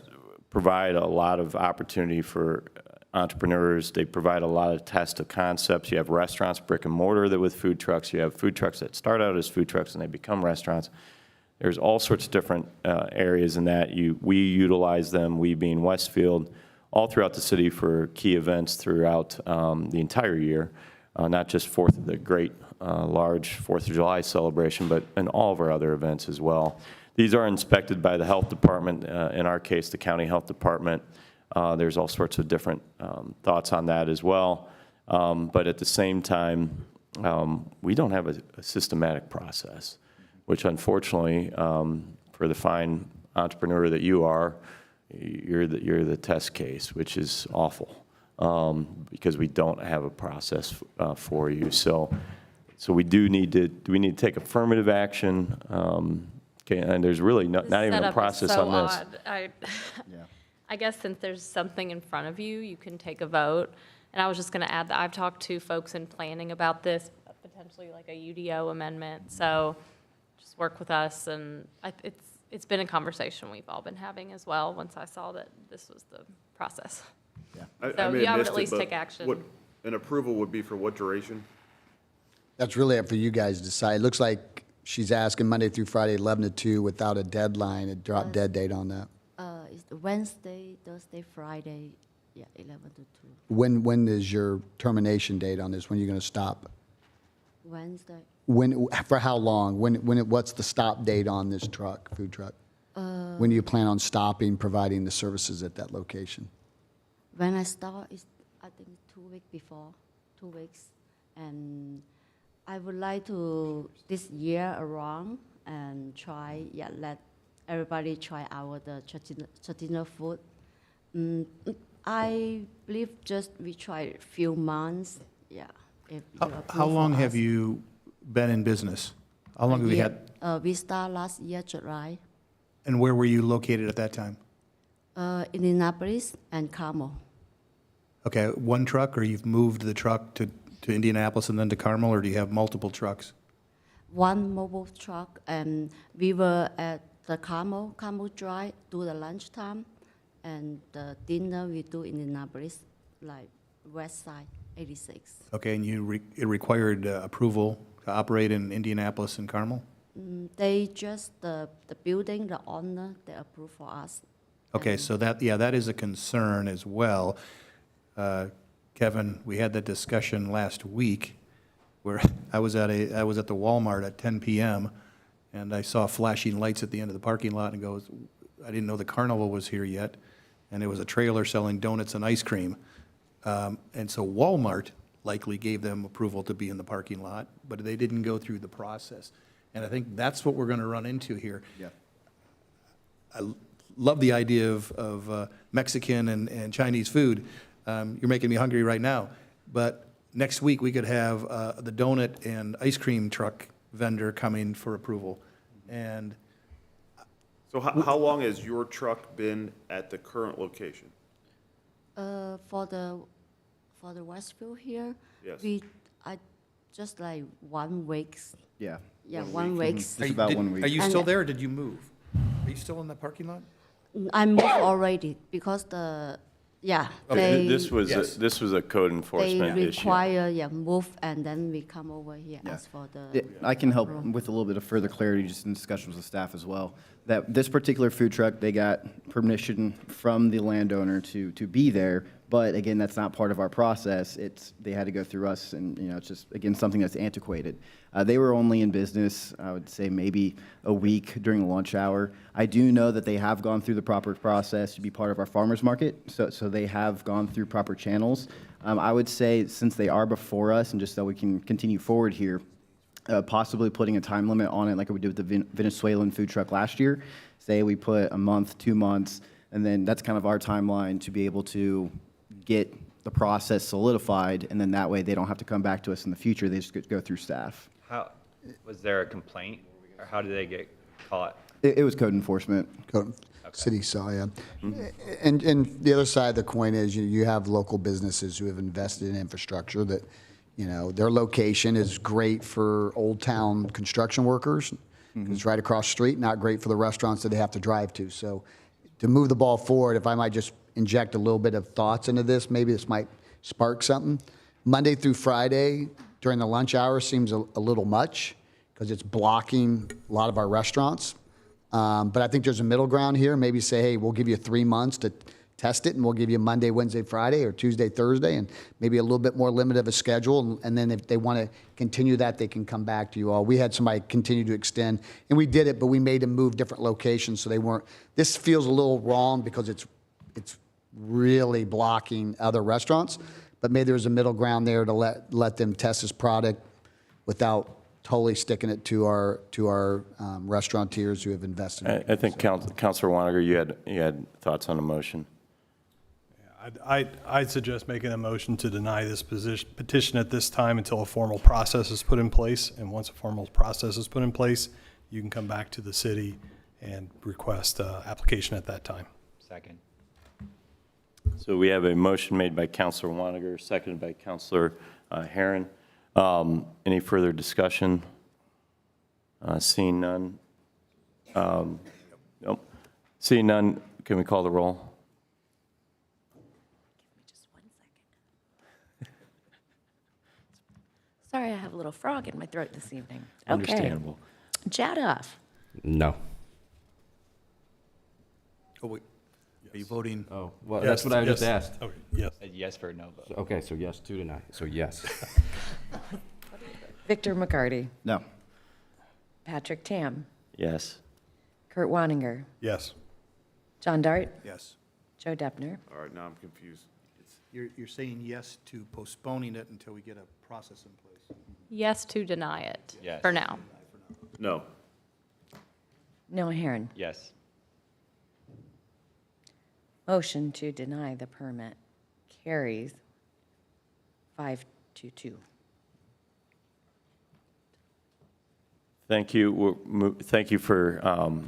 provide a lot of opportunity for entrepreneurs. They provide a lot of test of concepts. You have restaurants, brick and mortar, that with food trucks. You have food trucks that start out as food trucks and they become restaurants. There's all sorts of different areas in that. We utilize them, we being Westfield, all throughout the city for key events throughout the entire year, not just the great large 4th of July celebration, but in all of our other events as well. These are inspected by the health department, in our case, the county health department. There's all sorts of different thoughts on that as well. But at the same time, we don't have a systematic process, which unfortunately, for the fine entrepreneur that you are, you're the test case, which is awful, because we don't have a process for you. So we need to take affirmative action. Okay, and there's really not even a process on this. I guess since there's something in front of you, you can take a vote. And I was just going to add that I've talked to folks in planning about this, potentially like a UDO amendment. So just work with us, and it's been a conversation we've all been having as well once I saw that this was the process. Yeah. So I would at least take action. An approval would be for what duration? That's really up for you guys to decide. It looks like she's asking Monday through Friday, 11 to 2, without a deadline, a drop dead date on that. It's Wednesday, Thursday, Friday, 11 to 2. When is your termination date on this? When are you going to stop? Wednesday. For how long? What's the stop date on this food truck? When do you plan on stopping providing the services at that location? When I start, it's, I think, 2 weeks before, 2 weeks. And I would like to, this year around, and try, let everybody try the traditional food. I believe just we try a few months, if How long have you been in business? How long have you had? We started last year, July. And where were you located at that time? Indianapolis and Carmel. Okay, one truck, or you've moved the truck to Indianapolis and then to Carmel, or do you have multiple trucks? One mobile truck, and we were at the Carmel Drive, do the lunchtime, and the dinner we do in Indianapolis, like West Side, 86. Okay, and it required approval to operate in Indianapolis and Carmel? They just, the building, the owner, they approve for us. Okay, so that is a concern as well. Kevin, we had that discussion last week where I was at the Walmart at 10 p.m. and I saw flashing lights at the end of the parking lot and goes, I didn't know the carnival was here yet. And there was a trailer selling donuts and ice cream. And so Walmart likely gave them approval to be in the parking lot, but they didn't go through the process. And I think that's what we're going to run into here. Yeah. I love the idea of Mexican and Chinese food. You're making me hungry right now. But next week, we could have the donut and ice cream truck vendor coming for approval. And So how long has your truck been at the current location? For the Westfield here, Yes. I just like 1 week. Yeah. Yeah, 1 week. Just about 1 week. Are you And- still there, or did you move? Are you still in the parking lot? I moved already because they, This was, Yes. this was a code they enforcement issue. require, move, and then we come over here, ask for the. Yeah, I can help with a little bit of further clarity, just in discussions with staff as well. That this particular food truck, they got permission from the landowner to be there, but again, that's not part of our process. They had to go through us, and, it's just, again, something that's antiquated. They were only in business, I would say, maybe a week during the lunch hour. I do know that they have gone through the proper process to be part of our farmers market, so they have gone through proper channels. I would say, since they are before us, and just so we can continue forward here, possibly putting a time limit on it like we did with the Venezuelan food truck last year. Say we put a month, 2 months, and then that's kind of our timeline to be able to get the process solidified, and then that way they don't have to come back to us in the future. They just go through staff. How, was there a complaint, or how did they get caught? It was code enforcement. City saw, yeah. And the other side of the coin is you have local businesses who have invested in infrastructure that, their location is great for Old Town construction workers. It's right across the street, not great for the restaurants that they have to drive to. So to move the ball forward, if I might just inject a little bit of thoughts into this, maybe this might spark something. Monday through Friday during the lunch hour seems a little much because it's blocking a lot of our restaurants. But I think there's a middle ground here. Maybe say, hey, we'll give you 3 months to test it, and we'll give you Monday, Wednesday, Friday, or Tuesday, Thursday, and maybe a little bit more limited of a schedule. And then if they want to continue that, they can come back to you all. We had somebody continue to extend, and we did it, but we made them move different locations so they weren't. This feels a little wrong because it's really blocking other restaurants. But maybe there's a middle ground there to let them test this product without totally sticking it to our restaurateurs who have invested in it. I think Councilor Waniger, you had thoughts on the motion. I'd suggest making a motion to deny this petition at this time until a formal process is put in place. And once a formal process is put in place, you can come back to the city and request application at that time. Second. So we have a motion made by Councilor Waniger, seconded by Councilor Herron. Any further discussion? Seeing none. Nope. Seeing none, can we call the roll? Sorry, I have a little frog in my throat this evening. Okay. Understandable. Jadoff. No. Oh, wait. Are you voting? Oh, well, Yes, that's what I just yes. asked. Okay, yes. A yes for a no vote. Okay, so yes, 2 to 9. So yes. Victor McCarty. No. Patrick Tam. Yes. Kurt Waninger. Yes. John Dart. Yes. Joe Deppner. All right, now I'm confused. You're saying yes to postponing it until we get a process in place? Yes to deny it Yes. for now. No. Noah Herron. Yes. Motion to deny the permit carries 5-2. Thank you. Thank you for,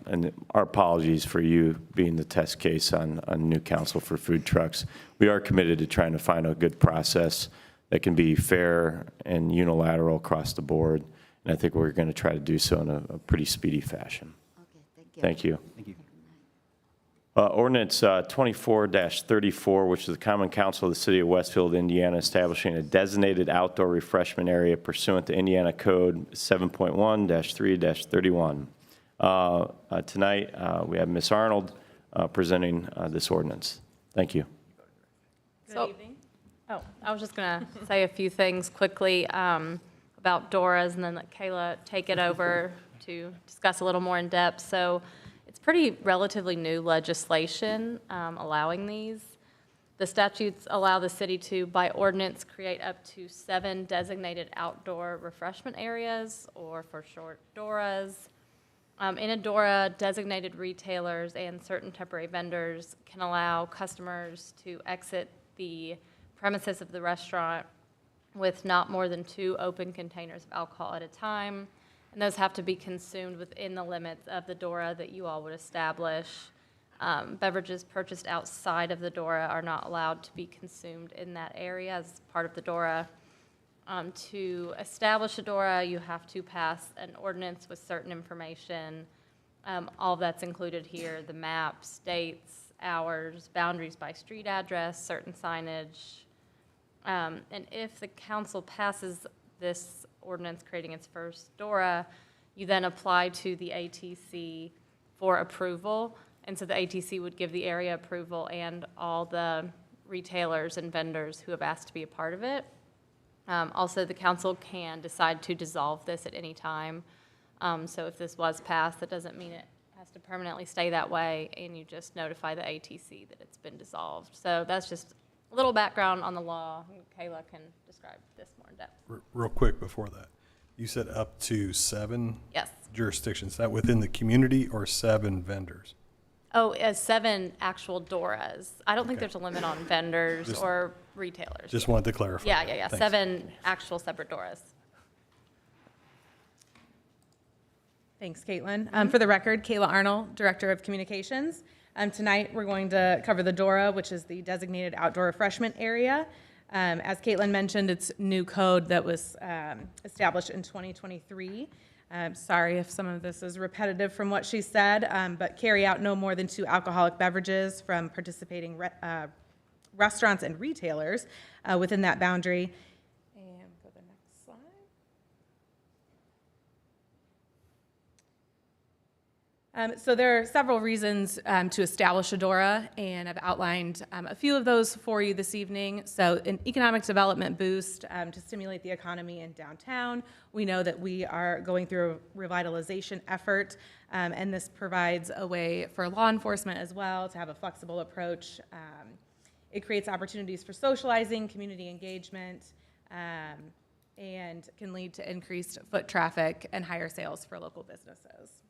and our apologies for you being the test case on new council for food trucks. We are committed to trying to find a good process that can be fair and unilateral across the board. And I think we're going to try to do so in a pretty speedy fashion. Okay, thank you. Thank you. Thank you. Ordinance 24-34, which is the Common Council of the City of Westfield, Indiana, establishing a designated outdoor refreshment area pursuant to Indiana Code 7.1-3-31. Tonight, we have Ms. Arnold presenting this ordinance. Thank you. Good evening. Oh, I was just going to say a few things quickly about Dora's, and then let Kayla take it over to discuss a little more in depth. So it's pretty relatively new legislation allowing these. The statutes allow the city to, by ordinance, create up to 7 designated outdoor refreshment areas, or for short, DORAs. In a DORA, designated retailers and certain temporary vendors can allow customers to exit the premises of the restaurant with not more than 2 open containers of alcohol at a time. and those have to be consumed within the limits of the DORA that you all would establish. Beverages purchased outside of the DORA are not allowed to be consumed in that area as part of the DORA. To establish a DORA, you have to pass an ordinance with certain information. All of that's included here, the maps, dates, hours, boundaries by street address, certain signage. And if the council passes this ordinance creating its first DORA, you then apply to the ATC for approval. And so the ATC would give the area approval and all the retailers and vendors who have asked to be a part of it. Also, the council can decide to dissolve this at any time. So if this was passed, that doesn't mean it has to permanently stay that way, and you just notify the ATC that it's been dissolved. So that's just a little background on the law. Kayla can describe this more in depth. Real quick before that, you said up to 7 Yes. jurisdictions. Is that within the community or 7 vendors? Oh, 7 actual DORAs. I don't think there's a limit on vendors Just- or retailers. Just wanted to clarify. Yeah. Thanks. 7 actual separate DORAs. Thanks, Caitlin. For the record, Kayla Arnold, Director of Communications. Tonight, we're going to cover the DORA, which is the Designated Outdoor Refreshment Area. As Caitlin mentioned, it's new code that was established in 2023. Sorry if some of this is repetitive from what she said, but carry out no more than 2 alcoholic beverages from participating restaurants and retailers within that boundary. And go to the next slide. So there are several reasons to establish a DORA, and I've outlined a few of those for you this evening. So an economic development boost to stimulate the economy in downtown. We know that we are going through a revitalization effort, and this provides a way for law enforcement as well to have a flexible approach. It creates opportunities for socializing, community engagement, and can lead to increased foot traffic and higher sales for local businesses.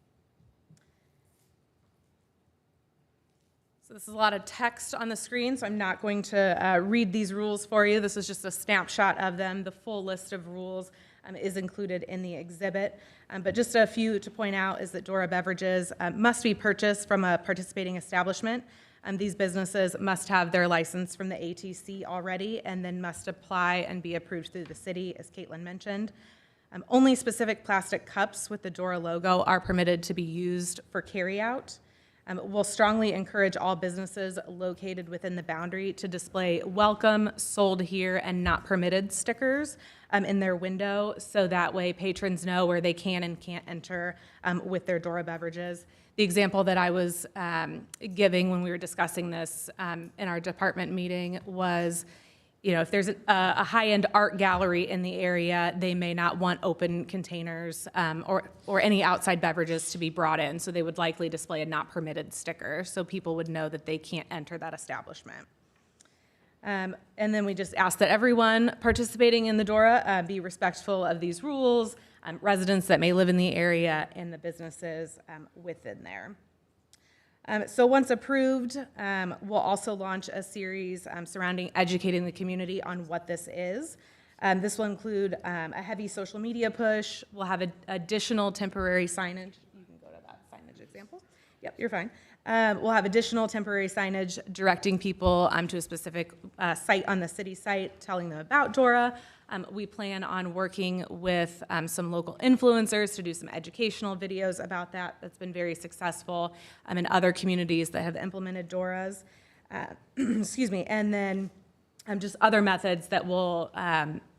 So this is a lot of text on the screen, so I'm not going to read these rules for you. This is just a snapshot of them. The full list of rules is included in the exhibit. But just a few to point out is that DORA beverages must be purchased from a participating establishment. These businesses must have their license from the ATC already and then must apply and be approved through the city, as Caitlin mentioned. Only specific plastic cups with the DORA logo are permitted to be used for carryout. We'll strongly encourage all businesses located within the boundary to display "Welcome, Sold Here, and Not Permitted" stickers in their window, so that way patrons know where they can and can't enter with their DORA beverages. The example that I was giving when we were discussing this in our department meeting was, you know, if there's a high-end art gallery in the area, they may not want open containers or any outside beverages to be brought in, so they would likely display a "Not Permitted" sticker, so people would know that they can't enter that establishment. And then we just ask that everyone participating in the DORA be respectful of these rules, residents that may live in the area, and the businesses within there. So once approved, we'll also launch a series surrounding educating the community on what this is. This will include a heavy social media push. We'll have additional temporary signage. You can go to that signage example. Yep, you're fine. We'll have additional temporary signage directing people to a specific site on the city site, telling them about DORA. We plan on working with some local influencers to do some educational videos about that. That's been very successful in other communities that have implemented DORAs. Excuse me. And then just other methods that we'll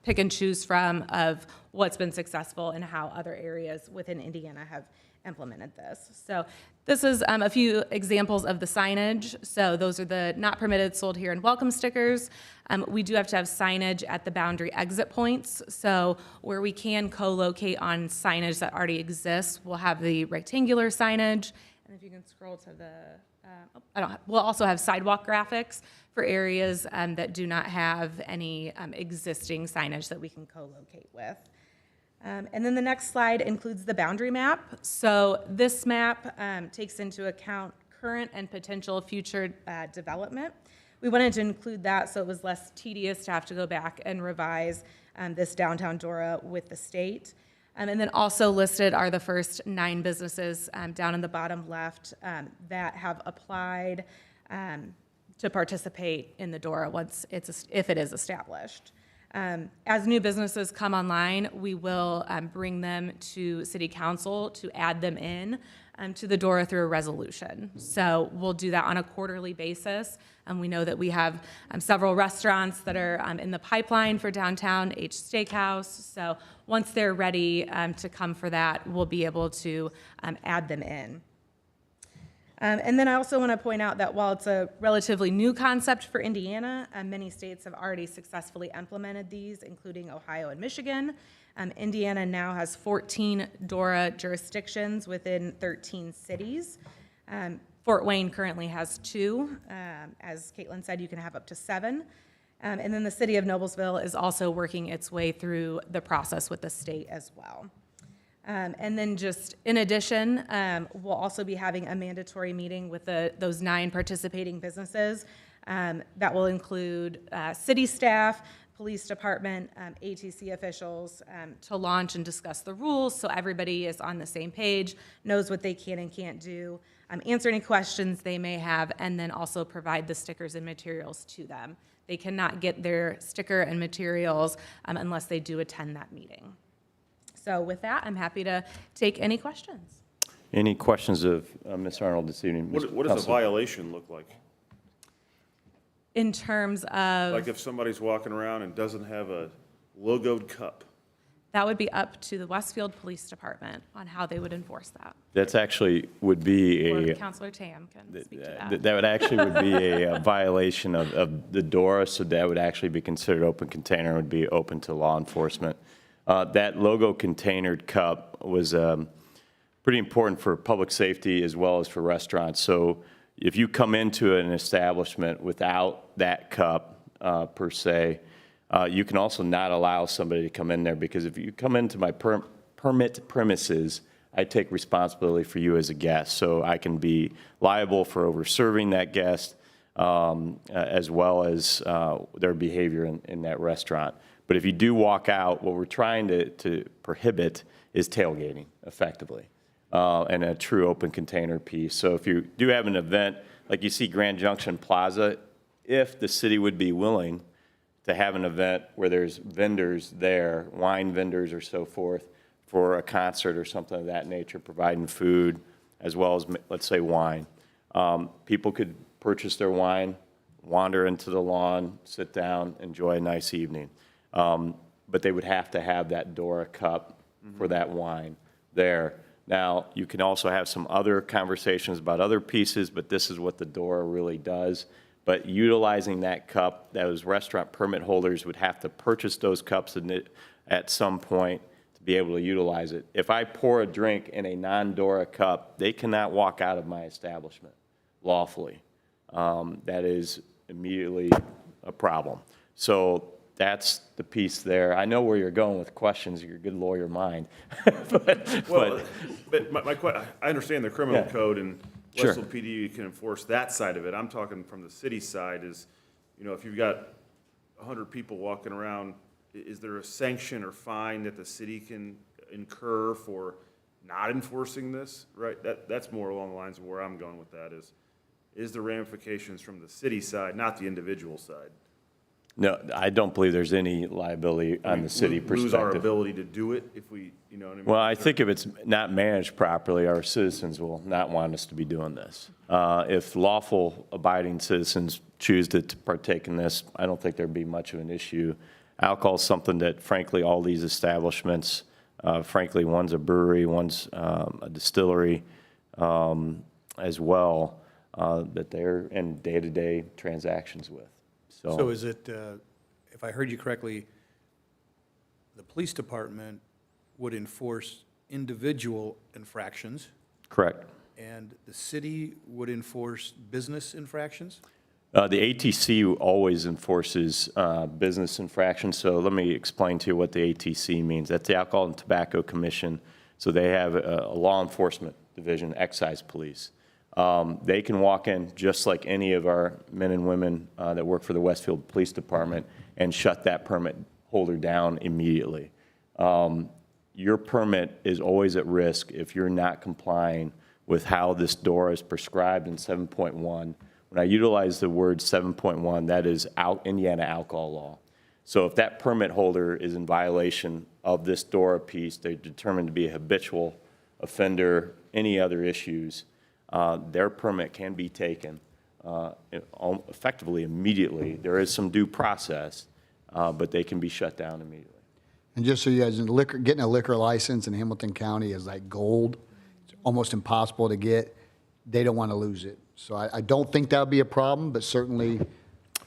pick and choose from of what's been successful and how other areas within Indiana have implemented this. So this is a few examples of the signage. So those are the "Not Permitted, Sold Here, and Welcome" stickers. We do have to have signage at the boundary exit points. So where we can co-locate on signage that already exists, we'll have the rectangular signage. And if you can scroll to the, we'll also have sidewalk graphics for areas that do not have any existing signage that we can co-locate with. And then the next slide includes the boundary map. So this map takes into account current and potential future development. We wanted to include that so it was less tedious to have to go back and revise this downtown DORA with the state. And then also listed are the first 9 businesses down in the bottom left that have applied to participate in the DORA if it is established. As new businesses come online, we will bring them to City Council to add them in to the DORA through a resolution. So we'll do that on a quarterly basis. We know that we have several restaurants that are in the pipeline for downtown H Steakhouse. So once they're ready to come for that, we'll be able to add them in. And then I also want to point out that while it's a relatively new concept for Indiana, many states have already successfully implemented these, including Ohio and Michigan. Indiana now has 14 DORA jurisdictions within 13 cities. Fort Wayne currently has 2. As Caitlin said, you can have up to 7. And then the city of Noblesville is also working its way through the process with the state as well. And then just in addition, we'll also be having a mandatory meeting with those 9 participating businesses. That will include city staff, police department, ATC officials to launch and discuss the rules so everybody is on the same page, knows what they can and can't do, answer any questions they may have, and then also provide the stickers and materials to them. They cannot get their sticker and materials unless they do attend that meeting. So with that, I'm happy to take any questions. Any questions of Ms. Arnold this evening? What does a violation look like? In terms of? Like if somebody's walking around and doesn't have a logoed cup? That would be up to the Westfield Police Department on how they would enforce that. That's actually would be Or a. Councilor Tam can speak to that. That would actually would be a violation of the DORA, so that would actually be considered open container and would be open to law enforcement. That logo containered cup was pretty important for public safety as well as for restaurants. So if you come into an establishment without that cup per se, you can also not allow somebody to come in there, because if you come into my permit premises, I take responsibility for you as a guest. So I can be liable for over-serving that guest as well as their behavior in that restaurant. But if you do walk out, what we're trying to prohibit is tailgating, effectively, and a true open container piece. So if you do have an event, like you see Grand Junction Plaza, if the city would be willing to have an event where there's vendors there, wine vendors or so forth, for a concert or something of that nature, providing food as well as, let's say, wine. People could purchase their wine, wander into the lawn, sit down, enjoy a nice evening. But they would have to have that DORA cup for that wine there. Now, you can also have some other conversations about other pieces, but this is what the DORA really does. But utilizing that cup, those restaurant permit holders would have to purchase those cups at some point to be able to utilize it. If I pour a drink in a non-DORA cup, they cannot walk out of my establishment lawfully. That is immediately a problem. So that's the piece there. I know where you're going with questions. You're a good lawyer mind. but my question, I understand the criminal code and Sure. Westfield PD can enforce that side of it. I'm talking from the city side is, if you've got 100 people walking around, is there a sanction or fine that the city can incur for not enforcing this? Right? That's more along the lines of where I'm going with that is the ramifications from the city side, not the individual side. No, I don't believe there's any liability on the city perspective. Lose our ability to do it if we, what I mean? Well, I think if it's not managed properly, our citizens will not want us to be doing this. If lawful abiding citizens choose to partake in this, I don't think there'd be much of an issue. Alcohol is something that, frankly, all these establishments, frankly, one's a brewery, one's a distillery as well, that they're in day-to-day transactions with. So is it, if I heard you correctly, the police department would enforce individual infractions? Correct. And the city would enforce business infractions? The ATC always enforces business infractions, so let me explain to you what the ATC means. That's the Alcohol and Tobacco Commission, so they have a law enforcement division, excise police. They can walk in just like any of our men and women that work for the Westfield Police Department and shut that permit holder down immediately. your permit is always at risk if you're not complying with how this DORA is prescribed in 7.1. When I utilize the word 7.1, that is Indiana alcohol law. So if that permit holder is in violation of this DORA piece, they're determined to be a habitual offender, any other issues, their permit can be taken effectively immediately. There is some due process, but they can be shut down immediately. And just so you guys know, getting a liquor license in Hamilton County is like gold. It's almost impossible to get. They don't want to lose it. So I don't think that would be a problem, but certainly,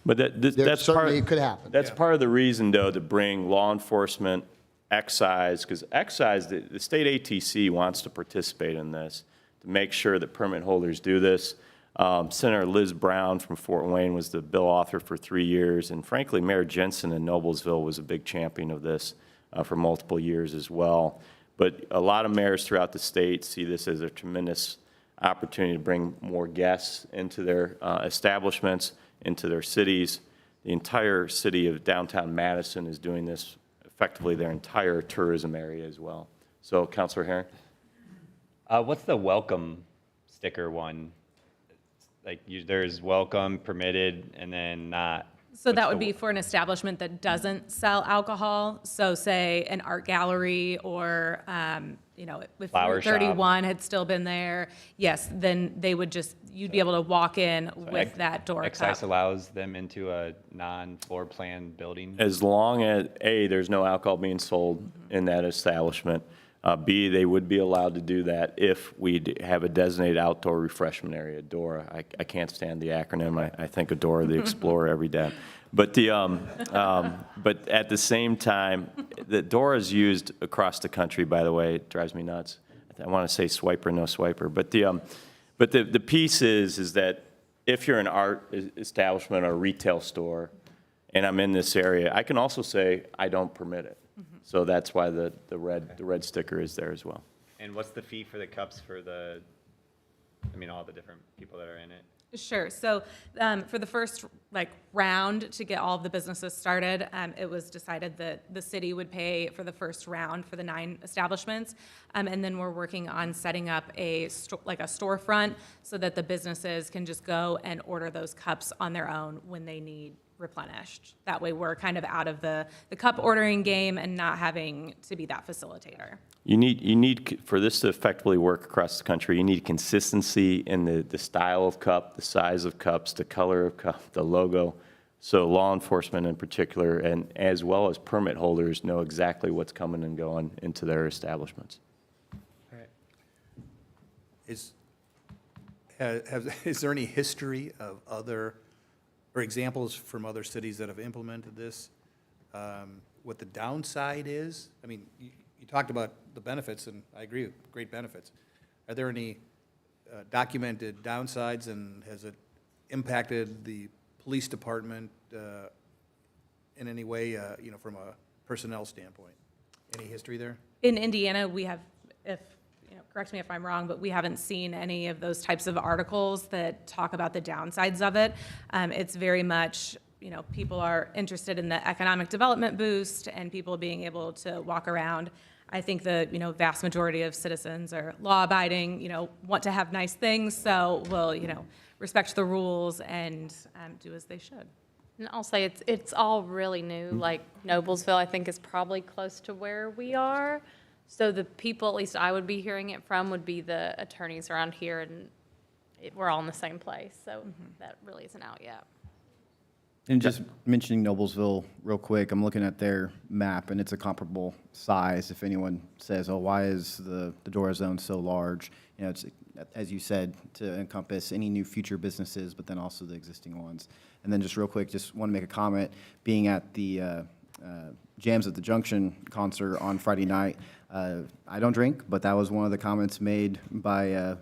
That's certainly it could happen. That's part of the reason, though, to bring law enforcement, excise, because excise, the state ATC wants to participate in this to make sure that permit holders do this. Senator Liz Brown from Fort Wayne was the bill author for 3 years, and frankly, Mayor Jensen in Noblesville was a big champion of this for multiple years as well. But a lot of mayors throughout the state see this as a tremendous opportunity to bring more guests into their establishments, into their cities. The entire city of downtown Madison is doing this, effectively their entire tourism area as well. So, Councilor Herring? What's the welcome sticker one? Like, there's welcome, permitted, and then not. So that would be for an establishment that doesn't sell alcohol. So say an art gallery or, if Flower shop. 31 had still been there, yes, then they would you'd be able to walk in with that door Excise cup. allows them into a non-floor plan building? As long as, A, there's no alcohol being sold in that establishment. B, they would be allowed to do that if we have a designated outdoor refreshment area, DORA. I can't stand the acronym. I think of Dora the Explorer every day. But but at the same time, the DORA is used across the country, by the way. It drives me nuts. I want to say swiper, no swiper. But the piece is that if you're an art establishment or a retail store and I'm in this area, I can also say I don't permit it. So that's why the red sticker is there as well. And what's the fee for the cups for all the different people that are in it? Sure. So for the first round to get all of the businesses started, it was decided that the city would pay for the first round for the 9 establishments. And then we're working on setting up a storefront so that the businesses can just go and order those cups on their own when they need replenished. That way we're kind of out of the cup ordering game and not having to be that facilitator. You need, for this to effectively work across the country, you need consistency in the style of cup, the size of cups, the color of cup, the logo. So law enforcement in particular, and as well as permit holders, know exactly what's coming and going into their establishments. Is there any history of other, or examples from other cities that have implemented this? What the downside is? I mean, you talked about the benefits, and I agree, great benefits. Are there any documented downsides, and has it impacted the police department in any way, from a personnel standpoint? Any history there? In Indiana, we have, correct me if I'm wrong, but we haven't seen any of those types of articles that talk about the downsides of it. It's very much, people are interested in the economic development boost and people being able to walk around. I think the, vast majority of citizens are law-abiding, want to have nice things, so will, respect the rules and do as they should. And I'll say it's all really new. Like Noblesville, I think, is probably close to where we are. So the people, at least I would be hearing it from, would be the attorneys around here, and we're all in the same place. So that really isn't out yet. And just mentioning Noblesville real quick, I'm looking at their map, and it's a comparable size. If anyone says, oh, why is the DORA zone so large? It's, as you said, to encompass any new future businesses, but then also the existing ones. And then just real quick, just want to make a comment. Being at the Jams at the Junction concert on Friday night, I don't drink, but that was one of the comments made by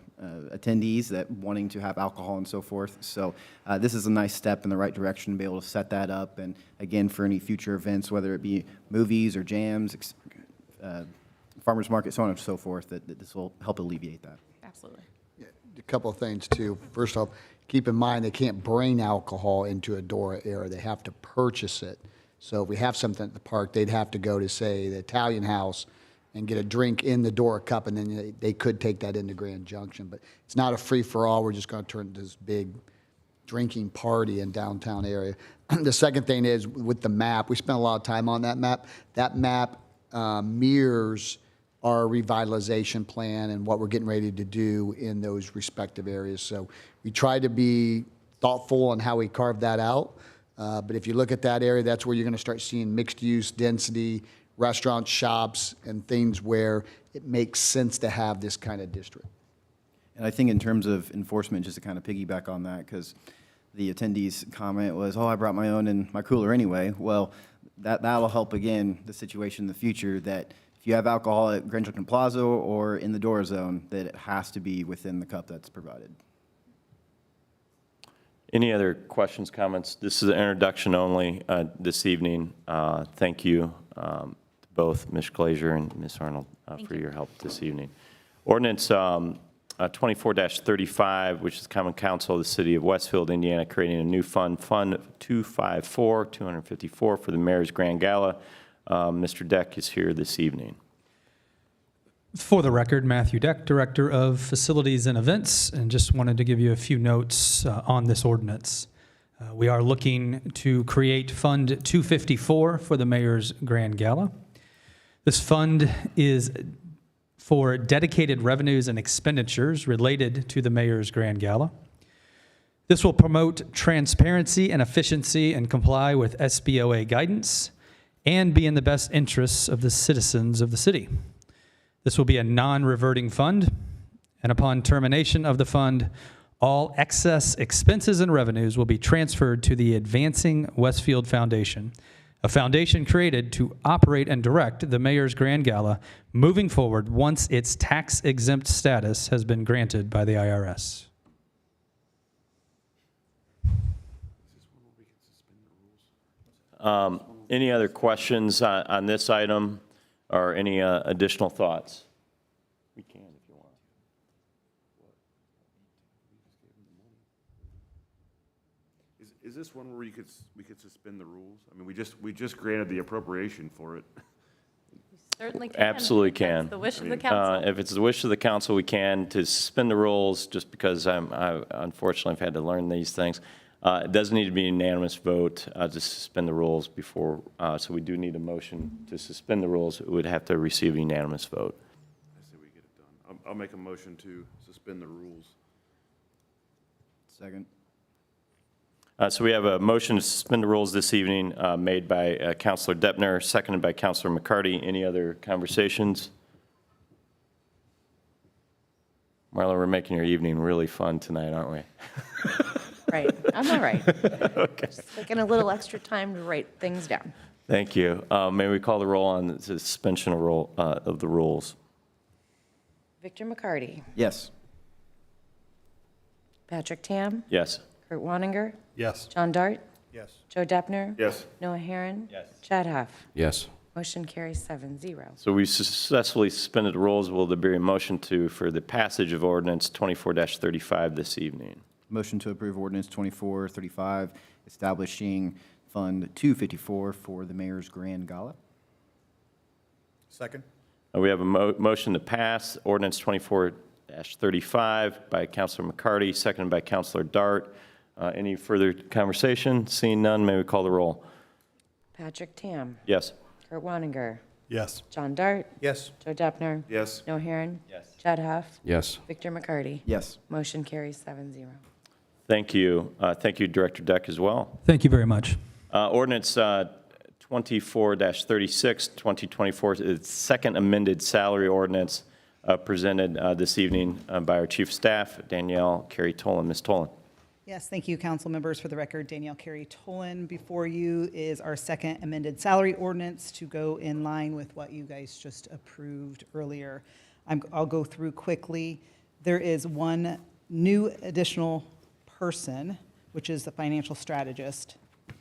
attendees, that wanting to have alcohol and so forth. So this is a nice step in the right direction to be able to set that up. And again, for any future events, whether it be movies or jams, farmers market, so on and so forth, that this will help alleviate that. Absolutely. Yeah, a couple of things too. First off, keep in mind they can't bring alcohol into a DORA area. They have to purchase it. So if we have something at the park, they'd have to go to, say, the Italian House and get a drink in the Dora Cup, and then they could take that into Grand Junction. But it's not a free-for-all. We're just going to turn it into this big drinking party in downtown area. The second thing is with the map, we spent a lot of time on that map. That map mirrors our revitalization plan and what we're getting ready to do in those respective areas. So we try to be thoughtful on how we carve that out. But if you look at that area, that's where you're going to start seeing mixed use, density, restaurants, shops, and things where it makes sense to have this kind of district. And I think in terms of enforcement, just to kind of piggyback on that, because the attendees' comment was, oh, I brought my own in my cooler anyway. Well, that'll help, again, the situation in the future that if you have alcohol at Grand Junction Plaza or in the Dora Zone, that it has to be within the cup that's provided. Any other questions, comments? This is an introduction only this evening. Thank you to both Ms. Glazier and Ms. Arnold for your help this evening. Ordinance 24-35, which is Common Council of the City of Westfield, Indiana, creating a new fund, Fund 254 for the Mayor's Grand Gala. Mr. Deck is here this evening. For the record, Matthew Deck, Director of Facilities and Events, and just wanted to give you a few notes on this ordinance. We are looking to create Fund 254 for the Mayor's Grand Gala. This fund is for dedicated revenues and expenditures related to the Mayor's Grand Gala. This will promote transparency and efficiency and comply with SBOA guidance and be in the best interests of the citizens of the city. This will be a non-reverting fund, and upon termination of the fund, all excess expenses and revenues will be transferred to the Advancing Westfield Foundation, a foundation created to operate and direct the Mayor's Grand Gala moving forward once its tax-exempt status has been granted by the IRS. Any other questions on this item or any additional thoughts? We can if you want. Is this one where we could suspend the rules? I mean, we just granted the appropriation for it. Certainly can. Absolutely If can. that's the wish of the council. If it's the wish of the council, we can to suspend the rules, just because I unfortunately have had to learn these things. It doesn't need to be a unanimous vote to suspend the rules before, so we do need a motion to suspend the rules. It would have to receive a unanimous vote. I say we get it done. I'll make a motion to suspend the rules. Second. So we have a motion to suspend the rules this evening made by Councilor Deppner, seconded by Councilor McCarty. Any other conversations? Marla, we're making your evening really fun tonight, aren't we? Right, I'm all right. Okay. Just taking a little extra time to write things down. Thank you. May we call the roll on the suspension of the rules? Victor McCarty. Yes. Patrick Tam. Yes. Kurt Wanninger. Yes. John Dart. Yes. Joe Deppner. Yes. Noah Herron. Yes. Chad Huff. Yes. Motion carries 7-0. So we successfully suspended the rules. Will there be a motion for the passage of ordinance 24-35 this evening? Motion to approve ordinance 2435, establishing Fund 254 for the Mayor's Grand Gala. Second. We have a motion to pass ordinance 24-35 by Councilor McCarty, seconded by Councilor Dart. Any further conversation? Seeing none, may we call the roll? Patrick Tam. Yes. Kurt Wanninger. Yes. John Dart. Yes. Joe Deppner. Yes. Noah Herron. Yes. Chad Huff. Yes. Victor McCarty. Yes. Motion carries 7-0. Thank you. Thank you, Director Deck, as well. Thank you very much. Ordinance 24-36, 2024, is second amended salary ordinance presented this evening by our Chief of Staff, Danielle Carey Tolan. Ms. Tolan. Yes, thank you, council members. For the record, Danielle Carey Tolan. Before you is our second amended salary ordinance to go in line with what you guys just approved earlier. I'll go through quickly. There is one new additional person, which is the financial strategist,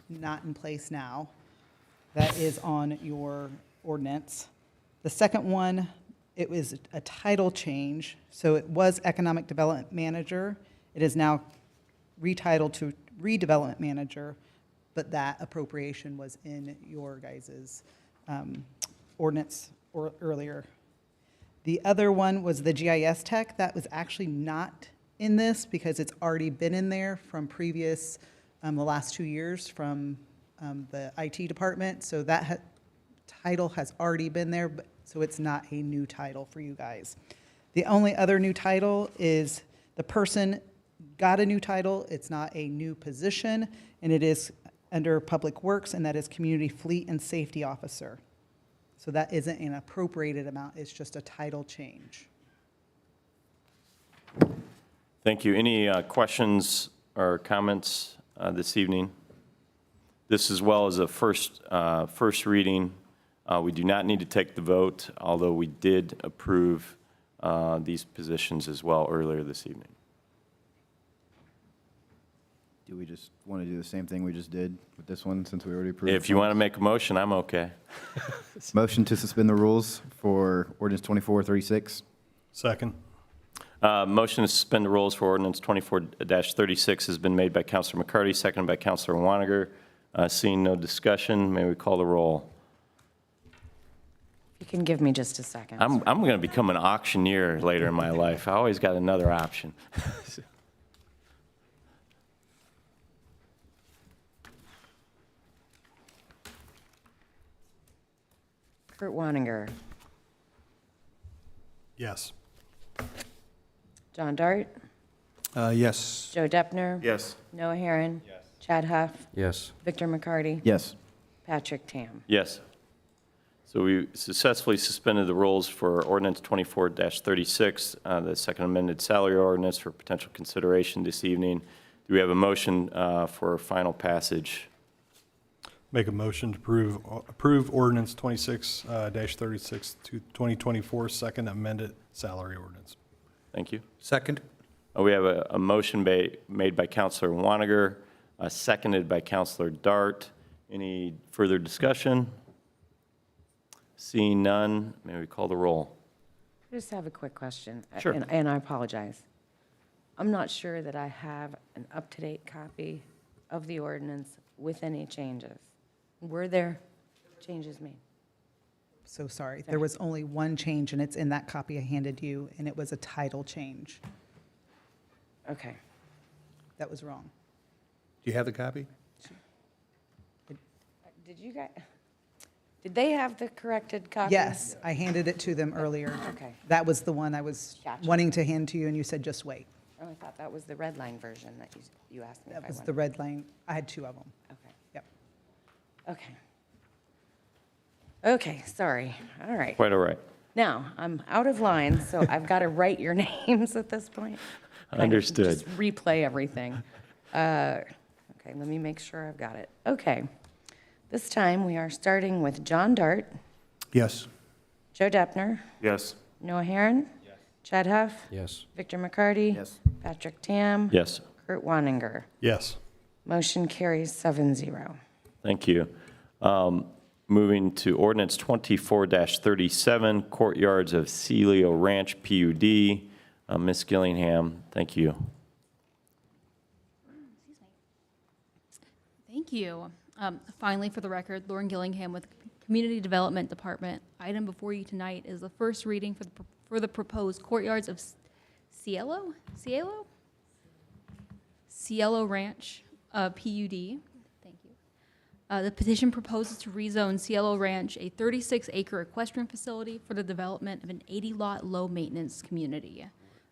not in place now. That is on your ordinance. The second one, it was a title change. So it was Economic Development Manager. It is now retitled to Redevelopment Manager, but that appropriation was in your guys' ordinance earlier The other one was the GIS tech. That was actually not in this because it's already been in there from previous, the last 2 years from the IT department. So that title has already been there, but, so it's not a new title for you guys. The only other new title is the person got a new title. It's not a new position, and it is under Public Works, and that is Community Fleet and Safety Officer. So that isn't an appropriated amount, it's just a title change. Thank you. Any questions or comments this evening? This, as well as a first reading, we do not need to take the vote, although we did approve these positions as well earlier this evening. Do we just want to do the same thing we just did with this one, since we already approved? If you want to make a motion, I'm okay. Motion to suspend the rules for ordinance 2436. Second. Motion to suspend the rules for ordinance 24-36 has been made by Councilor McCarty, seconded by Councilor Waniger. Seeing no discussion, may we call the roll? You can give me just a second. I'm going to become an auctioneer later in my life. I always got another option. Kurt Waninger, Yes. John Dart, Yes. Joe Deppner. Yes. Noah Herron. Yes. Chad Huff. Yes. Victor McCarty. Yes. Patrick Tam. Yes. So we successfully suspended the rules for ordinance 24-36, the second amended salary ordinance, for potential consideration this evening. Do we have a motion for final passage? Make a motion to approve ordinance 26-36 to 2024, second amended salary ordinance. Thank you. Second? We have a motion made by Councilor Waniger, seconded by Councilor Dart. Any further discussion? Seeing none, may we call the roll? I just have a quick question. Sure. And I apologize. I'm not sure that I have an up-to-date copy of the ordinance with any changes. Were there changes made? So sorry, there was only one change, and it's in that copy I handed you, and it was a title change. Okay. That was wrong. Do you have the copy? Did you guys, did they have the corrected copy? Yes, I handed it to them earlier. Okay. That was the one I was Gotcha. wanting to hand to you, and you said just wait. Oh, I thought that was the red line version that you asked me if That I was wanted. the red line. I had two of them. Okay. Yep. Okay. Okay, sorry. All right. Quite all right. Now, I'm out of line, so I've got to write your names at this point. Understood. Just replay everything. Okay, let me make sure I've got it. Okay. This time, we are starting with John Dart, Yes. Joe Deppner, Yes. Noah Herron. Yes. Chad Huff. Yes. Victor McCarty. Yes. Patrick Tam. Yes. Kurt Waninger. Yes. Motion carries 7-0. Thank you. Moving to ordinance 24-37, Courtyards of Celio Ranch PUD. Ms. Gillingham, thank you. Thank you. Finally, for the record, Lauren Gillingham with Community Development Department. Item before you tonight is the first reading for the proposed Courtyards of Cielo Ranch PUD. Thank you. The petition proposes to rezone Cielo Ranch, a 36-acre equestrian facility, for the development of an 80-lot low-maintenance community.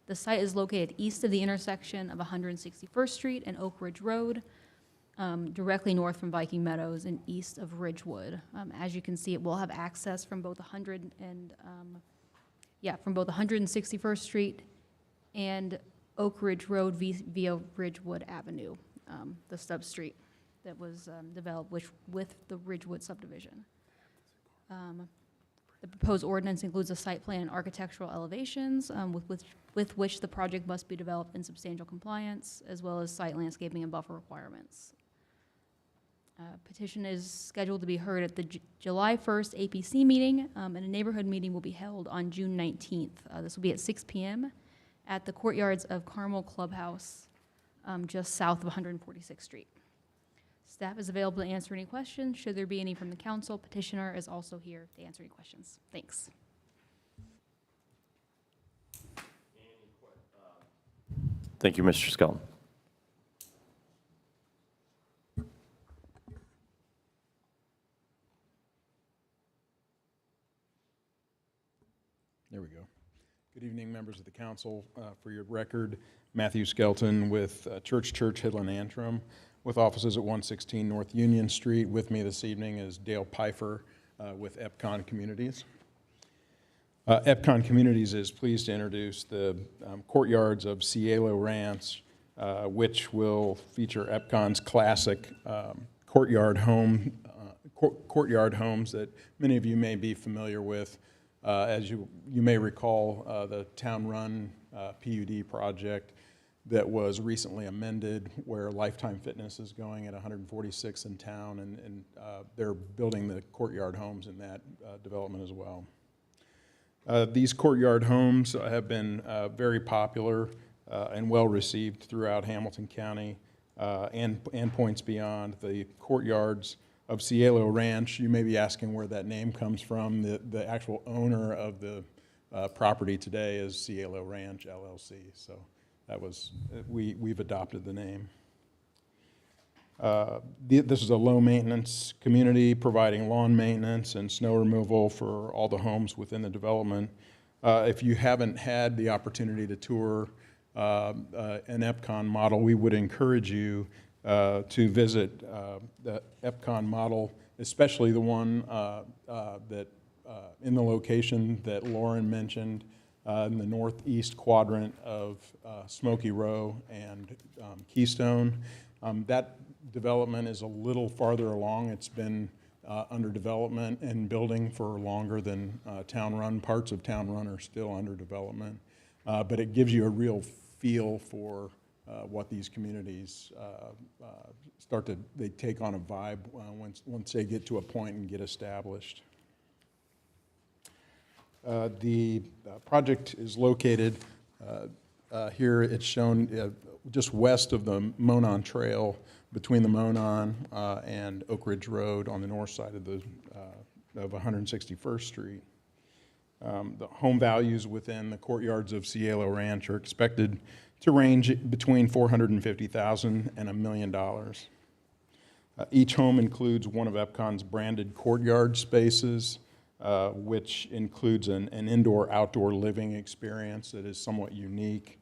The site is located east of the intersection of 161st Street and Oak Ridge Road, directly north from Viking Meadows and east of Ridgewood. As you can see, it will have access from both 161st Street and Oak Ridge Road via Ridgewood Avenue, the sub-street that was developed with the Ridgewood subdivision. The proposed ordinance includes a site plan and architectural elevations with which the project must be developed in substantial compliance, as well as site landscaping and buffer requirements. Petition is scheduled to be heard at the July 1st APC meeting, and a neighborhood meeting will be held on June 19th. This will be at 6 p.m. at the Courtyards of Carmel Clubhouse, just south of 146th Street. Staff is available to answer any questions. Should there be any from the council, petitioner is also here to answer any questions. Thanks. Thank you, Mr. Skelton. There we go. Good evening, members of the council. For your record, Matthew Skelton with Church Hidland Antrim, with offices at 116 North Union Street. With me this evening is Dale Pfeiffer with Epcon Communities. Epcon Communities is pleased to introduce the courtyards of Cielo Ranch, which will feature Epcon's classic courtyard homes that many of you may be familiar with. As you may recall, the town-run PUD project that was recently amended, where Lifetime Fitness is going at 146 in town, and they're building the courtyard homes in that development as well. These courtyard homes have been very popular and well received throughout Hamilton County and points beyond. The courtyards of Cielo Ranch, you may be asking where that name comes from. The actual owner of the property today is Cielo Ranch LLC, so that was, we've adopted the name. This is a low-maintenance community providing lawn maintenance and snow removal for all the homes within the development. If you haven't had the opportunity to tour an Epcon model, we would encourage you to visit the Epcon model, especially the one that in the location that Lauren mentioned in the northeast quadrant of Smoky Row and Keystone. That development is a little farther along. It's been under development and building for longer than Town Run. Parts of Town Run are still under development, but it gives you a real feel for what these communities they take on a vibe once they get to a point and get established. The project is located here. It's shown just west of the Monon Trail, between the Monon and Oak Ridge Road on the north side of 161st Street. The home values within the courtyards of Cielo Ranch are expected to range between $450,000 and $1 million. Each home includes one of Epcon's branded courtyard spaces, which includes an indoor-outdoor living experience that is somewhat unique.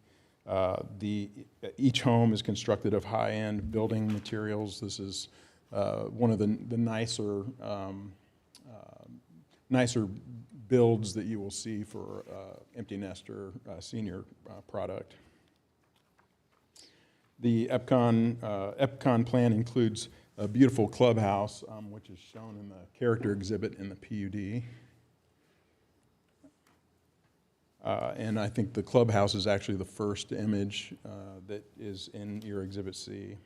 Each home is constructed of high-end building materials. This is one of the nicer builds that you will see for empty nester senior product. The Epcon plan includes a beautiful clubhouse, which is shown in the character exhibit in the PUD. And I think the clubhouse is actually the first image that is in your Exhibit C.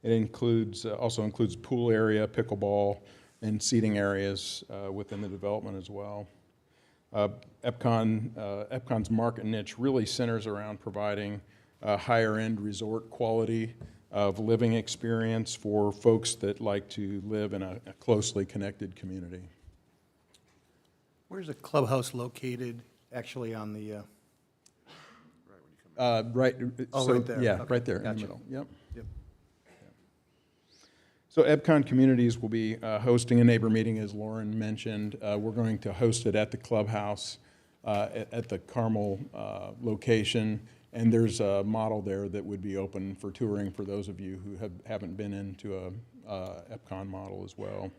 It also includes pool area, pickleball, and seating areas within the development as well. Epcon's market niche really centers around providing a higher-end resort quality of living experience for folks that like to live in a closely connected community. Where's the clubhouse located, actually, on the? Right. Oh, so, right there. Yeah, Okay, right there in gotcha. the middle. Yep. Yep. So Epcon Communities will be hosting a neighbor meeting, as Lauren mentioned. We're going to host it at the clubhouse at the Carmel location, and there's a model there that would be open for touring for those of you who haven't been into a Epcon model as well.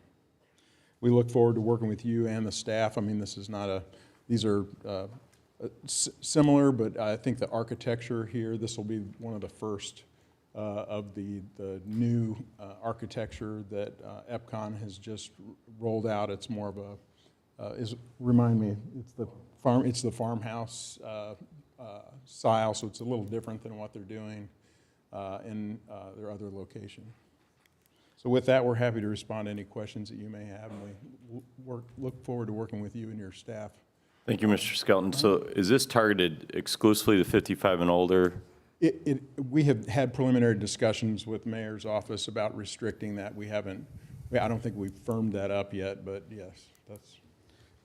We look forward to working with you and the staff. I mean, these are similar, but I think the architecture here, this will be one of the first of the new architecture that Epcon has just rolled out. It's more of a, remind me, it's the farmhouse style, so it's a little different than what they're doing in their other location. So with that, we're happy to respond to any questions that you may have, and we look forward to working with you and your staff. Thank you, Mr. Skelton. So is this targeted exclusively to 55 and older? We have had preliminary discussions with the mayor's office about restricting that. I don't think we've firmed that up yet, but yes, that's.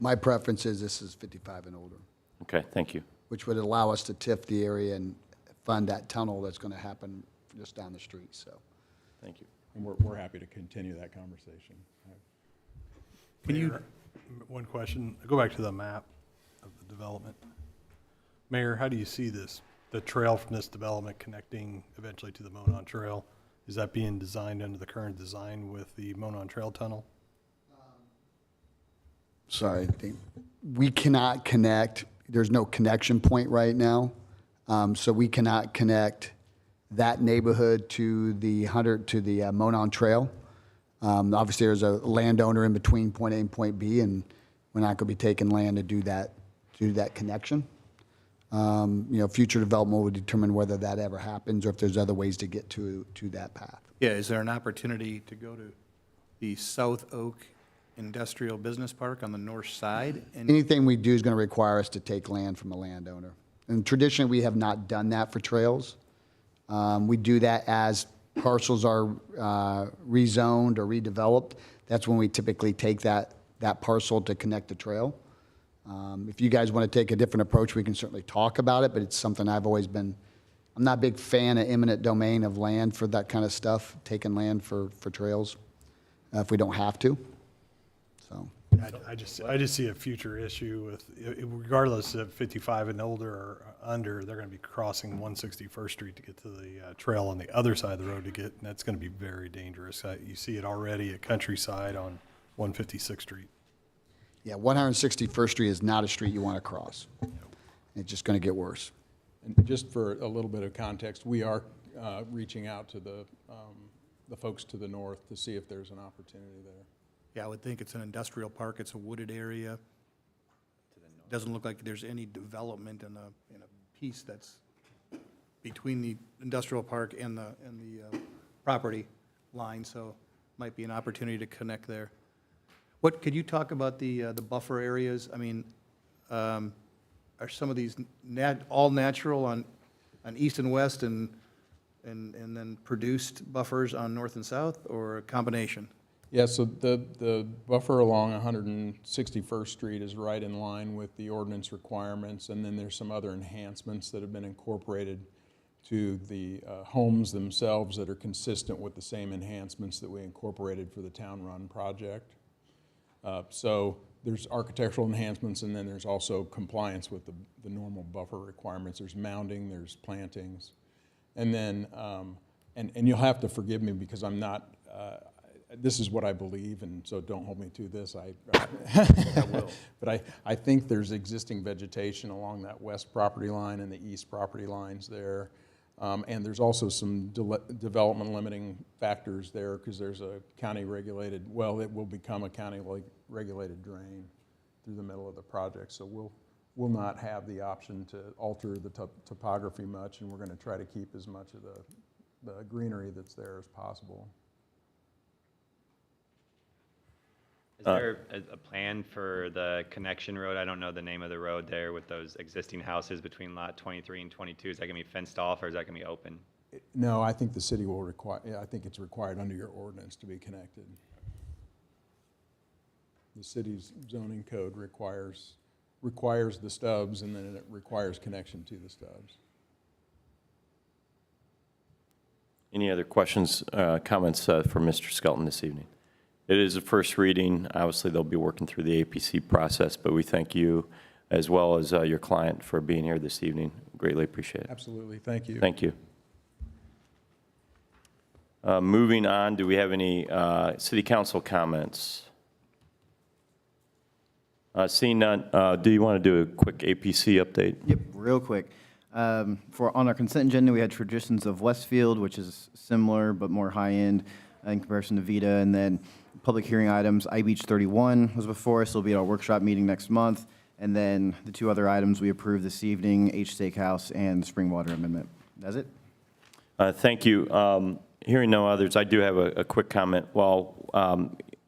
My preference is this is 55 and older. Okay, thank you. Which would allow us to TIF the area and fund that tunnel that's going to happen just down the street, so. Thank you. And we're happy to continue that conversation. Can you, one question, go back to the map of the development. Mayor, how do you see this, the trail from this development connecting eventually to the Monon Trail? Is that being designed under the current design with the Monon Trail tunnel? Sorry, I think we cannot connect, there's no connection point right now. So we cannot connect that neighborhood to the Monon Trail. Obviously, there's a landowner in between point A and point B, and we're not going to be taking land to do that connection. Future development will determine whether that ever happens or if there's other ways to get to that path. Yeah, is there an opportunity to go to the South Oak Industrial Business Park on the north side? And Anything we do is going to require us to take land from a landowner. And traditionally, we have not done that for trails. We do that as parcels are rezoned or redeveloped. That's when we typically take that parcel to connect the trail. If you guys want to take a different approach, we can certainly talk about it, but it's something I'm not a big fan of eminent domain of land for that kind of stuff, taking land for trails, if we don't have to, so. I just see a future issue with, regardless of 55 and older or under, they're going to be crossing 161st Street to get to the trail on the other side of the road and that's going to be very dangerous. You see it already at Countryside on 156th Street. Yeah, 161st Street is not a street you want to cross. It's just going to get worse. And just for a little bit of context, we are reaching out to the folks to the north to see if there's an opportunity there. yeah, I would think it's an industrial park, it's a wooded area. Doesn't look like there's any development in a piece that's between the industrial park and the property line, so might be an opportunity to connect there. What, could you talk about the buffer areas? I mean, are some of these all natural on east and west and then produced buffers on north and south, or a combination? Yeah, so the buffer along 161st Street is right in line with the ordinance requirements, and then there's some other enhancements that have been incorporated to the homes themselves that are consistent with the same enhancements that we incorporated for the Town Run project. So there's architectural enhancements, and then there's also compliance with the normal buffer requirements. There's mounding, there's plantings. And then, and you'll have to forgive me because I'm not, this is what I believe, and so don't hold me to this. I will. But I think there's existing vegetation along that west property line and the east property lines there. And there's also some development limiting factors there because there's a county regulated, well, it will become a county regulated drain through the middle of the project. So we'll not have the option to alter the topography much, and we're going to try to keep as much of the greenery that's there as possible. Is there a plan for the connection road? I don't know the name of the road there with those existing houses between lot 23 and 22. Is that going to be fenced off, or is that going to be open? No, I think the city will require, I think it's required under your ordinance to be connected. The city's zoning code requires the stubs, and then it requires connection to the stubs. Any other questions, comments for Mr. Skelton this evening? It is a first reading. Obviously, they'll be working through the APC process, but we thank you as well as your client for being here this evening. Greatly appreciate it. Absolutely. Thank you. Thank you. Moving on, do we have any city council comments? Seeing none, do you want to do a quick APC update? Yep, real quick. On our consent agenda, we had Traditions of Westfield, which is similar but more high-end in comparison to Vita, and then public hearing items, iBeach 31 was before us. It'll be at our workshop meeting next month. And then the two other items we approved this evening, H Steakhouse and the Springwater Amendment. That's it. Thank you. Hearing no others, I do have a quick comment. While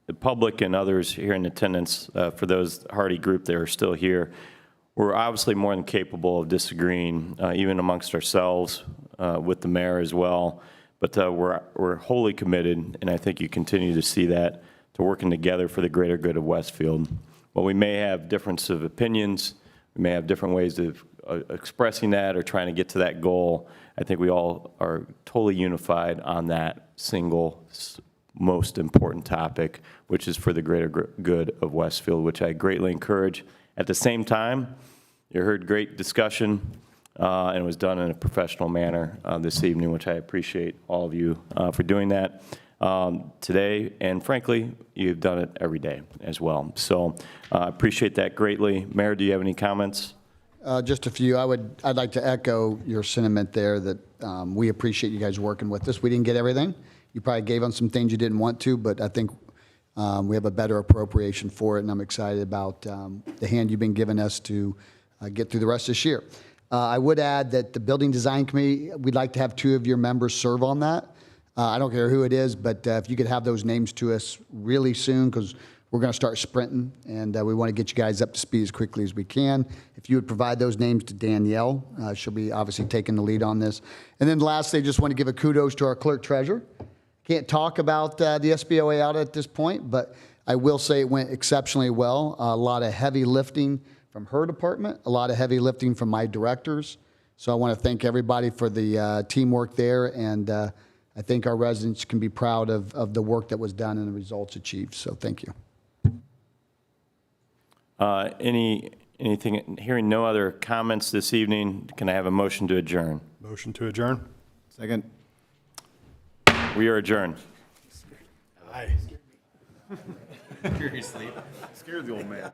the public and others here in attendance, for those Hardy group that are still here, we're obviously more than capable of disagreeing, even amongst ourselves, with the mayor as well. But we're wholly committed, and I think you continue to see that, to working together for the greater good of Westfield. While we may have difference of opinions, we may have different ways of expressing that or trying to get to that goal. I think we all are totally unified on that single most important topic, which is for the greater good of Westfield, which I greatly encourage. At the same time, you heard great discussion, and it was done in a professional manner this evening, which I appreciate all of you for doing that today. And frankly, you've done it every day as well. So I appreciate that greatly. Mayor, do you have any comments? Just a few. I'd like to echo your sentiment there that we appreciate you guys working with us. We didn't get everything. You probably gave on some things you didn't want to, but I think we have a better appropriation for it, and I'm excited about the hand you've been giving us to get through the rest of this year. I would add that the Building Design Committee, we'd like to have 2 of your members serve on that. I don't care who it is, but if you could have those names to us really soon, because we're going to start sprinting, and we want to get you guys up to speed as quickly as we can. If you would provide those names to Danielle, she'll be obviously taking the lead on this. And then lastly, I just want to give a kudos to our clerk treasurer. Can't talk about the SBOA audit at this point, but I will say it went exceptionally well. A lot of heavy lifting from her department, a lot of heavy lifting from my directors. So I want to thank everybody for the teamwork there, and I think our residents can be proud of the work that was done and the results achieved. So thank you. Anything, hearing no other comments this evening, can I have a motion to adjourn? Motion to adjourn. Second. We are adjourned. Aye. Seriously. Scared the old man.